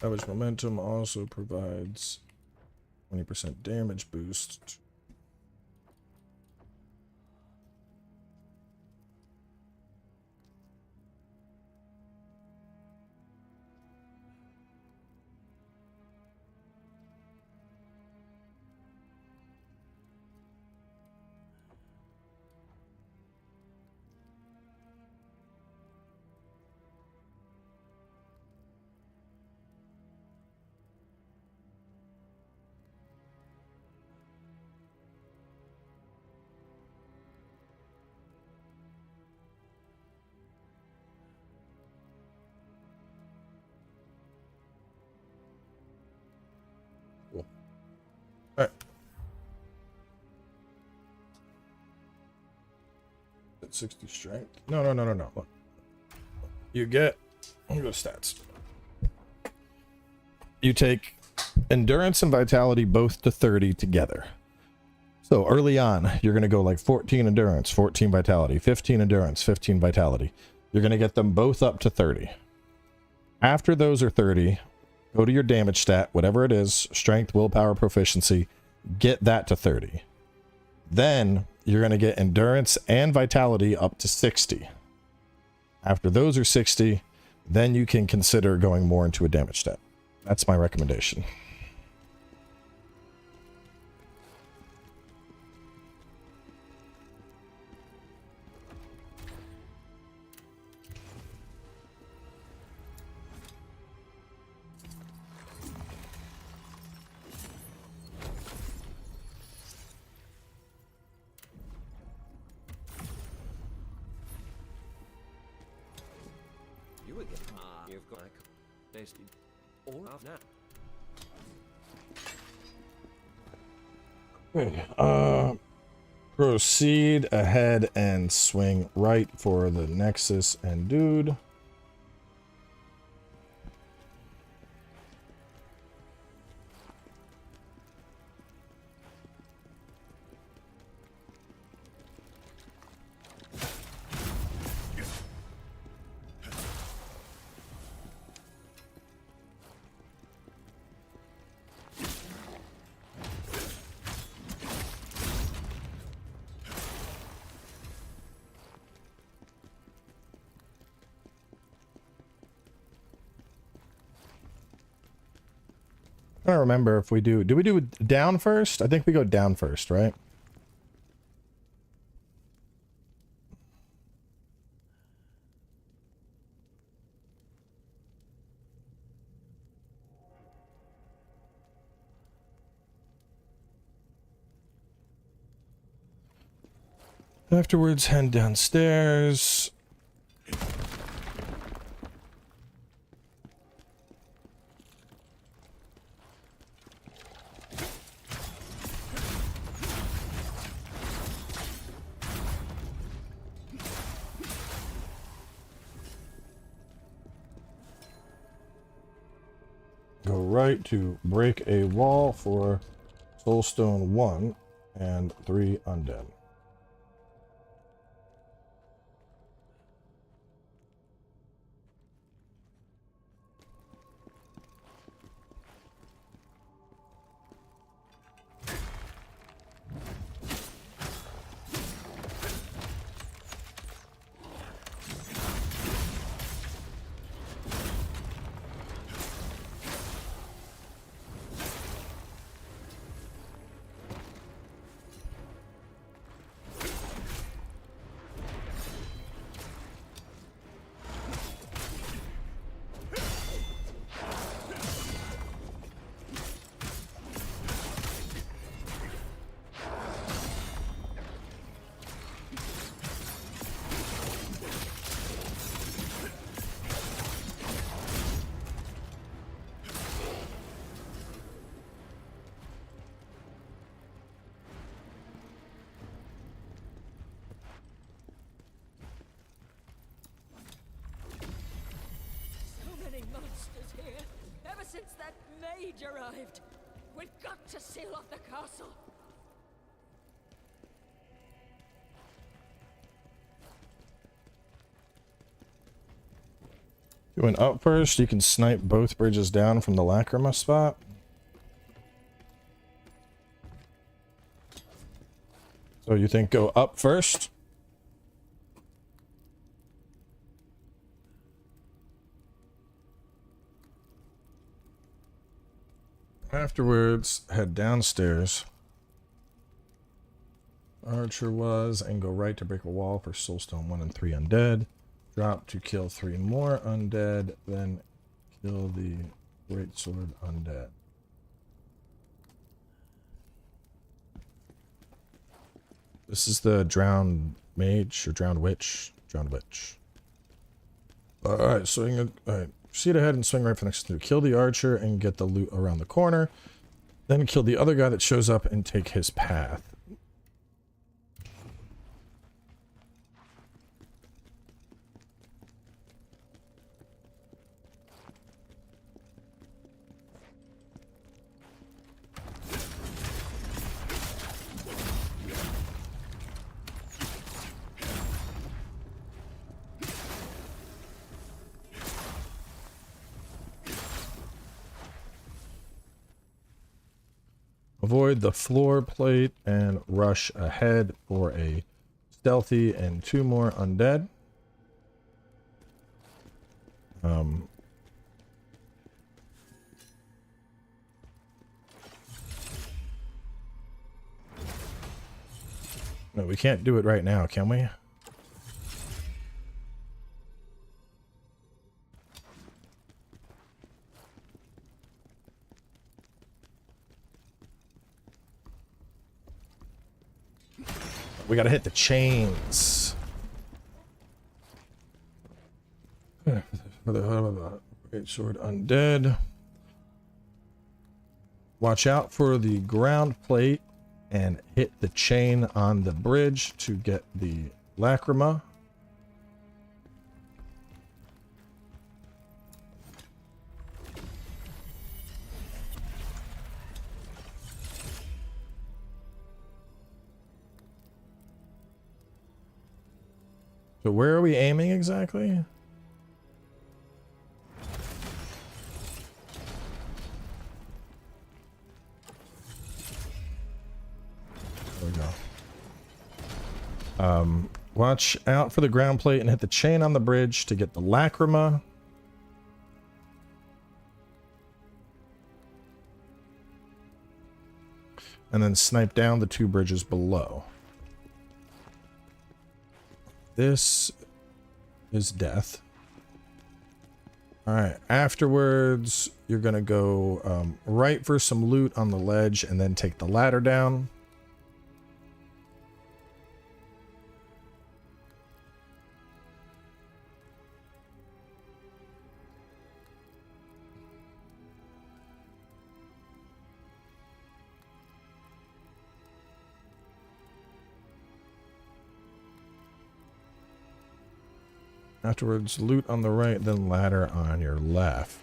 Savage Momentum also provides 20% damage boost. Cool. All right. At 60 strength. No. Look. You get. Let me go to stats. You take endurance and vitality both to 30 together. So early on, you're going to go like 14 endurance, 14 vitality, 15 endurance, 15 vitality. You're going to get them both up to 30. After those are 30, go to your damage stat, whatever it is, strength, willpower, proficiency, get that to 30. Then you're going to get endurance and vitality up to 60. After those are 60, then you can consider going more into a damage stat. That's my recommendation. you again. You've got tasted all of now. Okay, proceed ahead and swing right for the Nexus and dude. I don't remember if we do we do down first? I think we go down first, right? Afterwards, head downstairs. Go right to break a wall for Soulstone 1 and 3 undead. Since that mage arrived, we've got to seal off the castle. You went up first, you can snipe both bridges down from the Lacrima spot. So you think go up first? Afterwards, head downstairs. Archer was, and go right to break a wall for Soulstone 1 and 3 undead. Drop to kill 3 more undead, then kill the greatsword undead. This is the drowned mage or drowned witch. Drowned witch. Alright, so you can, alright. Proceed ahead and swing right for the next two. Kill the archer and get the loot around the corner. Then kill the other guy that shows up and take his path. Avoid the floor plate and rush ahead for a stealthy and 2 more undead. No, we can't do it right now, can we? We gotta hit the chains. For the great sword undead. Watch out for the ground plate and hit the chain on the bridge to get the lacrima. So where are we aiming exactly? There we go. Watch out for the ground plate and hit the chain on the bridge to get the lacrima. And then snipe down the 2 bridges below. This is death. Alright, afterwards, you're going to go right for some loot on the ledge and then take the ladder down. Afterwards, loot on the right, then ladder on your left.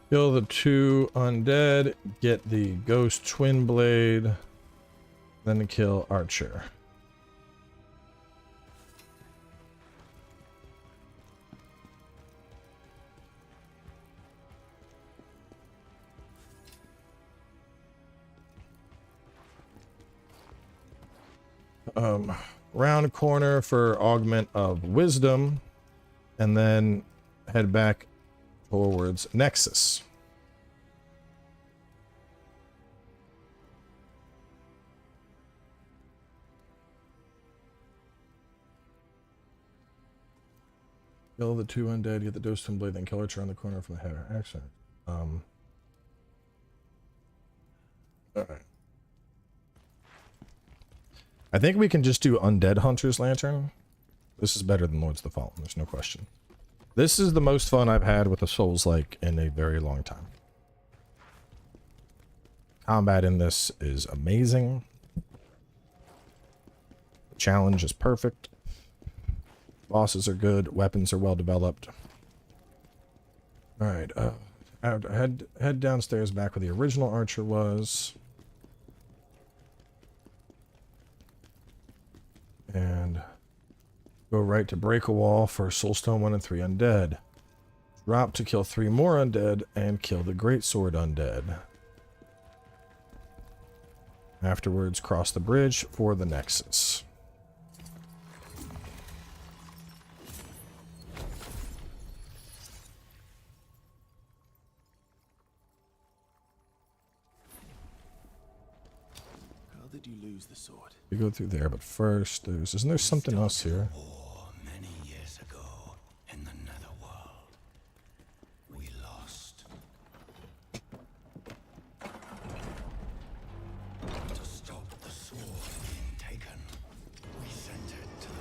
Kill the 2 undead, get the ghost twin blade, then kill Archer. Round corner for augment of wisdom, and then head back towards Nexus. Kill the 2 undead, get the ghost twin blade, then kill Archer on the corner from the head. Excellent. Alright. I think we can just do Undead Hunter's Lantern. This is better than Lords of the Fallen, there's no question. This is the most fun I've had with a Souls-like in a very long time. Combat in this is amazing. The challenge is perfect. Bosses are good. Weapons are well developed. Alright, head downstairs back where the original Archer was. And go right to break a wall for Soulstone 1 and 3 undead. Drop to kill 3 more undead and kill the greatsword undead. Afterwards, cross the bridge for the Nexus. How did you lose the sword? We go through there, but first, isn't there something else here? Many years ago, in the Netherworld, we lost. To stop the sword being taken, we sent it to the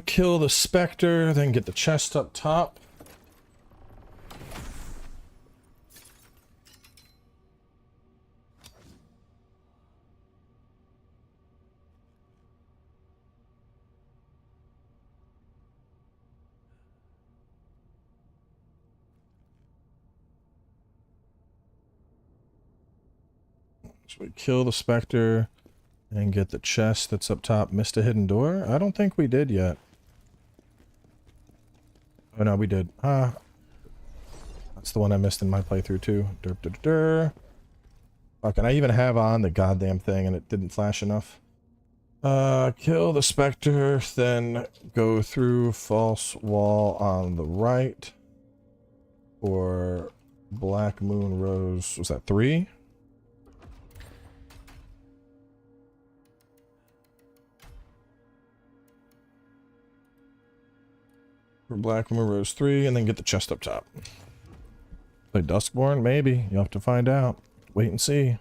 Kill the Spectre, then get the chest up top. So we kill the Spectre and get the chest that's up top. Missed a hidden door? I don't think we did yet. Oh no, we did. Ah. That's the one I missed in my playthrough too. Derp derp derp. Fuck, and I even have on the goddamn thing and it didn't flash enough. Kill the Spectre, then go through false wall on the right. For Black Moon Rose, was that 3? For Black Moon Rose 3, and then get the chest up top. Play Duskborn? Maybe. You'll have to find out. Wait and see.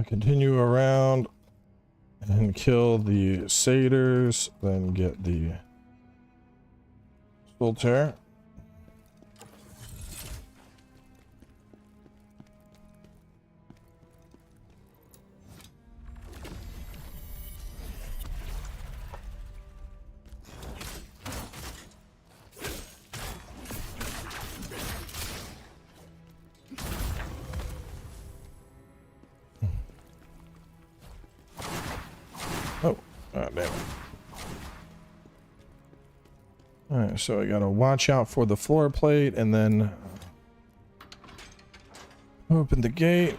Continue around and kill the satyrs, then get the Soul Tear. Damn it. Alright, so I gotta watch out for the floor plate and then open the gate.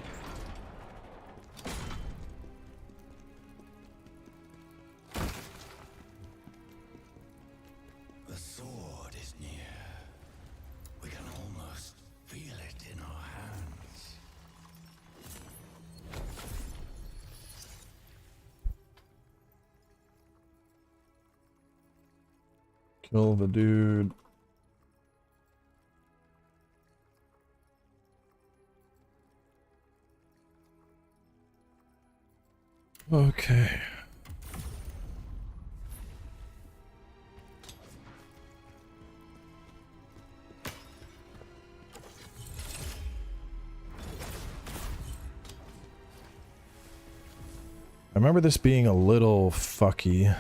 The sword is near. We can almost feel it in our hands. Kill the dude. Okay. I remember this being a little fucky.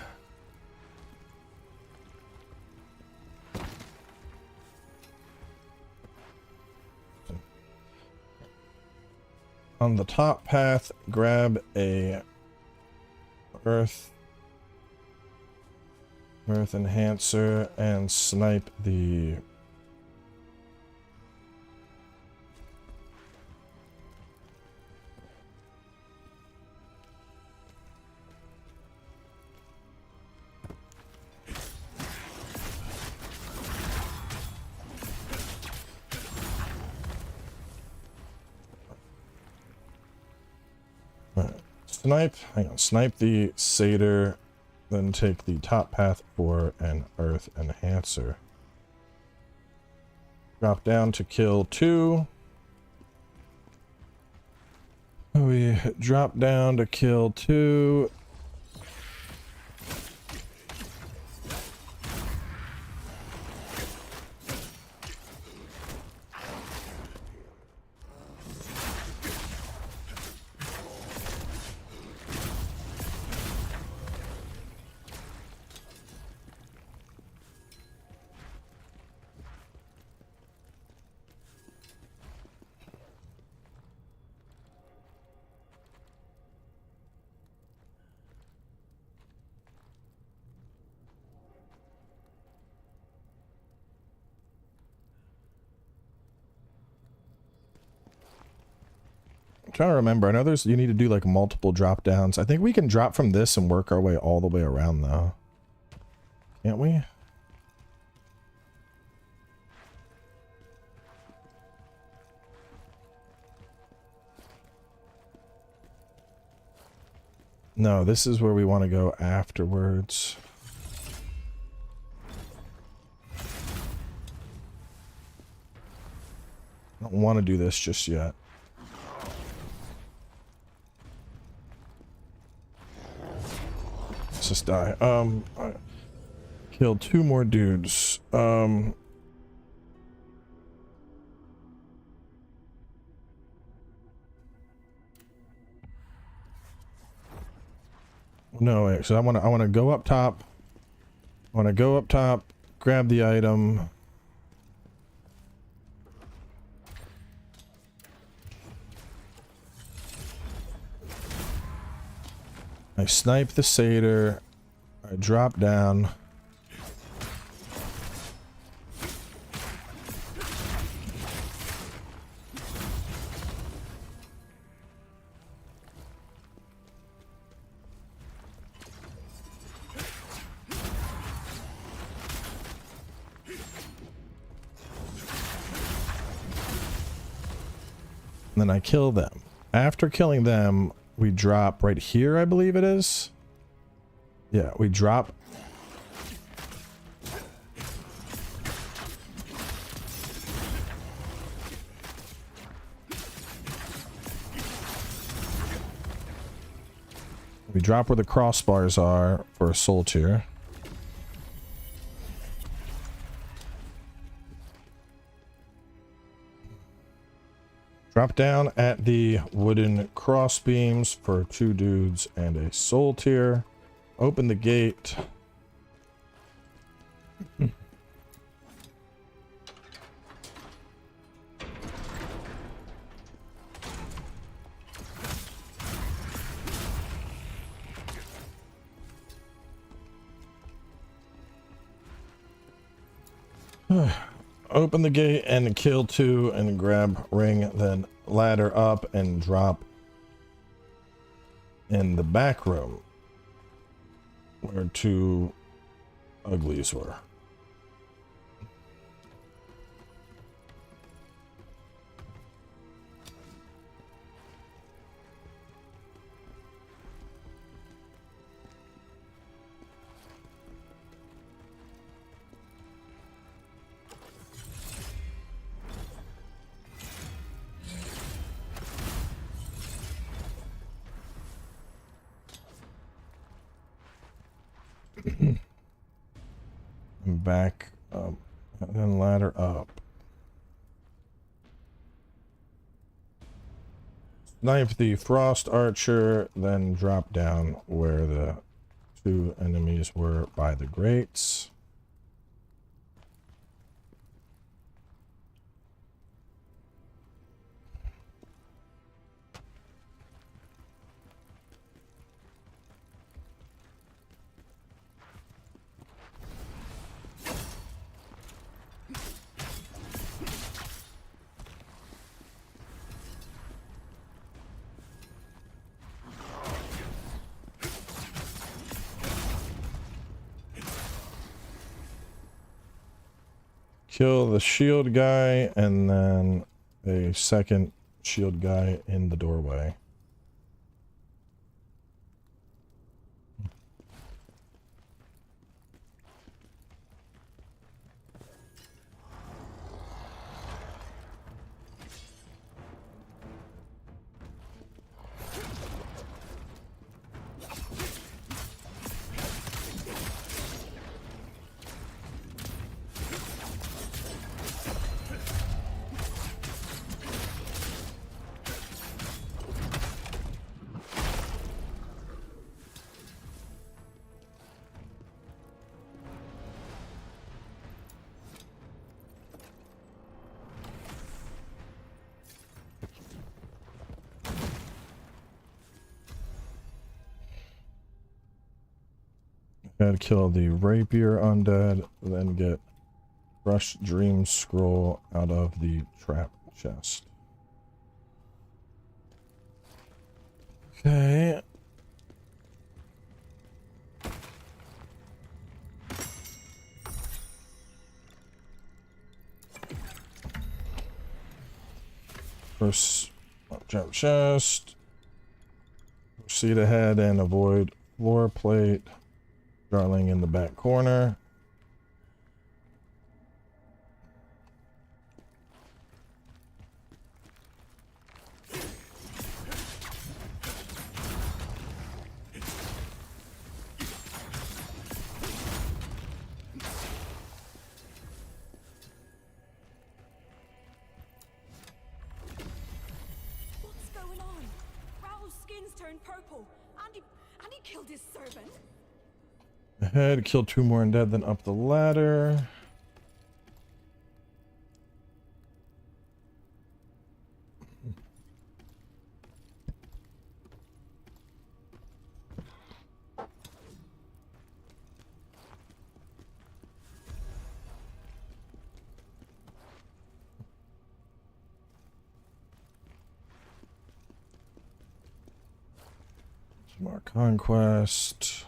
On the top path, grab a earth enhancer and snipe the snipe the satyr, then take the top path for an earth enhancer. Drop down to kill 2. We drop down to kill 2. I'm trying to remember. I know there's you need to do like multiple drop downs. I think we can drop from this and work our way all the way around though. Can't we? No, this is where we want to go afterwards. I don't want to do this just yet. Let's just die. I killed 2 more dudes. No, wait, so I want to go up top. I want to go up top, grab the item. I snipe the satyr. I drop down. And then I kill them. After killing them, we drop right here, I believe it is. Yeah, we drop. We drop where the crossbars are for a soul tier. Drop down at the wooden cross beams for 2 dudes and a soul tier. Open the gate. Open the gate and kill 2 and grab ring, then ladder up and drop in the back room where 2 uglies were. Back up and then ladder up. Snipe the frost archer, then drop down where the 2 enemies were by the grates. Kill the shield guy and then a second shield guy in the doorway. Gotta kill the rapier undead, then get crushed dream scroll out of the trap chest. Okay. First, jump chest. Proceed ahead and avoid floor plate. Darling in the back corner. What's going on? Raoul's skin's turned purple, and he killed his servant. Ahead, kill 2 more undead, then up the ladder. Some more conquest.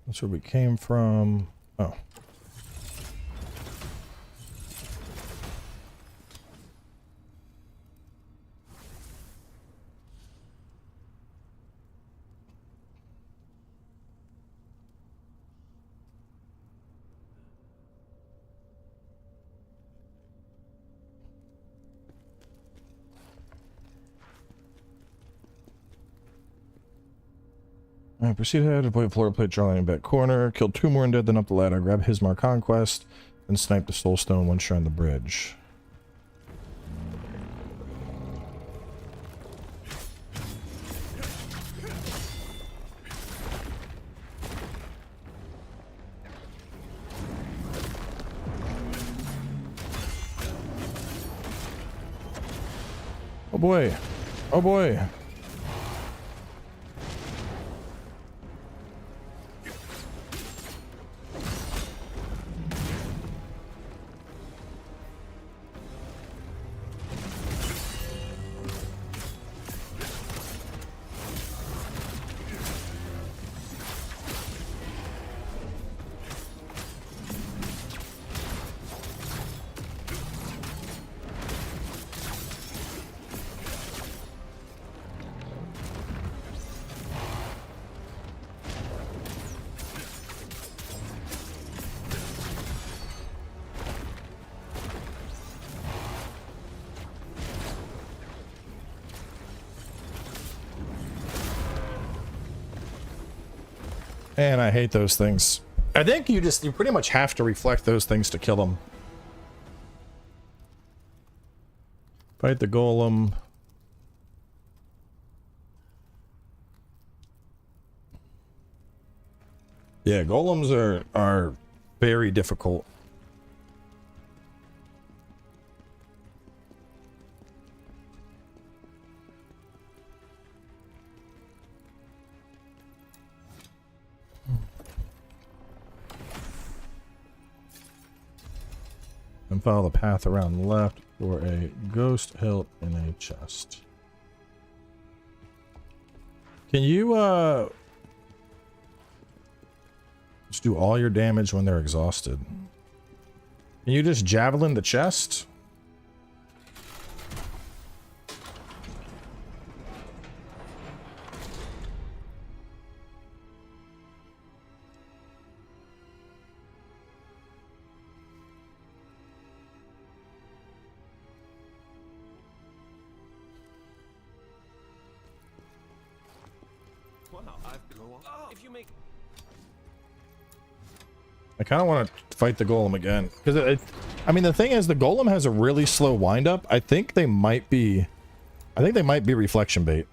That's where we came from. Oh. Alright, proceed ahead, avoid floor plate, draw in back corner, kill 2 more undead, then up the ladder, grab Hismar Conquest, and snipe the soul stone once you're on the bridge. Oh boy. Oh boy. Man, I hate those things. I think you pretty much have to reflect those things to kill them. Fight the golem. Yeah, golems are very difficult. And follow the path around left for a ghost hilt in a chest. Can you just do all your damage when they're exhausted? Can you just javelin the chest? If you make I kind of want to fight the golem again because I mean the thing is the golem has a really slow windup. I think they might be reflection bait.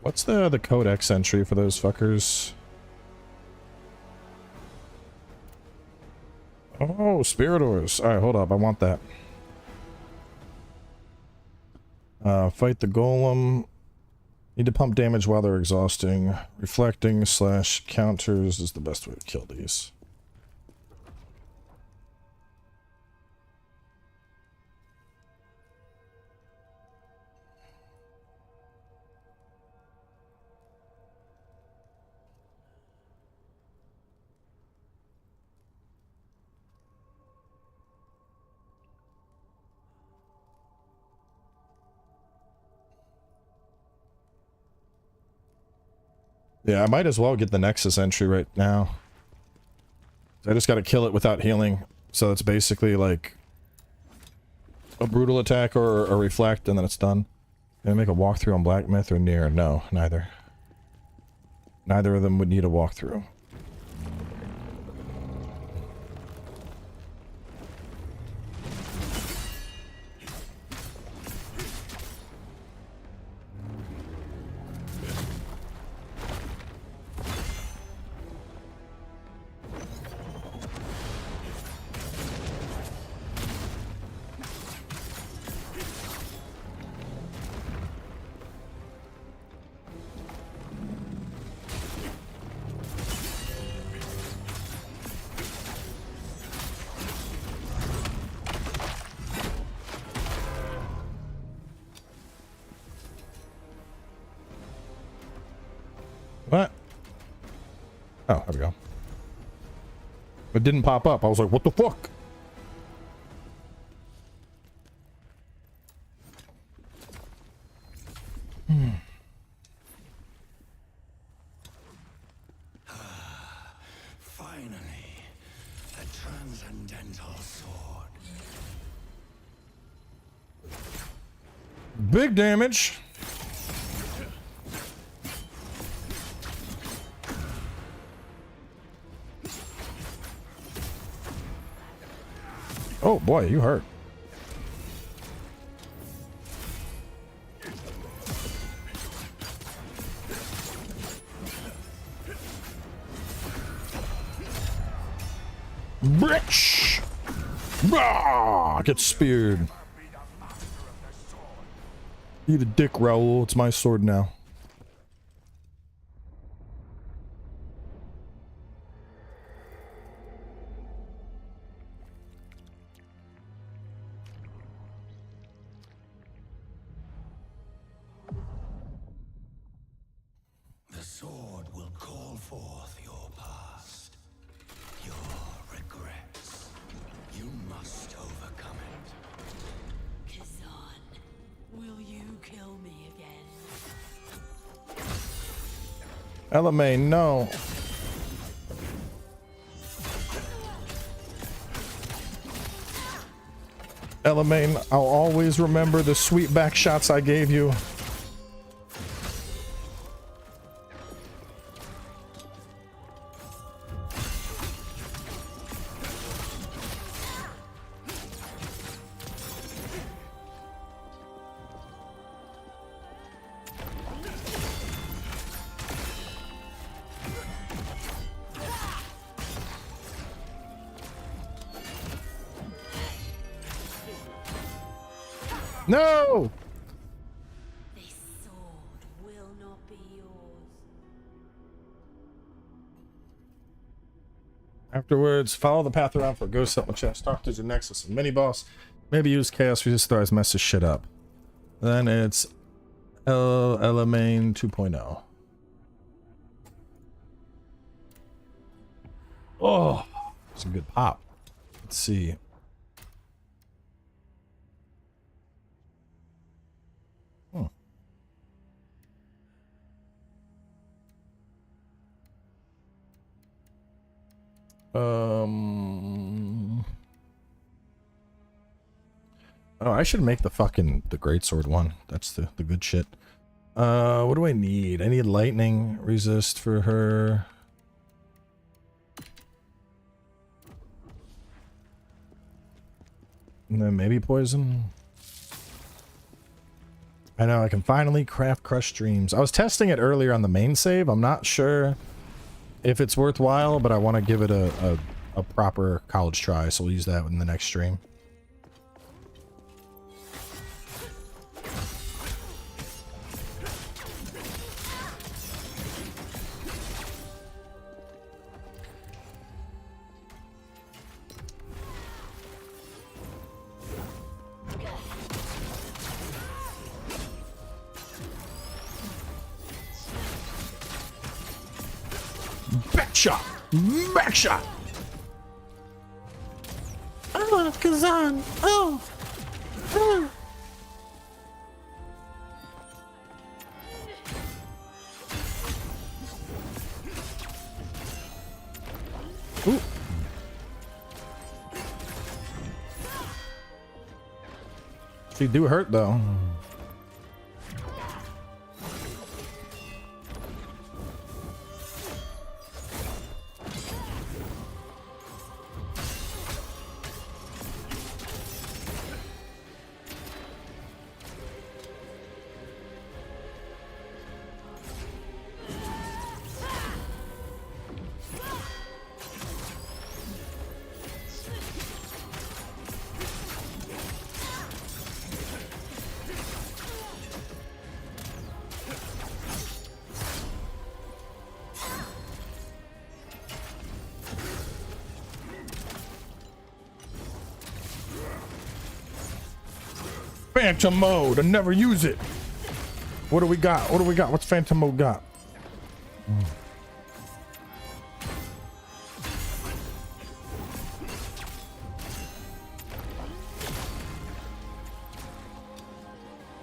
What's the codex entry for those fuckers? Oh, Spiritors. Alright, hold up. I want that. Fight the golem. Need to pump damage while they're exhausting. Reflecting / counters is the best way to kill these. Yeah, I might as well get the Nexus entry right now. I just gotta kill it without healing. So it's basically like a brutal attack or a reflect and then it's done. Gonna make a walkthrough on Black Myth or Near? No, neither. Neither of them would need a walkthrough. What? Oh, there we go. It didn't pop up. I was like, what the fuck? Finally, a transcendental sword. Big damage. Oh boy, you hurt. Bitch! Ah, get speared. Eat a dick, Raoul. It's my sword now. The sword will call forth your past, your regrets. You must overcome it. Khazan, will you kill me again? Elamane, no. Elamane, I'll always remember the sweet back shots I gave you. No! This sword will not be yours. Afterwards, follow the path around for a ghost up the chest. Talk to your Nexus and mini boss. Maybe use Chaos Resist Thrice, mess this shit up. Then it's Elamane 2.0. Oh, it's a good pop. Let's see. Oh, I should make the greatsword one. That's the good shit. What do I need? I need lightning resist for her. And then maybe poison. I know, I can finally craft crushed dreams. I was testing it earlier on the main save. I'm not sure if it's worthwhile, but I want to give it a proper college try, so we'll use that in the next stream. Back shot! Back shot! Oh, Khazan! Oh! Oh! Ooh. She do hurt though. Phantom mode. I never use it. What do we got? What do we got? What's Phantom mode got?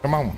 Come on.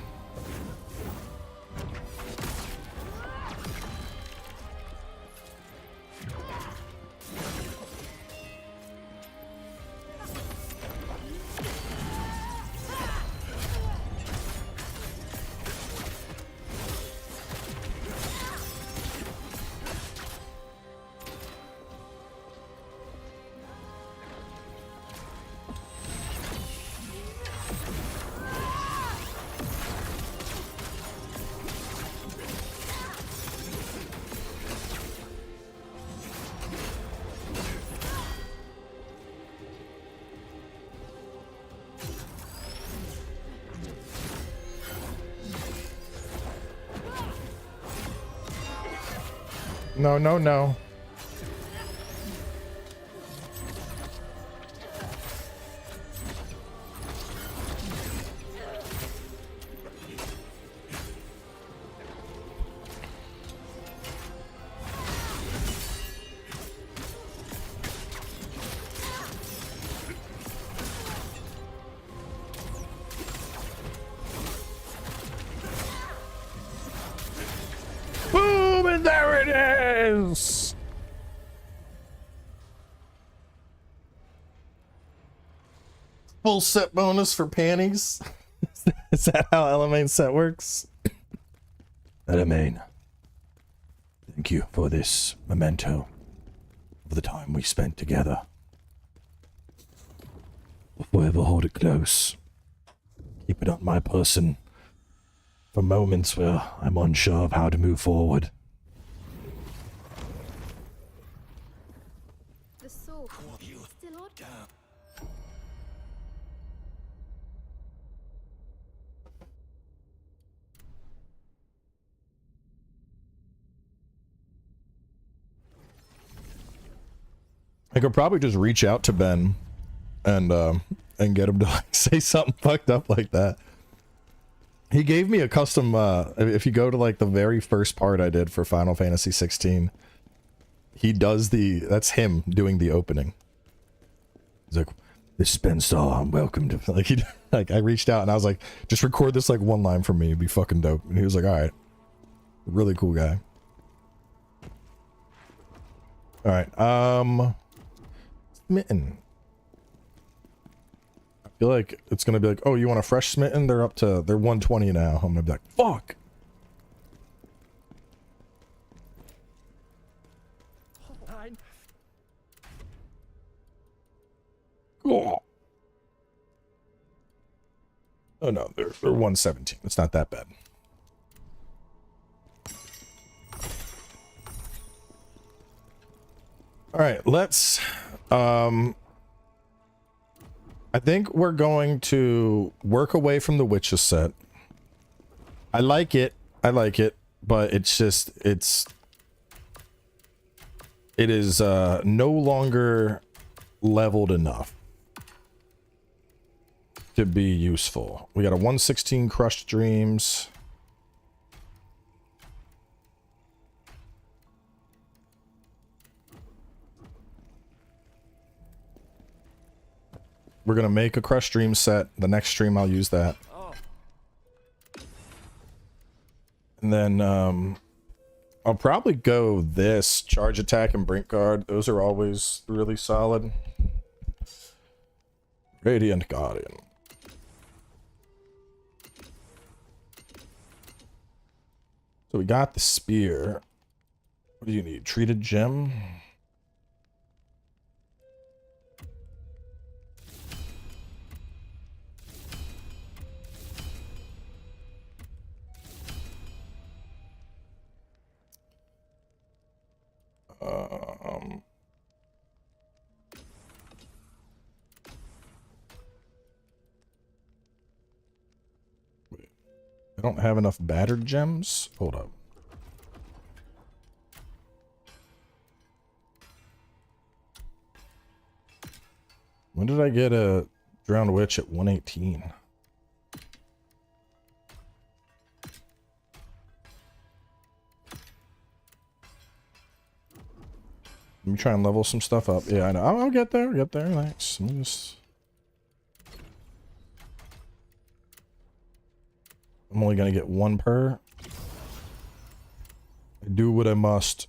No, no, no. Boom, and there it is. Full set bonus for panties. Is that how Elemaine set works? Elemaine, thank you for this memento of the time we spent together. I'll forever hold it close. Keep it on my person for moments where I'm unsure of how to move forward. The sword still on. I could probably just reach out to Ben and get him to like, say something fucked up like that. He gave me a custom, if you go to like the very first part I did for Final Fantasy 16, he does that's him doing the opening. He's like, This is Ben Starr, I'm welcome to... like I reached out and I was like, just record this like one line for me, it'd be fucking dope. And he was like, all right. Really cool guy. All right, Smitten. I feel like it's gonna be like, oh, you want a fresh Smitten? They're 120 now. I'm gonna be like, fuck. Oh. Oh no, they're 117. It's not that bad. All right, let's I think we're going to work away from the witches set. I like it, but it's just it is no longer leveled enough to be useful. We got a 116 crushed dreams. We're gonna make a crushed dream set. The next stream I'll use that. And then I'll probably go this charge attack and brink guard. Those are always really solid. Radiant Guardian. So we got the spear. What do you need? Treated gem? Wait, I don't have enough battered gems. Hold up. When did I get a drowned witch at 118? Let me try and level some stuff up. Yeah, I know. I'll get there. Get there. Thanks. Let me just... I'm only gonna get one per. I do what I must.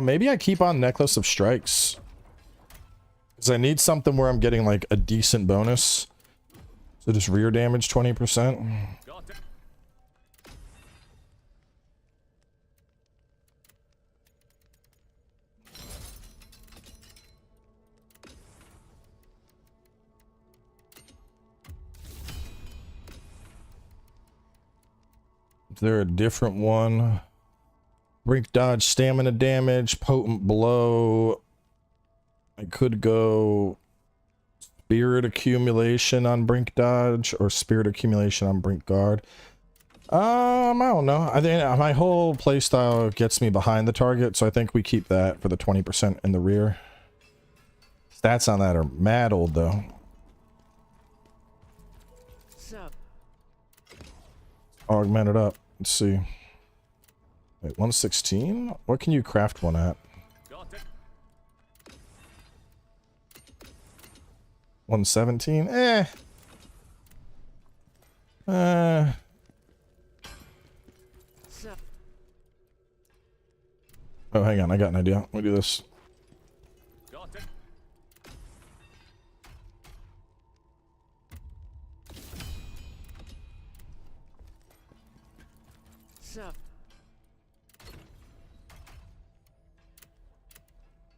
Maybe I keep on Necklace of Strikes. Because I need something where I'm getting like a decent bonus. So just rear damage 20%. Is there a different one? Brink dodge, stamina damage, potent blow. I could go spirit accumulation on brink dodge or spirit accumulation on brink guard. I don't know. I think my whole playstyle gets me behind the target, so I think we keep that for the 20% in the rear. Stats on that are mad old though. Augment it up. Let's see. Wait, 116? What can you craft one at? 117? Oh, hang on. I got an idea. Let me do this.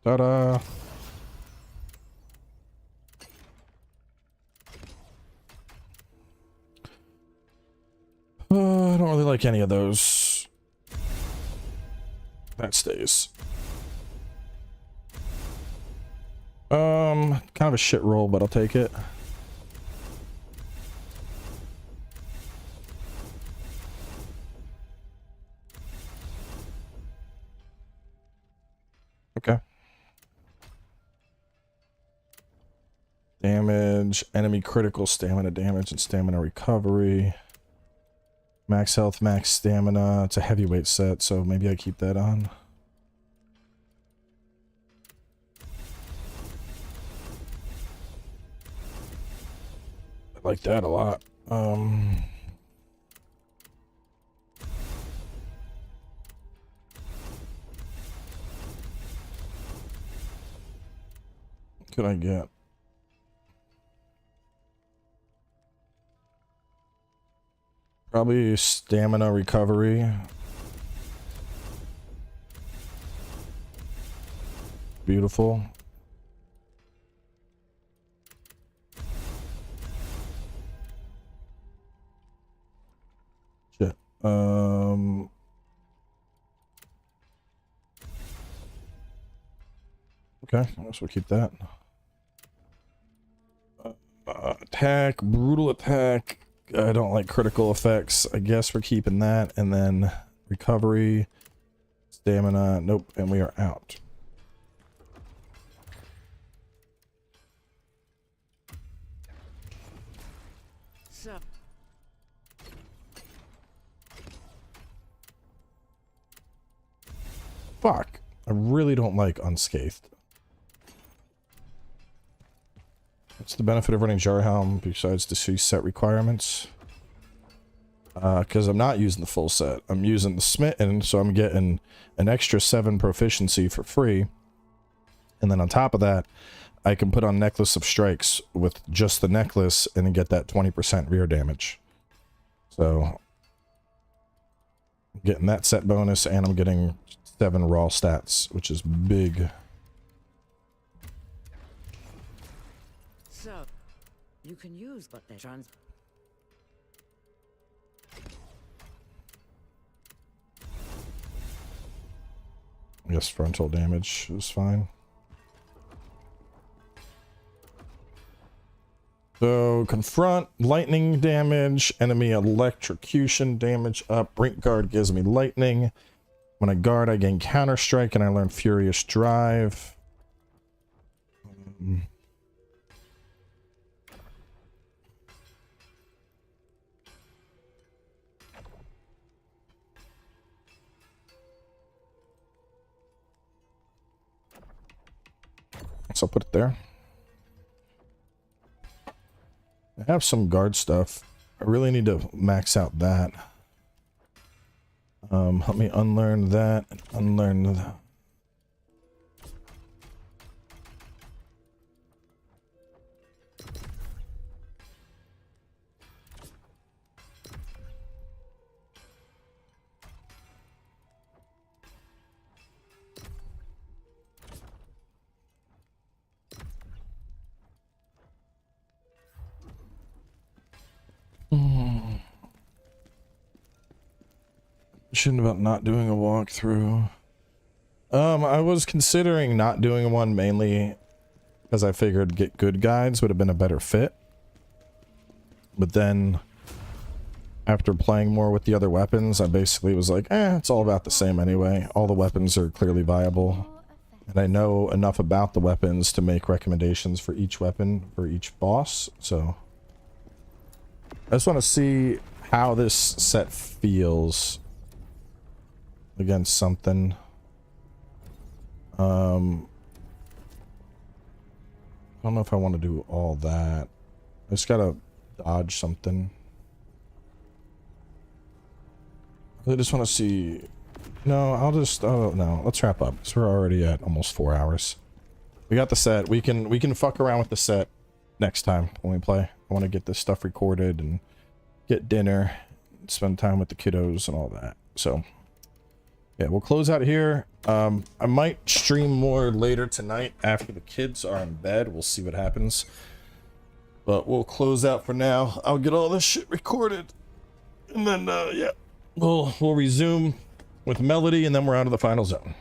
Ta-da! I don't really like any of those. That stays. Kind of a shit roll, but I'll take it. Okay. Damage, enemy critical stamina damage and stamina recovery. Max health, max stamina. It's a heavyweight set, so maybe I keep that on. I like that a lot. could I get? Probably stamina recovery. Beautiful. Shit. Okay, I guess we'll keep that. Attack, brutal attack. I don't like critical effects. I guess we're keeping that. And then recovery, stamina. Nope, and we are out. So. Fuck. I really don't like unscathed. What's the benefit of running Jarhelm besides to see set requirements? Because I'm not using the full set. I'm using the smitten, so I'm getting an extra 7 proficiency for free. And then on top of that, I can put on Necklace of Strikes with just the necklace and get that 20% rear damage. So, I'm getting that set bonus, and I'm getting 7 raw stats, which is big. So, you can use what they trans. I guess frontal damage is fine. So, confront, lightning damage, enemy electrocution damage up. Brink guard gives me lightning. When I guard, I gain counter strike and I learn furious drive. So I'll put it there. I have some guard stuff. I really need to max out that. Help me unlearn that and unlearn that. Shouldn't about not doing a walkthrough. I was considering not doing one mainly because I figured get good guides would have been a better fit. But then after playing more with the other weapons, I basically was like, it's all about the same anyway. All the weapons are clearly viable. And I know enough about the weapons to make recommendations for each weapon for each boss. So I just want to see how this set feels against something. I don't know if I want to do all that. I just gotta dodge something. I just want to see. No, I'll just. Oh no, let's wrap up. So we're already at almost 4 hours. We got the set. We can fuck around with the set next time when we play. I want to get this stuff recorded and get dinner, spend time with the kiddos and all that. So. Yeah, we'll close out here. I might stream more later tonight after the kids are in bed. We'll see what happens. But we'll close out for now. I'll get all this shit recorded. And then, yeah, we'll resume with Melody, and then we're out of the final zone.